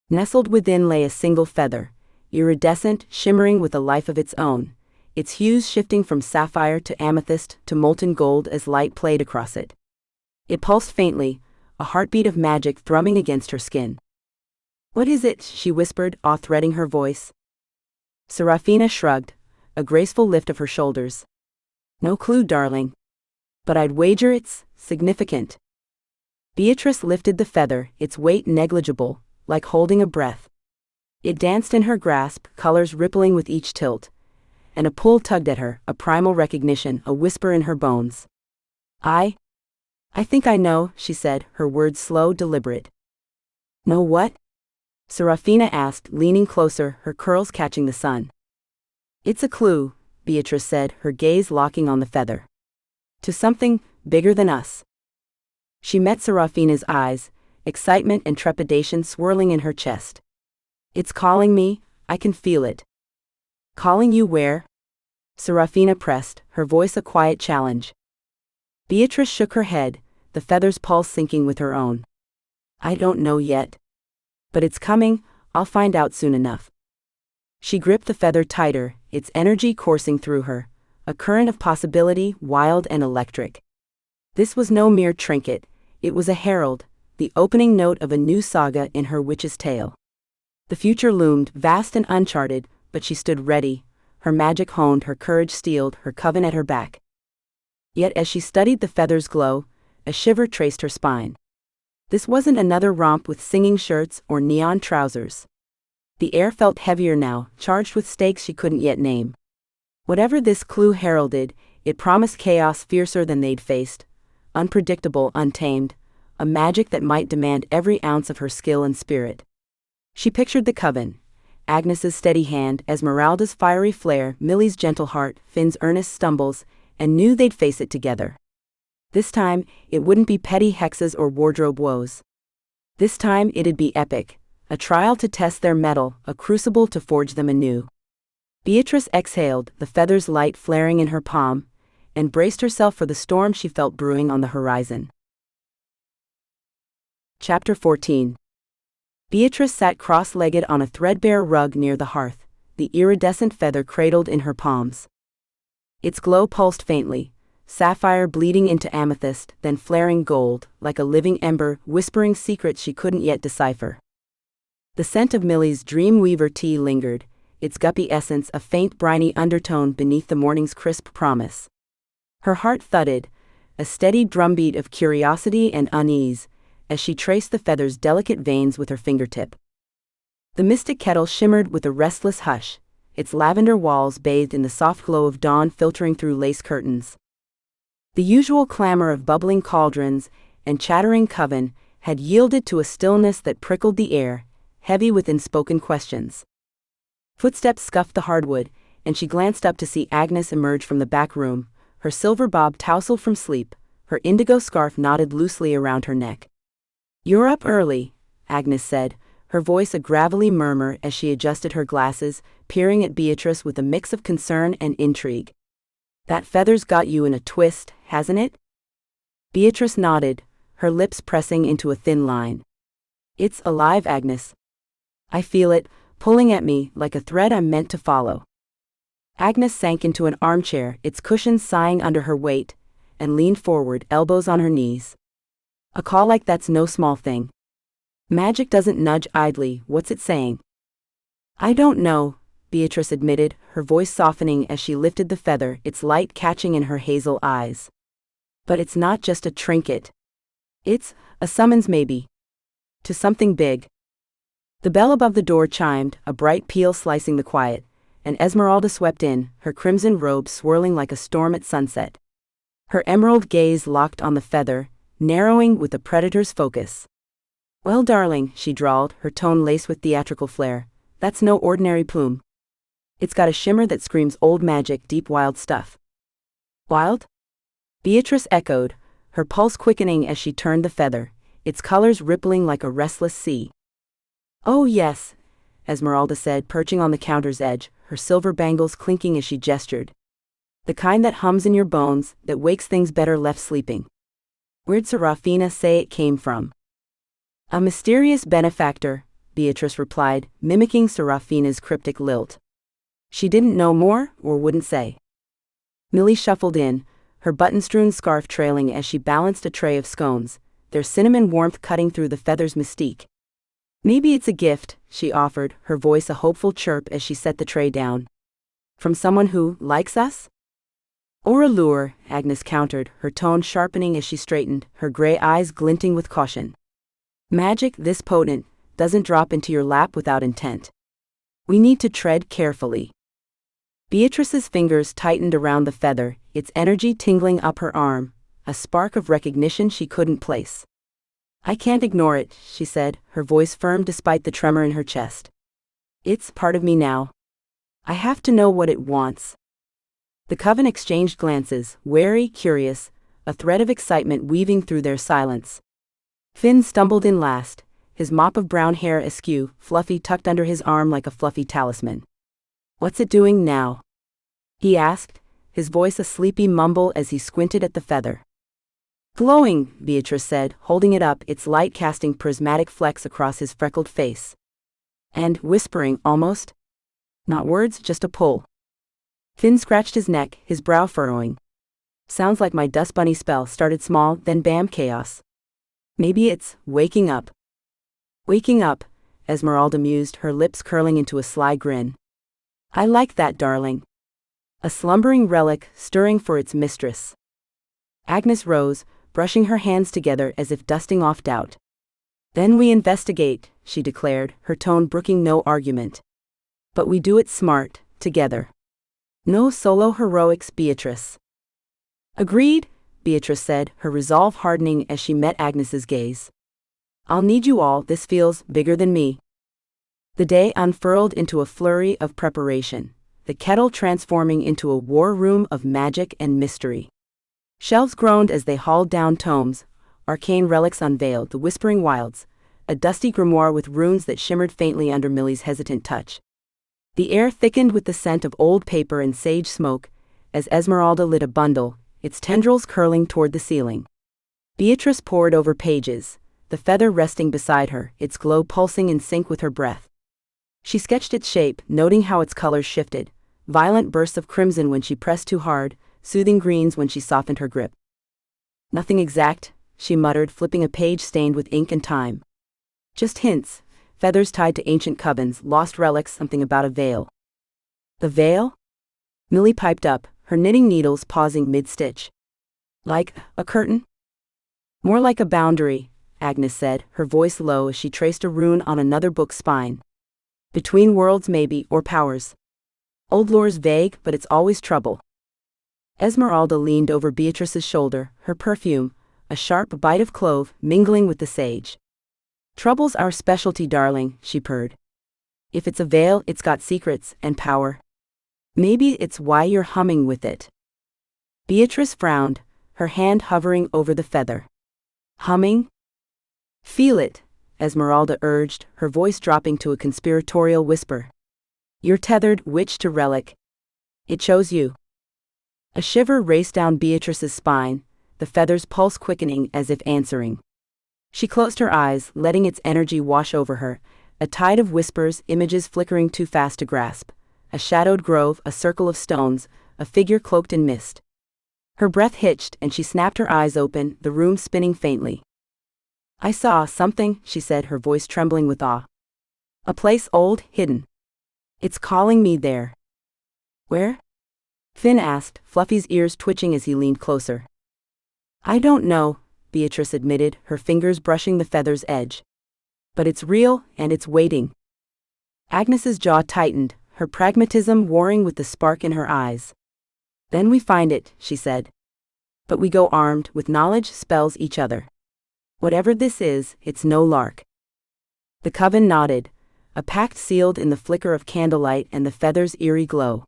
Nestled within lay a single feather, iridescent, shimmering with a life of its own, its hues shifting from sapphire to amethyst to molten gold as light played across it. It pulsed faintly, a heartbeat of magic thrumming against her skin. What is it? She whispered, awe-threading her voice. Serafina shrugged, a graceful lift of her shoulders. No clue, darling. But I'd wager it's significant. Beatrice lifted the feather, its weight negligible, like holding a breath. It danced in her grasp, colors rippling with each tilt, and a pull tugged at her, a primal recognition, a whisper in her bones. I think I know, she said, her words slow, deliberate. Know what? Serafina asked, leaning closer, her curls catching the sun. It's a clue, Beatrice said, her gaze locking on the feather. To something bigger than us. She met Serafina's eyes, excitement and trepidation swirling in her chest. It's calling me, I can feel it. Calling you where? Serafina pressed, her voice a quiet challenge. Beatrice shook her head, the feather's pulse syncing with her own. I don't know yet. But it's coming, I'll find out soon enough. She gripped the feather tighter, its energy coursing through her, a current of possibility, wild and electric. This was no mere trinket, it was a herald, the opening note of a new saga in her witch's tale. The future loomed, vast and uncharted, but she stood ready, her magic honed, her courage steeled, her coven at her back. Yet as she studied the feather's glow, a shiver traced her spine. This wasn't another romp with singing shirts or neon trousers. The air felt heavier now, charged with stakes she couldn't yet name. Whatever this clue heralded, it promised chaos fiercer than they'd faced, unpredictable, untamed, a magic that might demand every ounce of her skill and spirit. She pictured the coven, Agnes's steady hand, Esmeralda's fiery flare, Millie's gentle heart, Finn's earnest stumbles, and knew they'd face it together. This time, it wouldn't be petty hexes or wardrobe woes. This time it'd be epic, a trial to test their mettle, a crucible to forge them anew. Beatrice exhaled, the feather's light flaring in her palm, and braced herself for the storm she felt brewing on the horizon. Chapter 14. Beatrice sat cross-legged on a threadbare rug near the hearth, the iridescent feather cradled in her palms. Its glow pulsed faintly, sapphire bleeding into amethyst, then flaring gold, like a living ember, whispering secrets she couldn't yet decipher. The scent of Millie's Dreamweaver tea lingered, its guppy essence a faint briny undertone beneath the morning's crisp promise. Her heart thudded, a steady drumbeat of curiosity and unease, as she traced the feather's delicate veins with her fingertip. The mystic kettle shimmered with a restless hush, its lavender walls bathed in the soft glow of dawn filtering through lace curtains. The usual clamor of bubbling cauldrons and chattering coven had yielded to a stillness that prickled the air, heavy with unspoken questions. Footsteps scuffed the hardwood, and she glanced up to see Agnes emerge from the back room, her silver bob tousled from sleep, her indigo scarf knotted loosely around her neck. "You're up early," Agnes said, her voice a gravelly murmur as she adjusted her glasses, peering at Beatrice with a mix of concern and intrigue. "That feather's got you in a twist, hasn't it?" Beatrice nodded, her lips pressing into a thin line. "It's alive, Agnes. I feel it, pulling at me like a thread I'm meant to follow." Agnes sank into an armchair, its cushions sighing under her weight, and leaned forward, elbows on her knees. "A call like that's no small thing. Magic doesn't nudge idly, what's it saying?" "I don't know," Beatrice admitted, her voice softening as she lifted the feather, its light catching in her hazel eyes. "But it's not just a trinket. It's a summons maybe. To something big." The bell above the door chimed, a bright peal slicing the quiet, and Esmeralda swept in, her crimson robe swirling like a storm at sunset. Her emerald gaze locked on the feather, narrowing with the predator's focus. "Well, darling," she drawled, her tone laced with theatrical flair, "that's no ordinary plume. It's got a shimmer that screams old magic, deep wild stuff." "Wild?" Beatrice echoed, her pulse quickening as she turned the feather, its colors rippling like a restless sea. "Oh yes," Esmeralda said, perching on the counter's edge, her silver bangles clinking as she gestured. "The kind that hums in your bones, that wakes things better left sleeping. Where'd Serafina say it came from?" "A mysterious benefactor," Beatrice replied, mimicking Serafina's cryptic lilt. She didn't know more, or wouldn't say. Millie shuffled in, her button-strewn scarf trailing as she balanced a tray of scones, their cinnamon warmth cutting through the feather's mystique. "Maybe it's a gift," she offered, her voice a hopeful chirp as she set the tray down. "From someone who likes us?" "Or a lure," Agnes countered, her tone sharpening as she straightened, her gray eyes glinting with caution. "Magic this potent doesn't drop into your lap without intent. We need to tread carefully." Beatrice's fingers tightened around the feather, its energy tingling up her arm, a spark of recognition she couldn't place. "I can't ignore it," she said, her voice firm despite the tremor in her chest. "It's part of me now. I have to know what it wants." The coven exchanged glances, wary, curious, a thread of excitement weaving through their silence. Finn stumbled in last, his mop of brown hair askew, fluffy tucked under his arm like a fluffy talisman. "What's it doing now?" he asked, his voice a sleepy mumble as he squinted at the feather. Glowing, Beatrice said, holding it up, its light casting prismatic flecks across his freckled face. And whispering, almost. Not words, just a pull. Finn scratched his neck, his brow furrowing. Sounds like my dust bunny spell started small, then bam, chaos. Maybe it's waking up. Waking up, Esmeralda mused, her lips curling into a sly grin. I like that, darling. A slumbering relic, stirring for its mistress. Agnes rose, brushing her hands together as if dusting off doubt. Then we investigate, she declared, her tone brooking no argument. But we do it smart, together. No solo heroics, Beatrice. Agreed, Beatrice said, her resolve hardening as she met Agnes's gaze. I'll need you all, this feels bigger than me. The day unfurled into a flurry of preparation, the kettle transforming into a war room of magic and mystery. Shelves groaned as they hauled down tomes, arcane relics unveiled, the whispering wilds, a dusty grimoire with runes that shimmered faintly under Millie's hesitant touch. The air thickened with the scent of old paper and sage smoke, as Esmeralda lit a bundle, its tendrils curling toward the ceiling. Beatrice pored over pages, the feather resting beside her, its glow pulsing in sync with her breath. She sketched its shape, noting how its colors shifted, violent bursts of crimson when she pressed too hard, soothing greens when she softened her grip. Nothing exact, she muttered, flipping a page stained with ink and time. Just hints, feathers tied to ancient covens, lost relics, something about a veil. The veil? Millie piped up, her knitting needles pausing mid-stitch. Like a curtain? More like a boundary, Agnes said, her voice low as she traced a rune on another book's spine. Between worlds maybe, or powers. Old lore's vague, but it's always trouble. Esmeralda leaned over Beatrice's shoulder, her perfume, a sharp bite of clove, mingling with the sage. Trouble's our specialty, darling, she purred. If it's a veil, it's got secrets and power. Maybe it's why you're humming with it. Beatrice frowned, her hand hovering over the feather. Humming? Feel it, Esmeralda urged, her voice dropping to a conspiratorial whisper. You're tethered, witch to relic. It chose you. A shiver raced down Beatrice's spine, the feather's pulse quickening as if answering. She closed her eyes, letting its energy wash over her, a tide of whispers, images flickering too fast to grasp. A shadowed grove, a circle of stones, a figure cloaked in mist. Her breath hitched and she snapped her eyes open, the room spinning faintly. I saw something, she said, her voice trembling with awe. A place old, hidden. It's calling me there. Where? Finn asked, Fluffy's ears twitching as he leaned closer. I don't know, Beatrice admitted, her fingers brushing the feather's edge. But it's real, and it's waiting. Agnes's jaw tightened, her pragmatism warring with the spark in her eyes. Then we find it, she said. But we go armed, with knowledge spells each other. Whatever this is, it's no lark. The coven nodded, a pact sealed in the flicker of candlelight and the feather's eerie glow.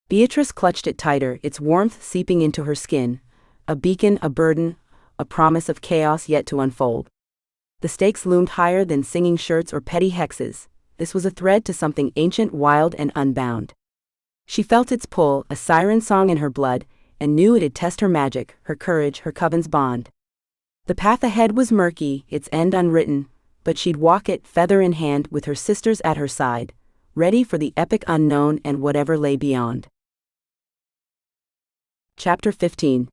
Beatrice clutched it tighter, its warmth seeping into her skin, a beacon, a burden, a promise of chaos yet to unfold. The stakes loomed higher than singing shirts or petty hexes. This was a thread to something ancient, wild, and unbound. She felt its pull, a siren song in her blood, and knew it'd test her magic, her courage, her coven's bond. The path ahead was murky, its end unwritten, but she'd walk it, feather in hand, with her sisters at her side, ready for the epic unknown and whatever lay beyond. Chapter 15.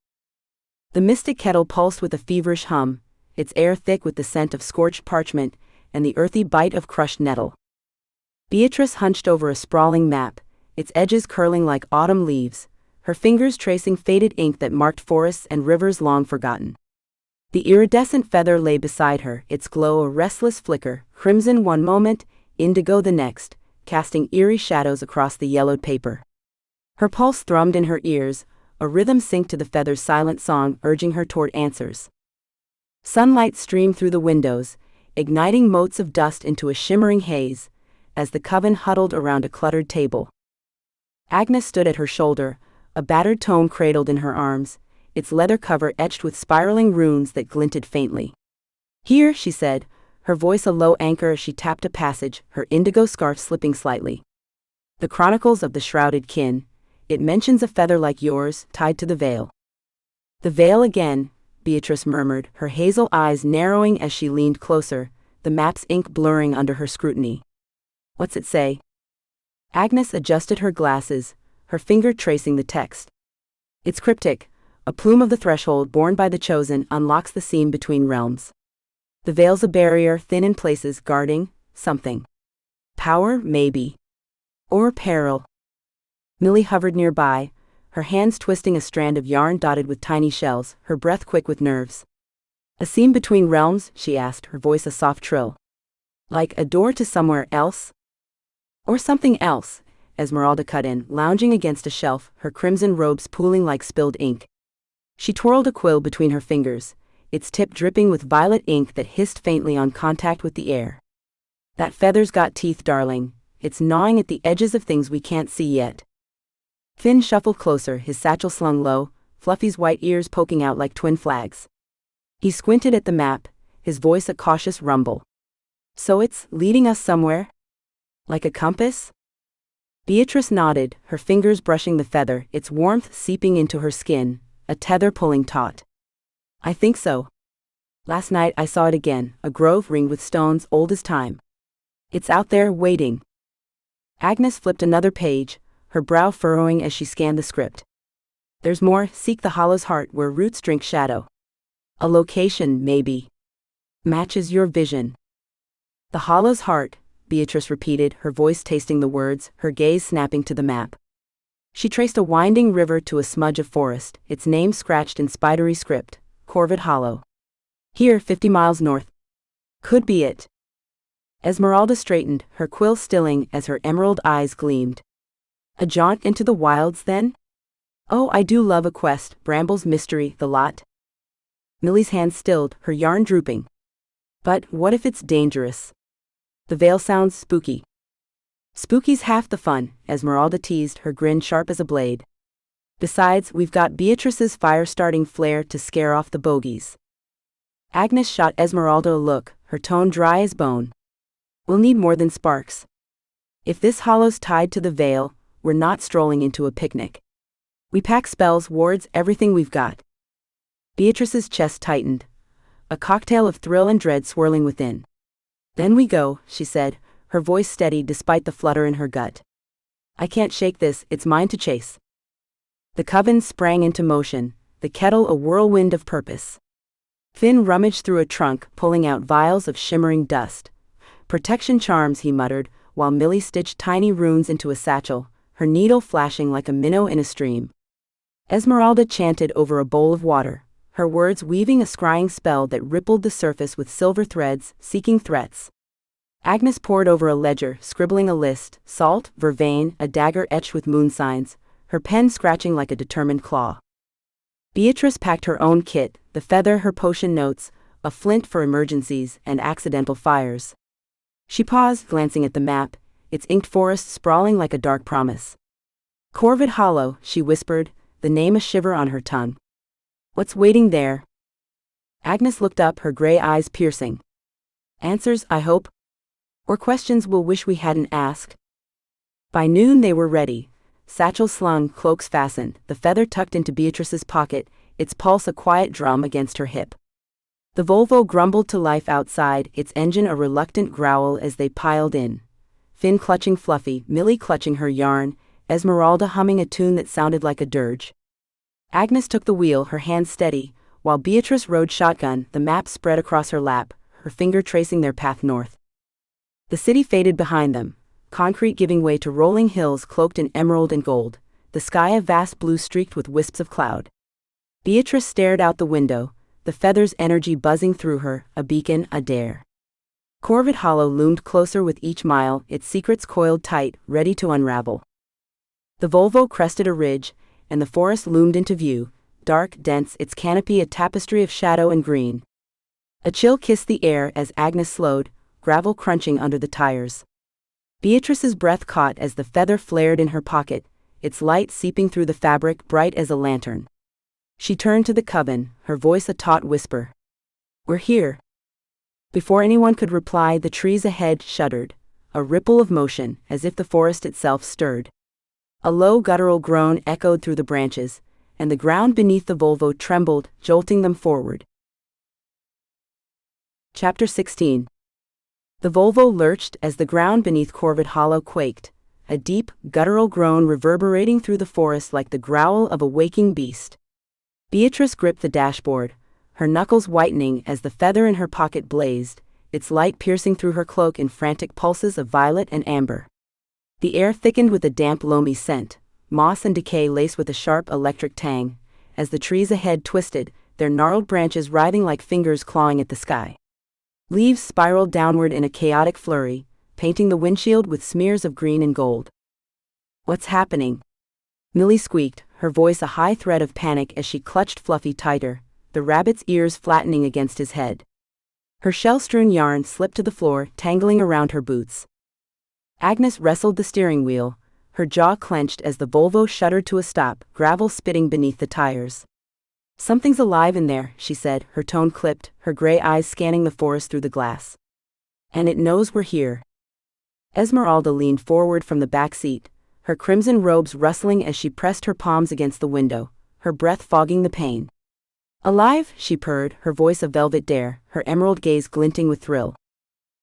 The mystic kettle pulsed with a feverish hum, its air thick with the scent of scorched parchment and the earthy bite of crushed nettle. Beatrice hunched over a sprawling map, its edges curling like autumn leaves, her fingers tracing faded ink that marked forests and rivers long forgotten. The iridescent feather lay beside her, its glow a restless flicker, crimson one moment, indigo the next, casting eerie shadows across the yellowed paper. Her pulse thrummed in her ears, a rhythm synced to the feather's silent song, urging her toward answers. Sunlight streamed through the windows, igniting motes of dust into a shimmering haze, as the coven huddled around a cluttered table. Agnes stood at her shoulder, a battered tome cradled in her arms, its leather cover etched with spiraling runes that glinted faintly. Here, she said, her voice a low anchor as she tapped a passage, her indigo scarf slipping slightly. The Chronicles of the Shrouded Kin. It mentions a feather like yours, tied to the veil. The veil again, Beatrice murmured, her hazel eyes narrowing as she leaned closer, the map's ink blurring under her scrutiny. What's it say? Agnes adjusted her glasses, her finger tracing the text. It's cryptic. A plume of the threshold borne by the chosen unlocks the seam between realms. The veil's a barrier, thin in places, guarding something. Power, maybe. Or peril. Millie hovered nearby, her hands twisting a strand of yarn dotted with tiny shells, her breath quick with nerves. A seam between realms, she asked, her voice a soft trill. Like a door to somewhere else? Or something else, Esmeralda cut in, lounging against a shelf, her crimson robes pooling like spilled ink. She twirled a quill between her fingers, its tip dripping with violet ink that hissed faintly on contact with the air. That feather's got teeth, darling. It's gnawing at the edges of things we can't see yet. Finn shuffled closer, his satchel slung low, Fluffy's white ears poking out like twin flags. He squinted at the map, his voice a cautious rumble. So it's leading us somewhere? Like a compass? Beatrice nodded, her fingers brushing the feather, its warmth seeping into her skin, a tether pulling taut. I think so. Last night I saw it again, a grove ringed with stones old as time. It's out there, waiting. Agnes flipped another page, her brow furrowing as she scanned the script. There's more. Seek the hollow's heart where roots drink shadow. A location, maybe. Matches your vision. The hollow's heart, Beatrice repeated, her voice tasting the words, her gaze snapping to the map. She traced a winding river to a smudge of forest, its name scratched in spidery script, Corvid Hollow. Here, 50 miles north. Could be it. Esmeralda straightened, her quill stilling as her emerald eyes gleamed. A jaunt into the wilds, then? Oh, I do love a quest, brambles, mystery, the lot. Millie's hand stilled, her yarn drooping. But what if it's dangerous? The veil sounds spooky. Spooky's half the fun, Esmeralda teased, her grin sharp as a blade. Besides, we've got Beatrice's fire-starting flair to scare off the bogies. Agnes shot Esmeralda a look, her tone dry as bone. We'll need more than sparks. If this hollow's tied to the veil, we're not strolling into a picnic. We pack spells, wards, everything we've got. Beatrice's chest tightened, a cocktail of thrill and dread swirling within. Then we go, she said, her voice steady despite the flutter in her gut. I can't shake this, it's mine to chase. The coven sprang into motion, the kettle a whirlwind of purpose. Finn rummaged through a trunk, pulling out vials of shimmering dust. Protection charms, he muttered, while Millie stitched tiny runes into a satchel, her needle flashing like a minnow in a stream. Esmeralda chanted over a bowl of water, her words weaving a scrying spell that rippled the surface with silver threads, seeking threats. Agnes pored over a ledger, scribbling a list, salt, vervain, a dagger etched with moon signs, her pen scratching like a determined claw. Beatrice packed her own kit, the feather, her potion notes, a flint for emergencies and accidental fires. She paused, glancing at the map, its inked forest sprawling like a dark promise. Corvid Hollow, she whispered, the name a shiver on her tongue. What's waiting there? Agnes looked up, her gray eyes piercing. Answers, I hope? Or questions we'll wish we hadn't asked? By noon they were ready, satchels slung, cloaks fastened, the feather tucked into Beatrice's pocket, its pulse a quiet drum against her hip. The Volvo grumbled to life outside, its engine a reluctant growl as they piled in. Finn clutching Fluffy, Millie clutching her yarn, Esmeralda humming a tune that sounded like a dirge. Agnes took the wheel, her hands steady, while Beatrice rode shotgun, the map spread across her lap, her finger tracing their path north. The city faded behind them, concrete giving way to rolling hills cloaked in emerald and gold, the sky a vast blue streaked with wisps of cloud. Beatrice stared out the window, the feather's energy buzzing through her, a beacon, a dare. Corvid Hollow loomed closer with each mile, its secrets coiled tight, ready to unravel. The Volvo crested a ridge, and the forest loomed into view, dark, dense, its canopy a tapestry of shadow and green. A chill kissed the air as Agnes slowed, gravel crunching under the tires. Beatrice's breath caught as the feather flared in her pocket, its light seeping through the fabric bright as a lantern. She turned to the coven, her voice a taut whisper. We're here. Before anyone could reply, the trees ahead shuddered, a ripple of motion, as if the forest itself stirred. A low guttural groan echoed through the branches, and the ground beneath the Volvo trembled, jolting them forward. Chapter 16. The Volvo lurched as the ground beneath Corvid Hollow quaked, a deep, guttural groan reverberating through the forest like the growl of a waking beast. Beatrice gripped the dashboard, her knuckles whitening as the feather in her pocket blazed, its light piercing through her cloak in frantic pulses of violet and amber. The air thickened with a damp loamy scent, moss and decay laced with a sharp electric tang, as the trees ahead twisted, their gnarled branches writhing like fingers clawing at the sky. Leaves spiraled downward in a chaotic flurry, painting the windshield with smears of green and gold. "What's happening?" Millie squeaked, her voice a high thread of panic as she clutched Fluffy tighter, the rabbit's ears flattening against his head. Her shell-strewn yarn slipped to the floor, tangling around her boots. Agnes wrestled the steering wheel, her jaw clenched as the Volvo shuddered to a stop, gravel spitting beneath the tires. "Something's alive in there," she said, her tone clipped, her gray eyes scanning the forest through the glass. "And it knows we're here." Esmeralda leaned forward from the back seat, her crimson robes rustling as she pressed her palms against the window, her breath fogging the pain. "Alive?" she purred, her voice a velvet dare, her emerald gaze glinting with thrill.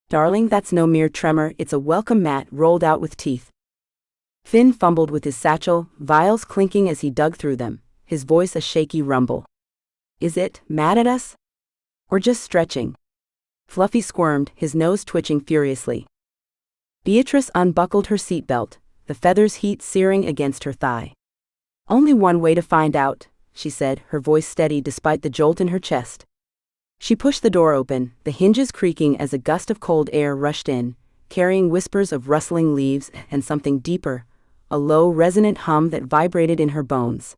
"Darling, that's no mere tremor, it's a welcome mat rolled out with teeth." Finn fumbled with his satchel, vials clinking as he dug through them, his voice a shaky rumble. "Is it mad at us? Or just stretching?" Fluffy squirmed, his nose twitching furiously. Beatrice unbuckled her seatbelt, the feathers' heat searing against her thigh. "Only one way to find out," she said, her voice steady despite the jolt in her chest. She pushed the door open, the hinges creaking as a gust of cold air rushed in, carrying whispers of rustling leaves and something deeper, a low, resonant hum that vibrated in her bones.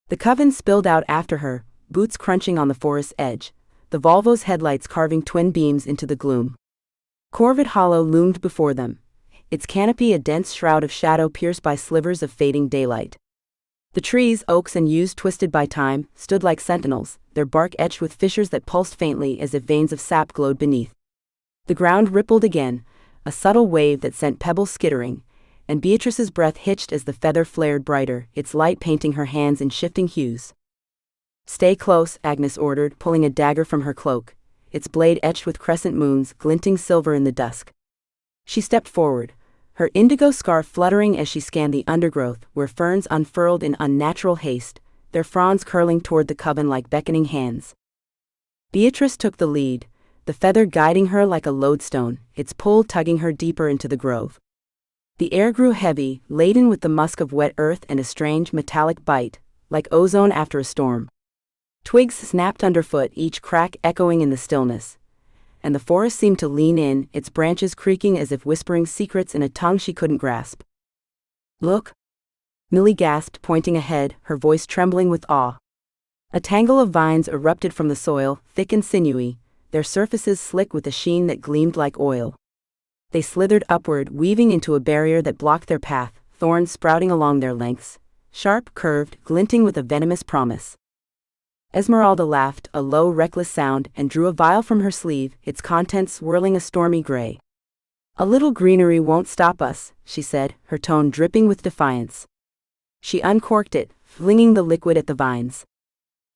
The coven spilled out after her, boots crunching on the forest's edge, the Volvo's headlights carving twin beams into the gloom. Corvid Hollow loomed before them, its canopy a dense shroud of shadow pierced by slivers of fading daylight. The trees, oaks and yews twisted by time, stood like sentinels, their bark etched with fissures that pulsed faintly as if veins of sap glowed beneath. The ground rippled again, a subtle wave that sent pebbles skittering, and Beatrice's breath hitched as the feather flared brighter, its light painting her hands in shifting hues. "Stay close," Agnes ordered, pulling a dagger from her cloak, its blade etched with crescent moons glinting silver in the dusk. She stepped forward, her indigo scarf fluttering as she scanned the undergrowth where ferns unfurled in unnatural haste, their fronds curling toward the coven like beckoning hands. Beatrice took the lead, the feather guiding her like a lodestone, its pull tugging her deeper into the grove. The air grew heavy, laden with the musk of wet earth and a strange metallic bite, like ozone after a storm. Twigs snapped underfoot, each crack echoing in the stillness, and the forest seemed to lean in, its branches creaking as if whispering secrets in a tongue she couldn't grasp. "Look!" Millie gasped, pointing ahead, her voice trembling with awe. A tangle of vines erupted from the soil, thick and sinewy, their surfaces slick with a sheen that gleamed like oil. They slithered upward, weaving into a barrier that blocked their path, thorns sprouting along their lengths, sharp, curved, glinting with a venomous promise. Esmeralda laughed, a low, reckless sound, and drew a vial from her sleeve, its contents swirling a stormy gray. "A little greenery won't stop us," she said, her tone dripping with defiance. She uncorked it, flinging the liquid at the vines.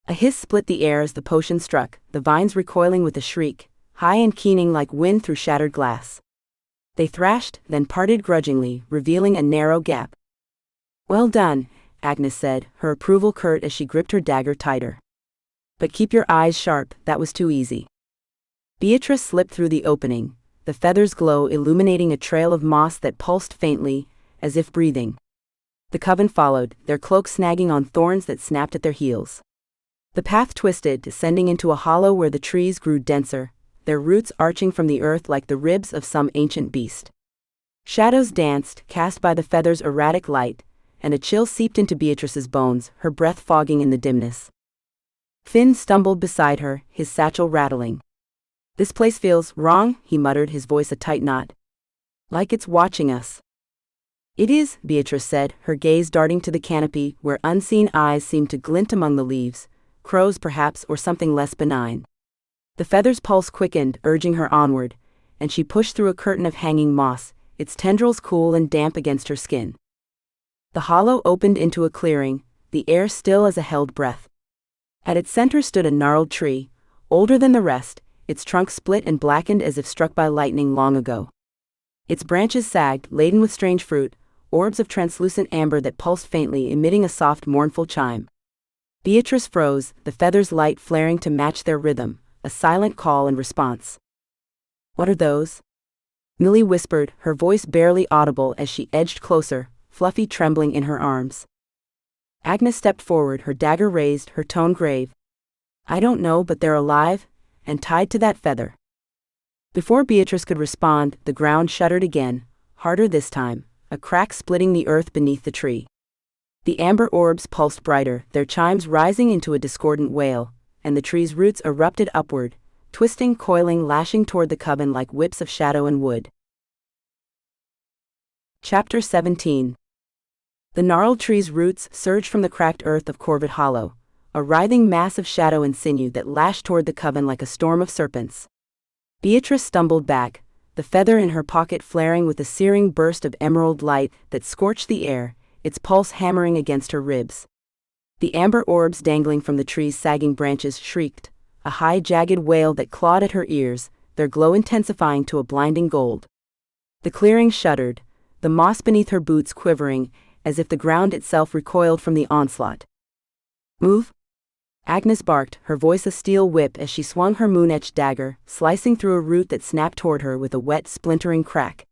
A hiss split the air as the potion struck, the vines recoiling with a shriek, high and keening like wind through shattered glass. They thrashed, then parted grudgingly, revealing a narrow gap. "Well done," Agnes said, her approval curt as she gripped her dagger tighter. "But keep your eyes sharp, that was too easy." Beatrice slipped through the opening, the feathers' glow illuminating a trail of moss that pulsed faintly, as if breathing. The coven followed, their cloaks snagging on thorns that snapped at their heels. The path twisted, descending into a hollow where the trees grew denser, their roots arching from the earth like the ribs of some ancient beast. Shadows danced, cast by the feathers' erratic light, and a chill seeped into Beatrice's bones, her breath fogging in the dimness. Finn stumbled beside her, his satchel rattling. "This place feels wrong," he muttered, his voice a tight knot. "Like it's watching us." "It is," Beatrice said, her gaze darting to the canopy where unseen eyes seemed to glint among the leaves, crows perhaps or something less benign. The feather's pulse quickened, urging her onward, and she pushed through a curtain of hanging moss, its tendrils cool and damp against her skin. The hollow opened into a clearing, the air still as a held breath. At its center stood a gnarled tree, older than the rest, its trunk split and blackened as if struck by lightning long ago. Its branches sagged, laden with strange fruit, orbs of translucent amber that pulsed faintly, emitting a soft, mournful chime. Beatrice froze, the feathers light flaring to match their rhythm, a silent call and response. "What are those?" Millie whispered, her voice barely audible as she edged closer, Fluffy trembling in her arms. Agnes stepped forward, her dagger raised, her tone grave. "I don't know, but they're alive, and tied to that feather." Before Beatrice could respond, the ground shuddered again, harder this time, a crack splitting the earth beneath the tree. The amber orbs pulsed brighter, their chimes rising into a discordant wail, and the tree's roots erupted upward, twisting, coiling, lashing toward the coven like whips of shadow and wood. Chapter 17. The gnarled tree's roots surged from the cracked earth of Corvid Hollow, a writhing mass of shadow and sinew that lashed toward the coven like a storm of serpents. Beatrice stumbled back, the feather in her pocket flaring with a searing burst of emerald light that scorched the air, its pulse hammering against her ribs. The amber orbs dangling from the tree's sagging branches shrieked, a high jagged wail that clawed at her ears, their glow intensifying to a blinding gold. The clearing shuddered, the moss beneath her boots quivering, as if the ground itself recoiled from the onslaught. "Move!" Agnes barked, her voice a steel whip as she swung her moon-etched dagger, slicing through a root that snapped toward her with a wet, splintering crack.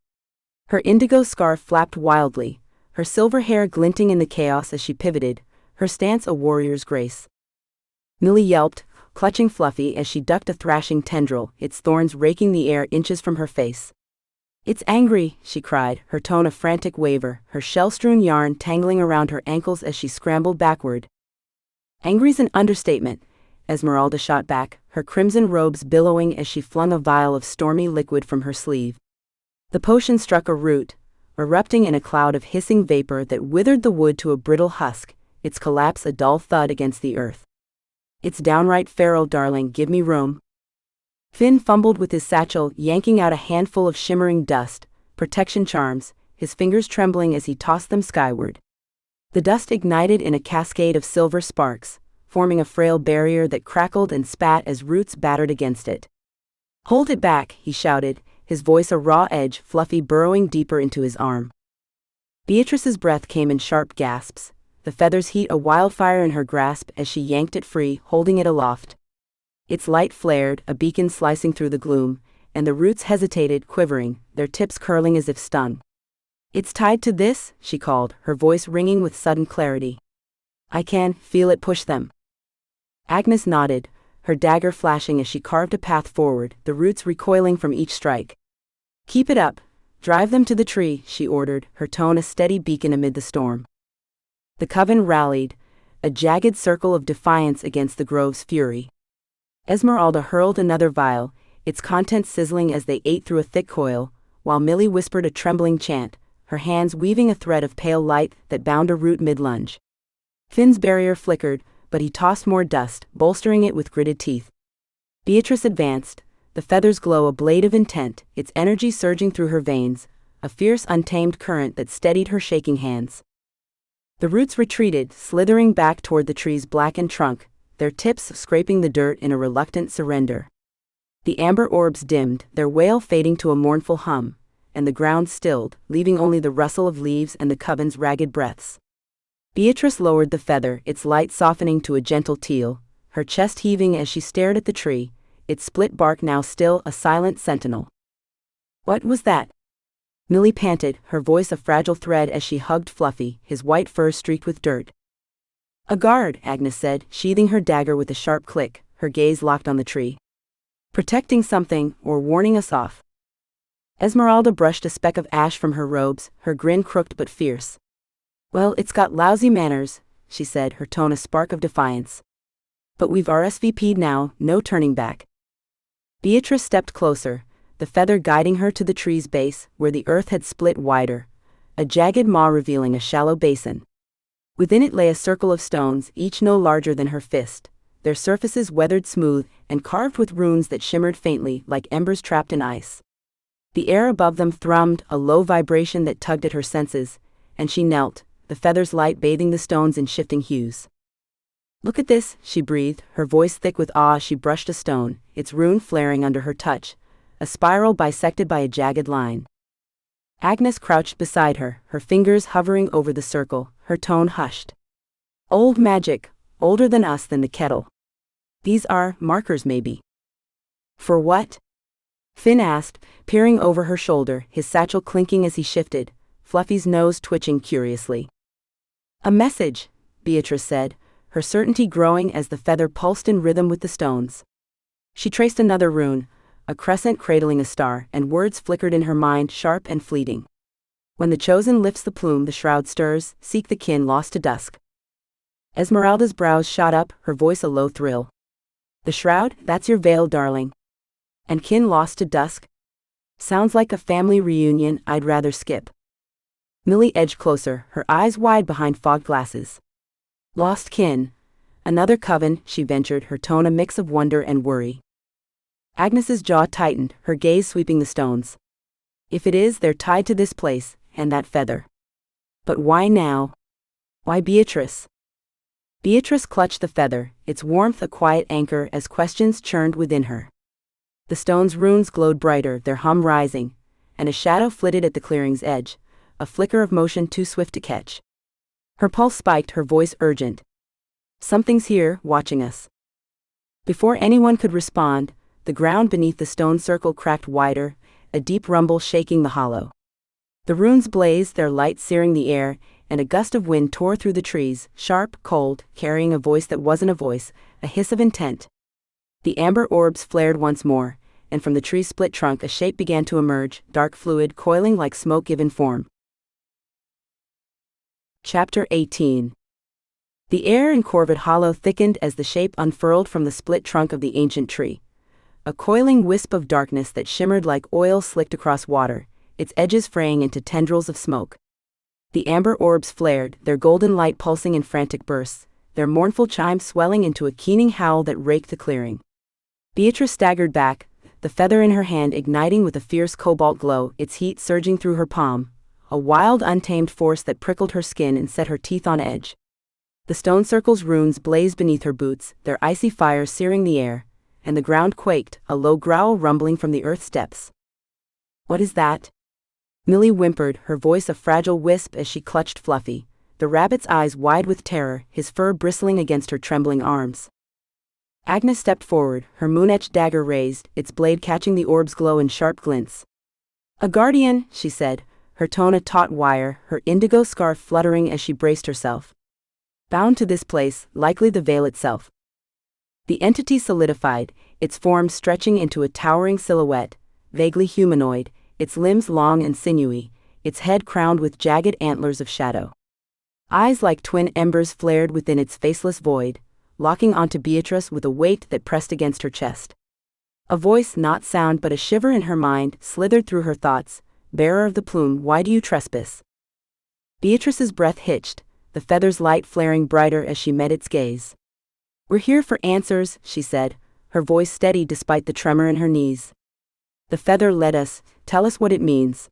Her indigo scarf flapped wildly, her silver hair glinting in the chaos as she pivoted, her stance a warrior's grace. Millie yelped, clutching Fluffy as she ducked a thrashing tendril, its thorns raking the air inches from her face. "It's angry," she cried, her tone a frantic waver, her shell-strewn yarn tangling around her ankles as she scrambled backward. "Angry's an understatement," Esmeralda shot back, her crimson robes billowing as she flung a vial of stormy liquid from her sleeve. The potion struck a root, erupting in a cloud of hissing vapor that withered the wood to a brittle husk, its collapse a dull thud against the earth. "It's downright feral, darling, give me room." Finn fumbled with his satchel, yanking out a handful of shimmering dust, protection charms, his fingers trembling as he tossed them skyward. The dust ignited in a cascade of silver sparks, forming a frail barrier that crackled and spat as roots battered against it. "Hold it back," he shouted, his voice a raw edge, Fluffy burrowing deeper into his arm. Beatrice's breath came in sharp gasps, the feather's heat a wildfire in her grasp as she yanked it free, holding it aloft. Its light flared, a beacon slicing through the gloom, and the roots hesitated, quivering, their tips curling as if stung. "It's tied to this," she called, her voice ringing with sudden clarity. "I can feel it push them." Agnes nodded, her dagger flashing as she carved a path forward, the roots recoiling from each strike. "Keep it up, drive them to the tree," she ordered, her tone a steady beacon amid the storm. The coven rallied, a jagged circle of defiance against the grove's fury. Esmeralda hurled another vial, its contents sizzling as they ate through a thick coil, while Millie whispered a trembling chant, her hands weaving a thread of pale light that bound a root mid-lunge. Finn's barrier flickered, but he tossed more dust, bolstering it with gritted teeth. Beatrice advanced, the feathers glow a blade of intent, its energy surging through her veins, a fierce untamed current that steadied her shaking hands. The roots retreated, slithering back toward the tree's blackened trunk, their tips scraping the dirt in a reluctant surrender. The amber orbs dimmed, their wail fading to a mournful hum, and the ground stilled, leaving only the rustle of leaves and the coven's ragged breaths. Beatrice lowered the feather, its light softening to a gentle teal, her chest heaving as she stared at the tree, its split bark now still a silent sentinel. "What was that?" Millie panted, her voice a fragile thread as she hugged Fluffy, his white fur streaked with dirt. "A guard," Agnes said, sheathing her dagger with a sharp click, her gaze locked on the tree. "Protecting something, or warning us off." Esmeralda brushed a speck of ash from her robes, her grin crooked but fierce. "Well, it's got lousy manners," she said, her tone a spark of defiance. "But we've RSVP'd now, no turning back." Beatrice stepped closer, the feather guiding her to the tree's base, where the earth had split wider, a jagged maw revealing a shallow basin. Within it lay a circle of stones, each no larger than her fist, their surfaces weathered smooth and carved with runes that shimmered faintly like embers trapped in ice. The air above them thrummed, a low vibration that tugged at her senses, and she knelt, the feather's light bathing the stones in shifting hues. "Look at this," she breathed, her voice thick with awe as she brushed a stone, its rune flaring under her touch, a spiral bisected by a jagged line. Agnes crouched beside her, her fingers hovering over the circle, her tone hushed. "Old magic, older than us than the kettle. These are markers maybe." "For what?" Finn asked, peering over her shoulder, his satchel clinking as he shifted, Fluffy's nose twitching curiously. "A message," Beatrice said, her certainty growing as the feather pulsed in rhythm with the stones. She traced another rune, a crescent cradling a star, and words flickered in her mind, sharp and fleeting. "When the chosen lifts the plume, the shroud stirs, seek the kin lost to dusk." Esmeralda's brows shot up, her voice a low thrill. "The shroud, that's your veil, darling. And kin lost to dusk? Sounds like a family reunion I'd rather skip." Millie edged closer, her eyes wide behind fogged glasses. "Lost kin. Another coven," she ventured, her tone a mix of wonder and worry. Agnes's jaw tightened, her gaze sweeping the stones. "If it is, they're tied to this place, and that feather. But why now? Why Beatrice?" Beatrice clutched the feather, its warmth a quiet anchor as questions churned within her. The stone's runes glowed brighter, their hum rising, and a shadow flitted at the clearing's edge, a flicker of motion too swift to catch. Her pulse spiked, her voice urgent. "Something's here, watching us." Before anyone could respond, the ground beneath the stone circle cracked wider, a deep rumble shaking the hollow. The runes blazed, their light searing the air, and a gust of wind tore through the trees, sharp, cold, carrying a voice that wasn't a voice, a hiss of intent. The amber orbs flared once more, and from the tree's split trunk a shape began to emerge, dark fluid coiling like smoke given form. Chapter 18. The air in Corvid Hollow thickened as the shape unfurled from the split trunk of the ancient tree. A coiling wisp of darkness that shimmered like oil slicked across water, its edges fraying into tendrils of smoke. The amber orbs flared, their golden light pulsing in frantic bursts, their mournful chime swelling into a keening howl that raked the clearing. Beatrice staggered back, the feather in her hand igniting with a fierce cobalt glow, its heat surging through her palm, a wild untamed force that prickled her skin and set her teeth on edge. The stone circle's runes blazed beneath her boots, their icy fire searing the air, and the ground quaked, a low growl rumbling from the earth's depths. "What is that?" Millie whimpered, her voice a fragile wisp as she clutched Fluffy, the rabbit's eyes wide with terror, his fur bristling against her trembling arms. Agnes stepped forward, her moon-etched dagger raised, its blade catching the orb's glow in sharp glints. "A guardian," she said, her tone a taut wire, her indigo scarf fluttering as she braced herself. "Bound to this place, likely the veil itself." The entity solidified, its form stretching into a towering silhouette, vaguely humanoid, its limbs long and sinewy, its head crowned with jagged antlers of shadow. Eyes like twin embers flared within its faceless void, locking onto Beatrice with a weight that pressed against her chest. A voice, not sound but a shiver in her mind, slithered through her thoughts. "Bearer of the plume, why do you trespass?" Beatrice's breath hitched, the feather's light flaring brighter as she met its gaze. "We're here for answers," she said, her voice steady despite the tremor in her knees. "The feather led us, tell us what it means."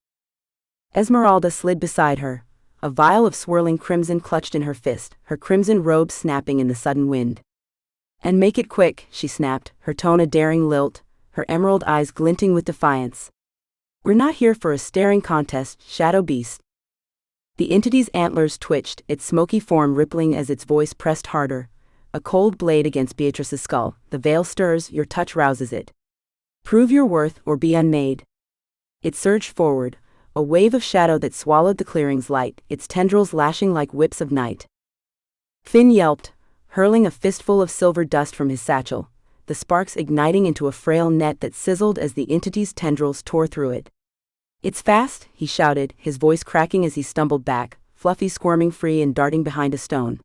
Esmeralda slid beside her, a vial of swirling crimson clutched in her fist, her crimson robe snapping in the sudden wind. "And make it quick," she snapped, her tone a daring lilt, her emerald eyes glinting with defiance. "We're not here for a staring contest, shadow beast." The entity's antlers twitched, its smoky form rippling as its voice pressed harder, a cold blade against Beatrice's skull. "The veil stirs, your touch rouses it. Prove your worth or be unmade." It surged forward, a wave of shadow that swallowed the clearing's light, its tendrils lashing like whips of night. Finn yelped, hurling a fistful of silver dust from his satchel, the sparks igniting into a frail net that sizzled as the entity's tendrils tore through it. "It's fast," he shouted, his voice cracking as he stumbled back, Fluffy squirming free and darting behind a stone.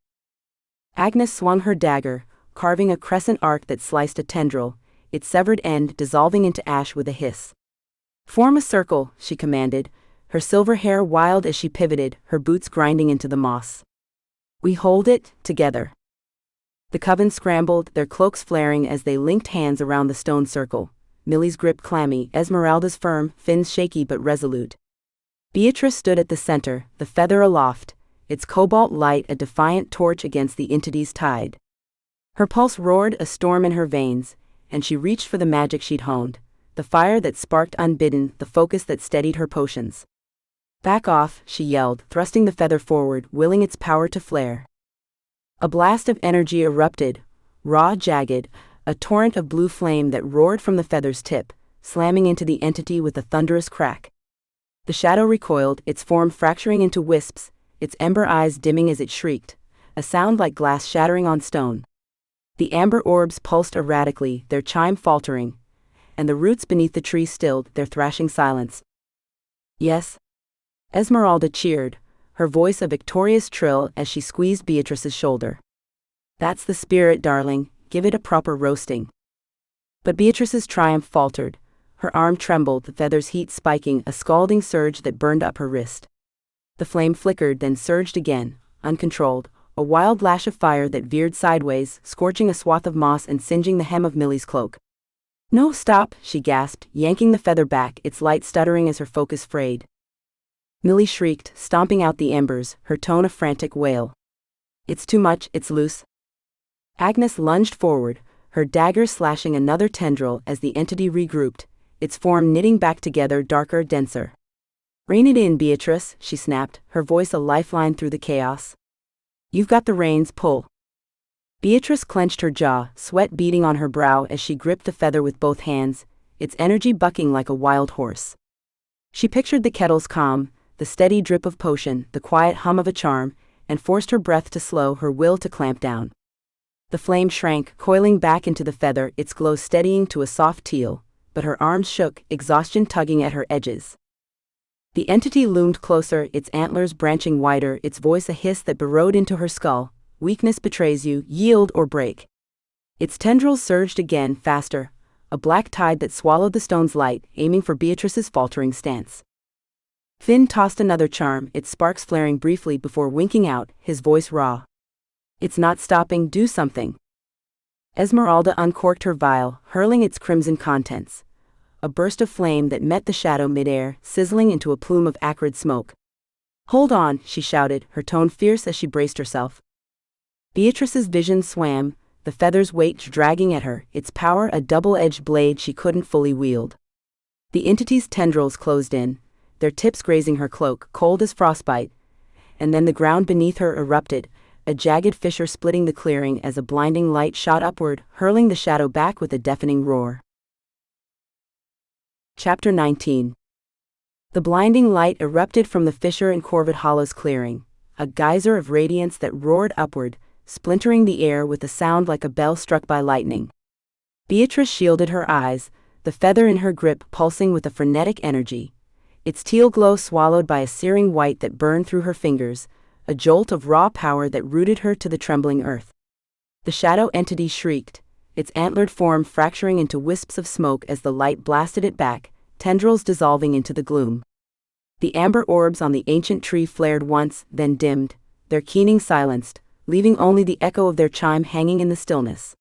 Agnes swung her dagger, carving a crescent arc that sliced a tendril, its severed end dissolving into ash with a hiss. "Form a circle," she commanded, her silver hair wild as she pivoted, her boots grinding into the moss. "We hold it, together." The coven scrambled, their cloaks flaring as they linked hands around the stone circle, Millie's grip clammy, Esmeralda's firm, Finn's shaky but resolute. Beatrice stood at the center, the feather aloft, its cobalt light a defiant torch against the entity's tide. Her pulse roared a storm in her veins, and she reached for the magic she'd honed, the fire that sparked unbidden, the focus that steadied her potions. "Back off," she yelled, thrusting the feather forward, willing its power to flare. A blast of energy erupted, raw, jagged, a torrent of blue flame that roared from the feather's tip, slamming into the entity with a thunderous crack. The shadow recoiled, its form fracturing into wisps, its ember eyes dimming as it shrieked, a sound like glass shattering on stone. The amber orbs pulsed erratically, their chime faltering, and the roots beneath the tree stilled, their thrashing silence. "Yes?" Esmeralda cheered, her voice a victorious trill as she squeezed Beatrice's shoulder. "That's the spirit, darling, give it a proper roasting." But Beatrice's triumph faltered, her arm trembled, the feather's heat spiking, a scalding surge that burned up her wrist. The flame flickered, then surged again, uncontrolled, a wild lash of fire that veered sideways, scorching a swath of moss and singeing the hem of Millie's cloak. "No, stop," she gasped, yanking the feather back, its light stuttering as her focus frayed. Millie shrieked, stomping out the embers, her tone a frantic wail. "It's too much, it's loose." Agnes lunged forward, her dagger slashing another tendril as the entity regrouped, its form knitting back together, darker, denser. "Rein it in, Beatrice," she snapped, her voice a lifeline through the chaos. "You've got the reins, pull." Beatrice clenched her jaw, sweat beading on her brow as she gripped the feather with both hands, its energy bucking like a wild horse. She pictured the kettle's calm, the steady drip of potion, the quiet hum of a charm, and forced her breath to slow, her will to clamp down. The flame shrank, coiling back into the feather, its glow steadying to a soft teal, but her arms shook, exhaustion tugging at her edges. The entity loomed closer, its antlers branching wider, its voice a hiss that burrowed into her skull. "Weakness betrays you, yield or break." Its tendrils surged again, faster, a black tide that swallowed the stone's light, aiming for Beatrice's faltering stance. Finn tossed another charm, its sparks flaring briefly before winking out, his voice raw. "It's not stopping, do something." Esmeralda uncorked her vial, hurling its crimson contents. A burst of flame that met the shadow midair, sizzling into a plume of acrid smoke. "Hold on," she shouted, her tone fierce as she braced herself. Beatrice's vision swam, the feather's weight dragging at her, its power a double-edged blade she couldn't fully wield. The entity's tendrils closed in, their tips grazing her cloak, cold as frostbite, and then the ground beneath her erupted, a jagged fissure splitting the clearing as a blinding light shot upward, hurling the shadow back with a deafening roar. Chapter 19. The blinding light erupted from the fissure in Corvid Hollow's clearing, a geyser of radiance that roared upward, splintering the air with a sound like a bell struck by lightning. Beatrice shielded her eyes, the feather in her grip pulsing with a frenetic energy, its teal glow swallowed by a searing white that burned through her fingers, a jolt of raw power that rooted her to the trembling earth. The shadow entity shrieked, its antlered form fracturing into wisps of smoke as the light blasted it back, tendrils dissolving into the gloom. The amber orbs on the ancient tree flared once, then dimmed, their keening silenced, leaving only the echo of their chime hanging in the stillness.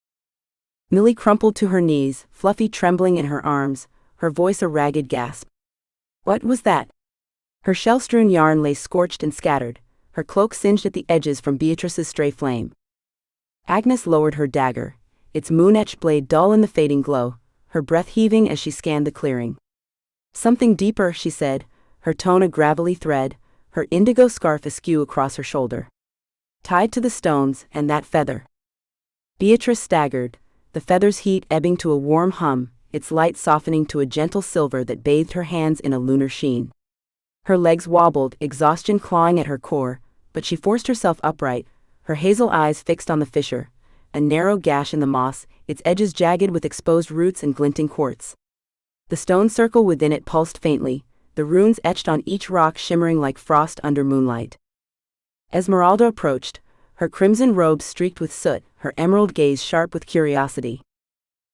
Millie crumpled to her knees, Fluffy trembling in her arms, her voice a ragged gasp. What was that? Her shell-strewn yarn lay scorched and scattered, her cloak singed at the edges from Beatrice's stray flame. Agnes lowered her dagger, its moon-etched blade dull in the fading glow, her breath heaving as she scanned the clearing. "Something deeper," she said, her tone a gravelly thread, her indigo scarf askew across her shoulder. "Tied to the stones, and that feather." Beatrice staggered, the feather's heat ebbing to a warm hum, its light softening to a gentle silver that bathed her hands in a lunar sheen. Her legs wobbled, exhaustion clawing at her core, but she forced herself upright, her hazel eyes fixed on the fissure, a narrow gash in the moss, its edges jagged with exposed roots and glinting quartz. The stone circle within it pulsed faintly, the runes etched on each rock shimmering like frost under moonlight. Esmeralda approached, her crimson robe streaked with soot, her emerald gaze sharp with curiosity.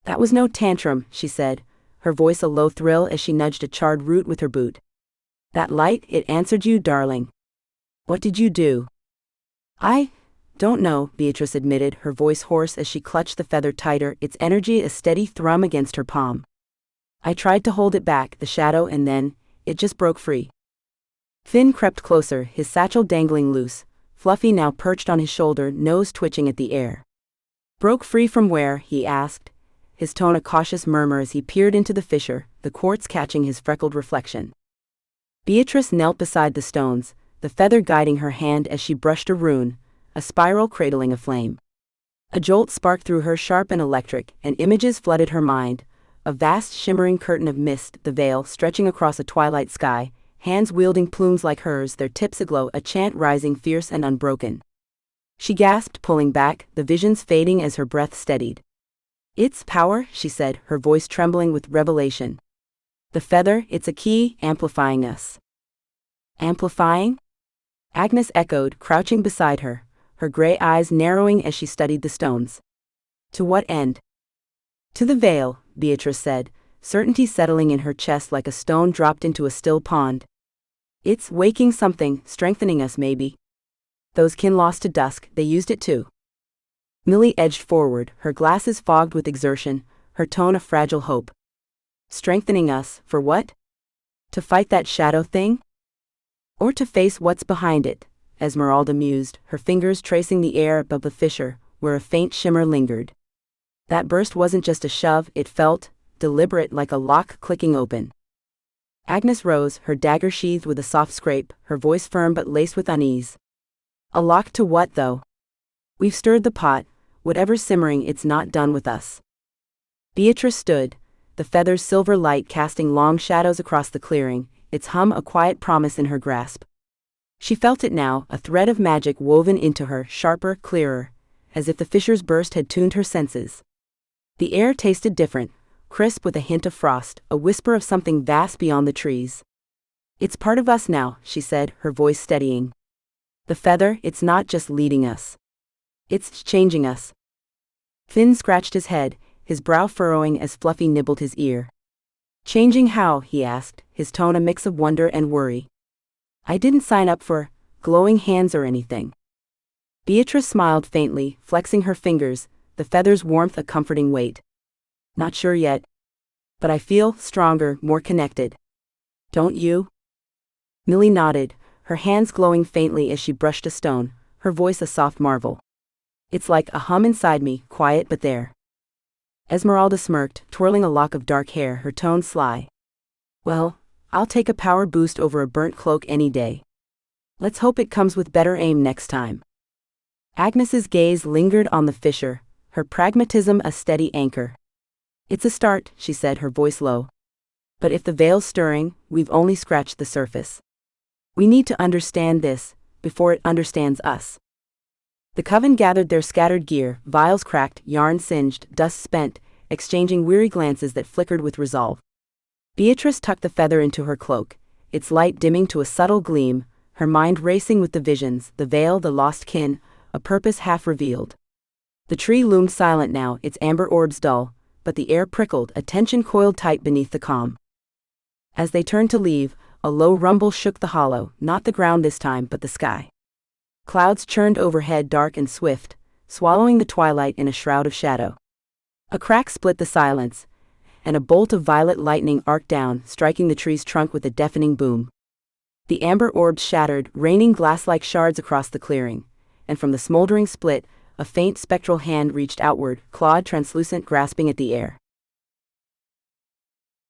"That was no tantrum," she said, her voice a low thrill as she nudged a charred root with her boot. "That light, it answered you, darling. What did you do?" "I don't know," Beatrice admitted, her voice hoarse as she clutched the feather tighter, its energy a steady thrum against her palm. "I tried to hold it back, the shadow, and then, it just broke free." Finn crept closer, his satchel dangling loose, Fluffy now perched on his shoulder, nose twitching at the air. Broke free from where? He asked, his tone a cautious murmur as he peered into the fissure, the quartz catching his freckled reflection. Beatrice knelt beside the stones, the feather guiding her hand as she brushed a rune, a spiral cradling a flame. A jolt sparked through her, sharp and electric, and images flooded her mind. A vast shimmering curtain of mist, the veil stretching across a twilight sky, hands wielding plumes like hers, their tips aglow, a chant rising fierce and unbroken. She gasped, pulling back, the visions fading as her breath steadied. "It's power," she said, her voice trembling with revelation. "The feather, it's a key, amplifying us." "Amplifying?" Agnes echoed, crouching beside her, her gray eyes narrowing as she studied the stones. "To what end?" "To the veil," Beatrice said, certainty settling in her chest like a stone dropped into a still pond. "It's waking something, strengthening us maybe. Those kin lost to dusk, they used it too." Millie edged forward, her glasses fogged with exertion, her tone a fragile hope. "Strengthening us, for what? To fight that shadow thing? Or to face what's behind it?" Esmeralda mused, her fingers tracing the air above the fissure, where a faint shimmer lingered. That burst wasn't just a shove, it felt deliberate, like a lock clicking open. Agnes rose, her dagger sheathed with a soft scrape, her voice firm but laced with unease. "A lock to what, though? We've stirred the pot, whatever's simmering, it's not done with us." Beatrice stood, the feather's silver light casting long shadows across the clearing, its hum a quiet promise in her grasp. She felt it now, a thread of magic woven into her, sharper, clearer, as if the fissure's burst had tuned her senses. The air tasted different, crisp with a hint of frost, a whisper of something vast beyond the trees. "It's part of us now," she said, her voice steadying. "The feather, it's not just leading us. It's changing us." Finn scratched his head, his brow furrowing as Fluffy nibbled his ear. "Changing how?" he asked, his tone a mix of wonder and worry. "I didn't sign up for glowing hands or anything." Beatrice smiled faintly, flexing her fingers, the feather's warmth a comforting weight. "Not sure yet. But I feel stronger, more connected. Don't you?" Millie nodded, her hands glowing faintly as she brushed a stone, her voice a soft marvel. "It's like a hum inside me, quiet but there." Esmeralda smirked, twirling a lock of dark hair, her tone sly. "Well, I'll take a power boost over a burnt cloak any day. Let's hope it comes with better aim next time." Agnes's gaze lingered on the fissure, her pragmatism a steady anchor. "It's a start," she said, her voice low. "But if the veil's stirring, we've only scratched the surface. We need to understand this, before it understands us." The coven gathered their scattered gear, vials cracked, yarn singed, dust spent, exchanging weary glances that flickered with resolve. Beatrice tucked the feather into her cloak, its light dimming to a subtle gleam, her mind racing with the visions, the veil, the lost kin, a purpose half revealed. The tree loomed silent now, its amber orbs dull, but the air prickled, a tension coiled tight beneath the calm. As they turned to leave, a low rumble shook the hollow, not the ground this time but the sky. Clouds churned overhead, dark and swift, swallowing the twilight in a shroud of shadow. A crack split the silence, and a bolt of violet lightning arced down, striking the tree's trunk with a deafening boom. The amber orbs shattered, raining glass-like shards across the clearing, and from the smoldering split, a faint spectral hand reached outward, clawed translucent, grasping at the air.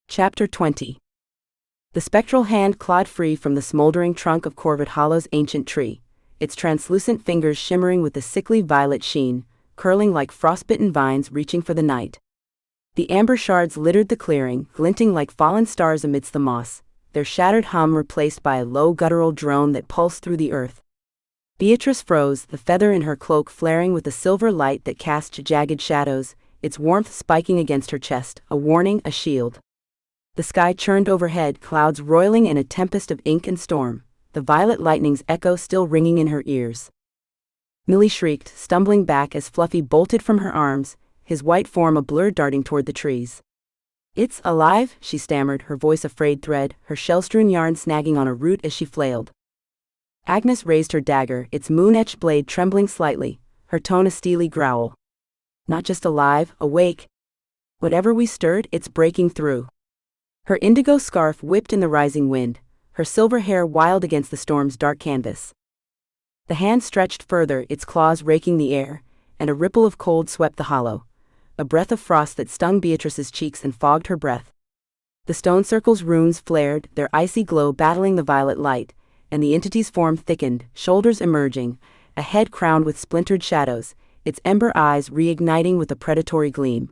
Chapter 20. The spectral hand clawed free from the smoldering trunk of Corvid Hollow's ancient tree, its translucent fingers shimmering with a sickly violet sheen, curling like frostbitten vines reaching for the night. The amber shards littered the clearing, glinting like fallen stars amidst the moss, their shattered hum replaced by a low guttural drone that pulsed through the earth. Beatrice froze, the feather in her cloak flaring with a silver light that cast jagged shadows, its warmth spiking against her chest, a warning, a shield. The sky churned overhead, clouds roiling in a tempest of ink and storm, the violet lightning's echo still ringing in her ears. Millie shrieked, stumbling back as Fluffy bolted from her arms, his white form a blur darting toward the trees. "It's alive," she stammered, her voice a frayed thread, her shell-strewn yarn snagging on a root as she flailed. Agnes raised her dagger, its moon-etched blade trembling slightly, her tone a steely growl. "Not just alive, awake. Whatever we stirred, it's breaking through." Her indigo scarf whipped in the rising wind, her silver hair wild against the storm's dark canvas. The hand stretched further, its claws raking the air, and a ripple of cold swept the hollow. A breath of frost that stung Beatrice's cheeks and fogged her breath. The stone circle's runes flared, their icy glow battling the violet light, and the entity's form thickened, shoulders emerging, a head crowned with splintered shadows, its ember eyes reigniting with a predatory gleam.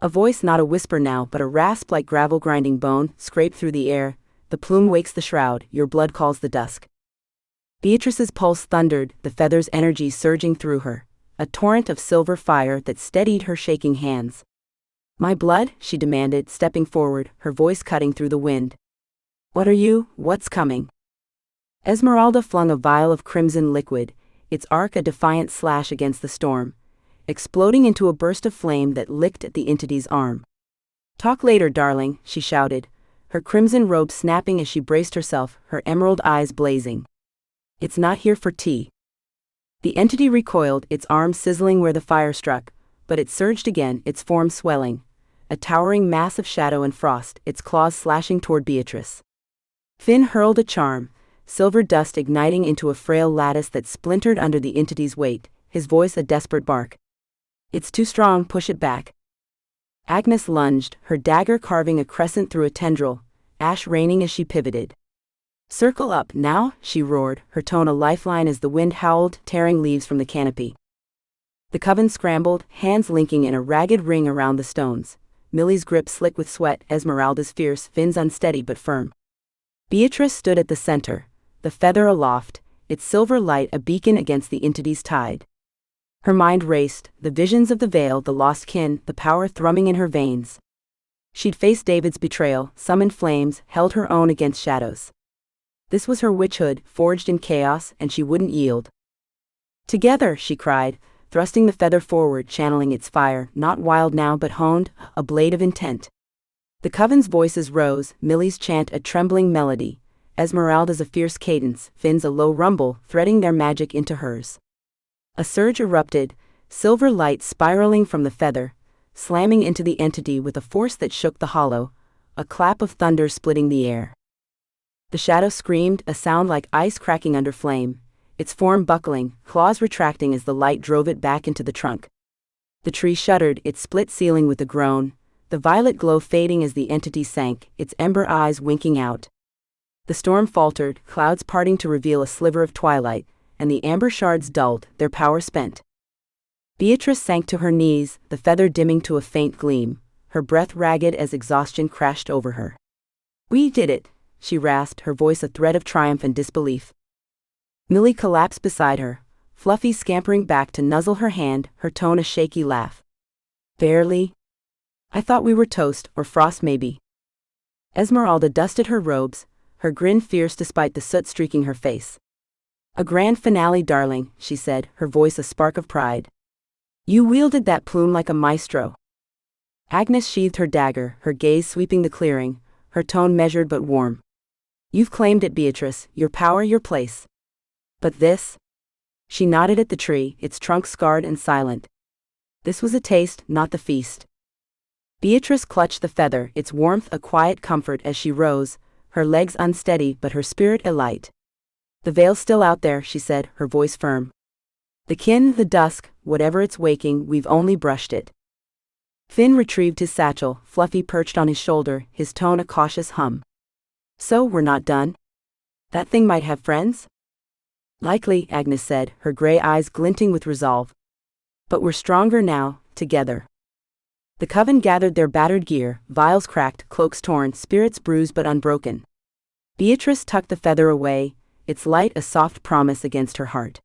A voice, not a whisper now but a rasp like gravel grinding bone, scraped through the air. The plume wakes the shroud, your blood calls the dusk. Beatrice's pulse thundered, the feather's energy surging through her, a torrent of silver fire that steadied her shaking hands. My blood, she demanded, stepping forward, her voice cutting through the wind. What are you? What's coming? Esmeralda flung a vial of crimson liquid, its arc a defiant slash against the storm, exploding into a burst of flame that licked at the entity's arm. Talk later, darling, she shouted, her crimson robe snapping as she braced herself, her emerald eyes blazing. It's not here for tea. The entity recoiled, its arm sizzling where the fire struck, but it surged again, its form swelling, a towering mass of shadow and frost, its claws slashing toward Beatrice. Finn hurled a charm, silver dust igniting into a frail lattice that splintered under the entity's weight, his voice a desperate bark. It's too strong, push it back. Agnes lunged, her dagger carving a crescent through a tendril, ash raining as she pivoted. Circle up, now, she roared, her tone a lifeline as the wind howled, tearing leaves from the canopy. The coven scrambled, hands linking in a ragged ring around the stones, Millie's grip slick with sweat, Esmeralda's fierce, Finn's unsteady but firm. Beatrice stood at the center, the feather aloft, its silver light a beacon against the entity's tide. Her mind raced, the visions of the veil, the lost kin, the power thrumming in her veins. She'd faced David's betrayal, summoned flames, held her own against shadows. This was her witchhood, forged in chaos, and she wouldn't yield. Together, she cried, thrusting the feather forward, channeling its fire, not wild now but honed, a blade of intent. The coven's voices rose, Millie's chant a trembling melody, Esmeralda's a fierce cadence, Finn's a low rumble, threading their magic into hers. A surge erupted, silver light spiraling from the feather, slamming into the entity with a force that shook the hollow, a clap of thunder splitting the air. The shadow screamed, a sound like ice cracking under flame, its form buckling, claws retracting as the light drove it back into the trunk. The tree shuddered, its split ceiling with a groan, the violet glow fading as the entity sank, its ember eyes winking out. The storm faltered, clouds parting to reveal a sliver of twilight, and the amber shards dulled, their power spent. Beatrice sank to her knees, the feather dimming to a faint gleam, her breath ragged as exhaustion crashed over her. We did it, she rasped, her voice a thread of triumph and disbelief. Millie collapsed beside her, Fluffy scampering back to nuzzle her hand, her tone a shaky laugh. Barely? I thought we were toast, or frost maybe. Esmeralda dusted her robes, her grin fierce despite the soot streaking her face. A grand finale, darling, she said, her voice a spark of pride. You wielded that plume like a maestro. Agnes sheathed her dagger, her gaze sweeping the clearing, her tone measured but warm. You've claimed it, Beatrice, your power, your place. But this? She nodded at the tree, its trunk scarred and silent. This was a taste, not the feast. Beatrice clutched the feather, its warmth a quiet comfort as she rose, her legs unsteady but her spirit alight. The veil's still out there, she said, her voice firm. The kin, the dusk, whatever it's waking, we've only brushed it. Finn retrieved his satchel, Fluffy perched on his shoulder, his tone a cautious hum. So, we're not done? That thing might have friends? Likely, Agnes said, her gray eyes glinting with resolve. But we're stronger now, together. The coven gathered their battered gear, vials cracked, cloaks torn, spirits bruised but unbroken. Beatrice tucked the feather away, its light a soft promise against her heart.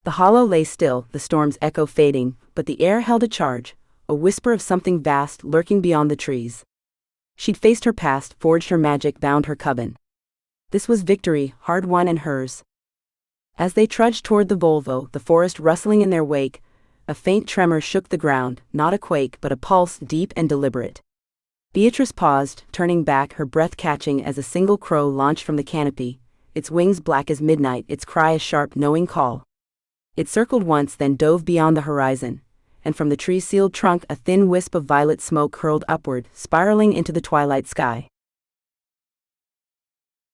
The hollow lay still, the storm's echo fading, but the air held a charge, a whisper of something vast lurking beyond the trees. She'd faced her past, forged her magic, bound her coven. This was victory, hard won and hers. As they trudged toward the Volvo, the forest rustling in their wake, a faint tremor shook the ground, not a quake but a pulse deep and deliberate. Beatrice paused, turning back, her breath catching as a single crow launched from the canopy, its wings black as midnight, its cry a sharp, knowing call. It circled once, then dove beyond the horizon, and from the tree-sealed trunk a thin wisp of violet smoke curled upward, spiraling into the twilight sky.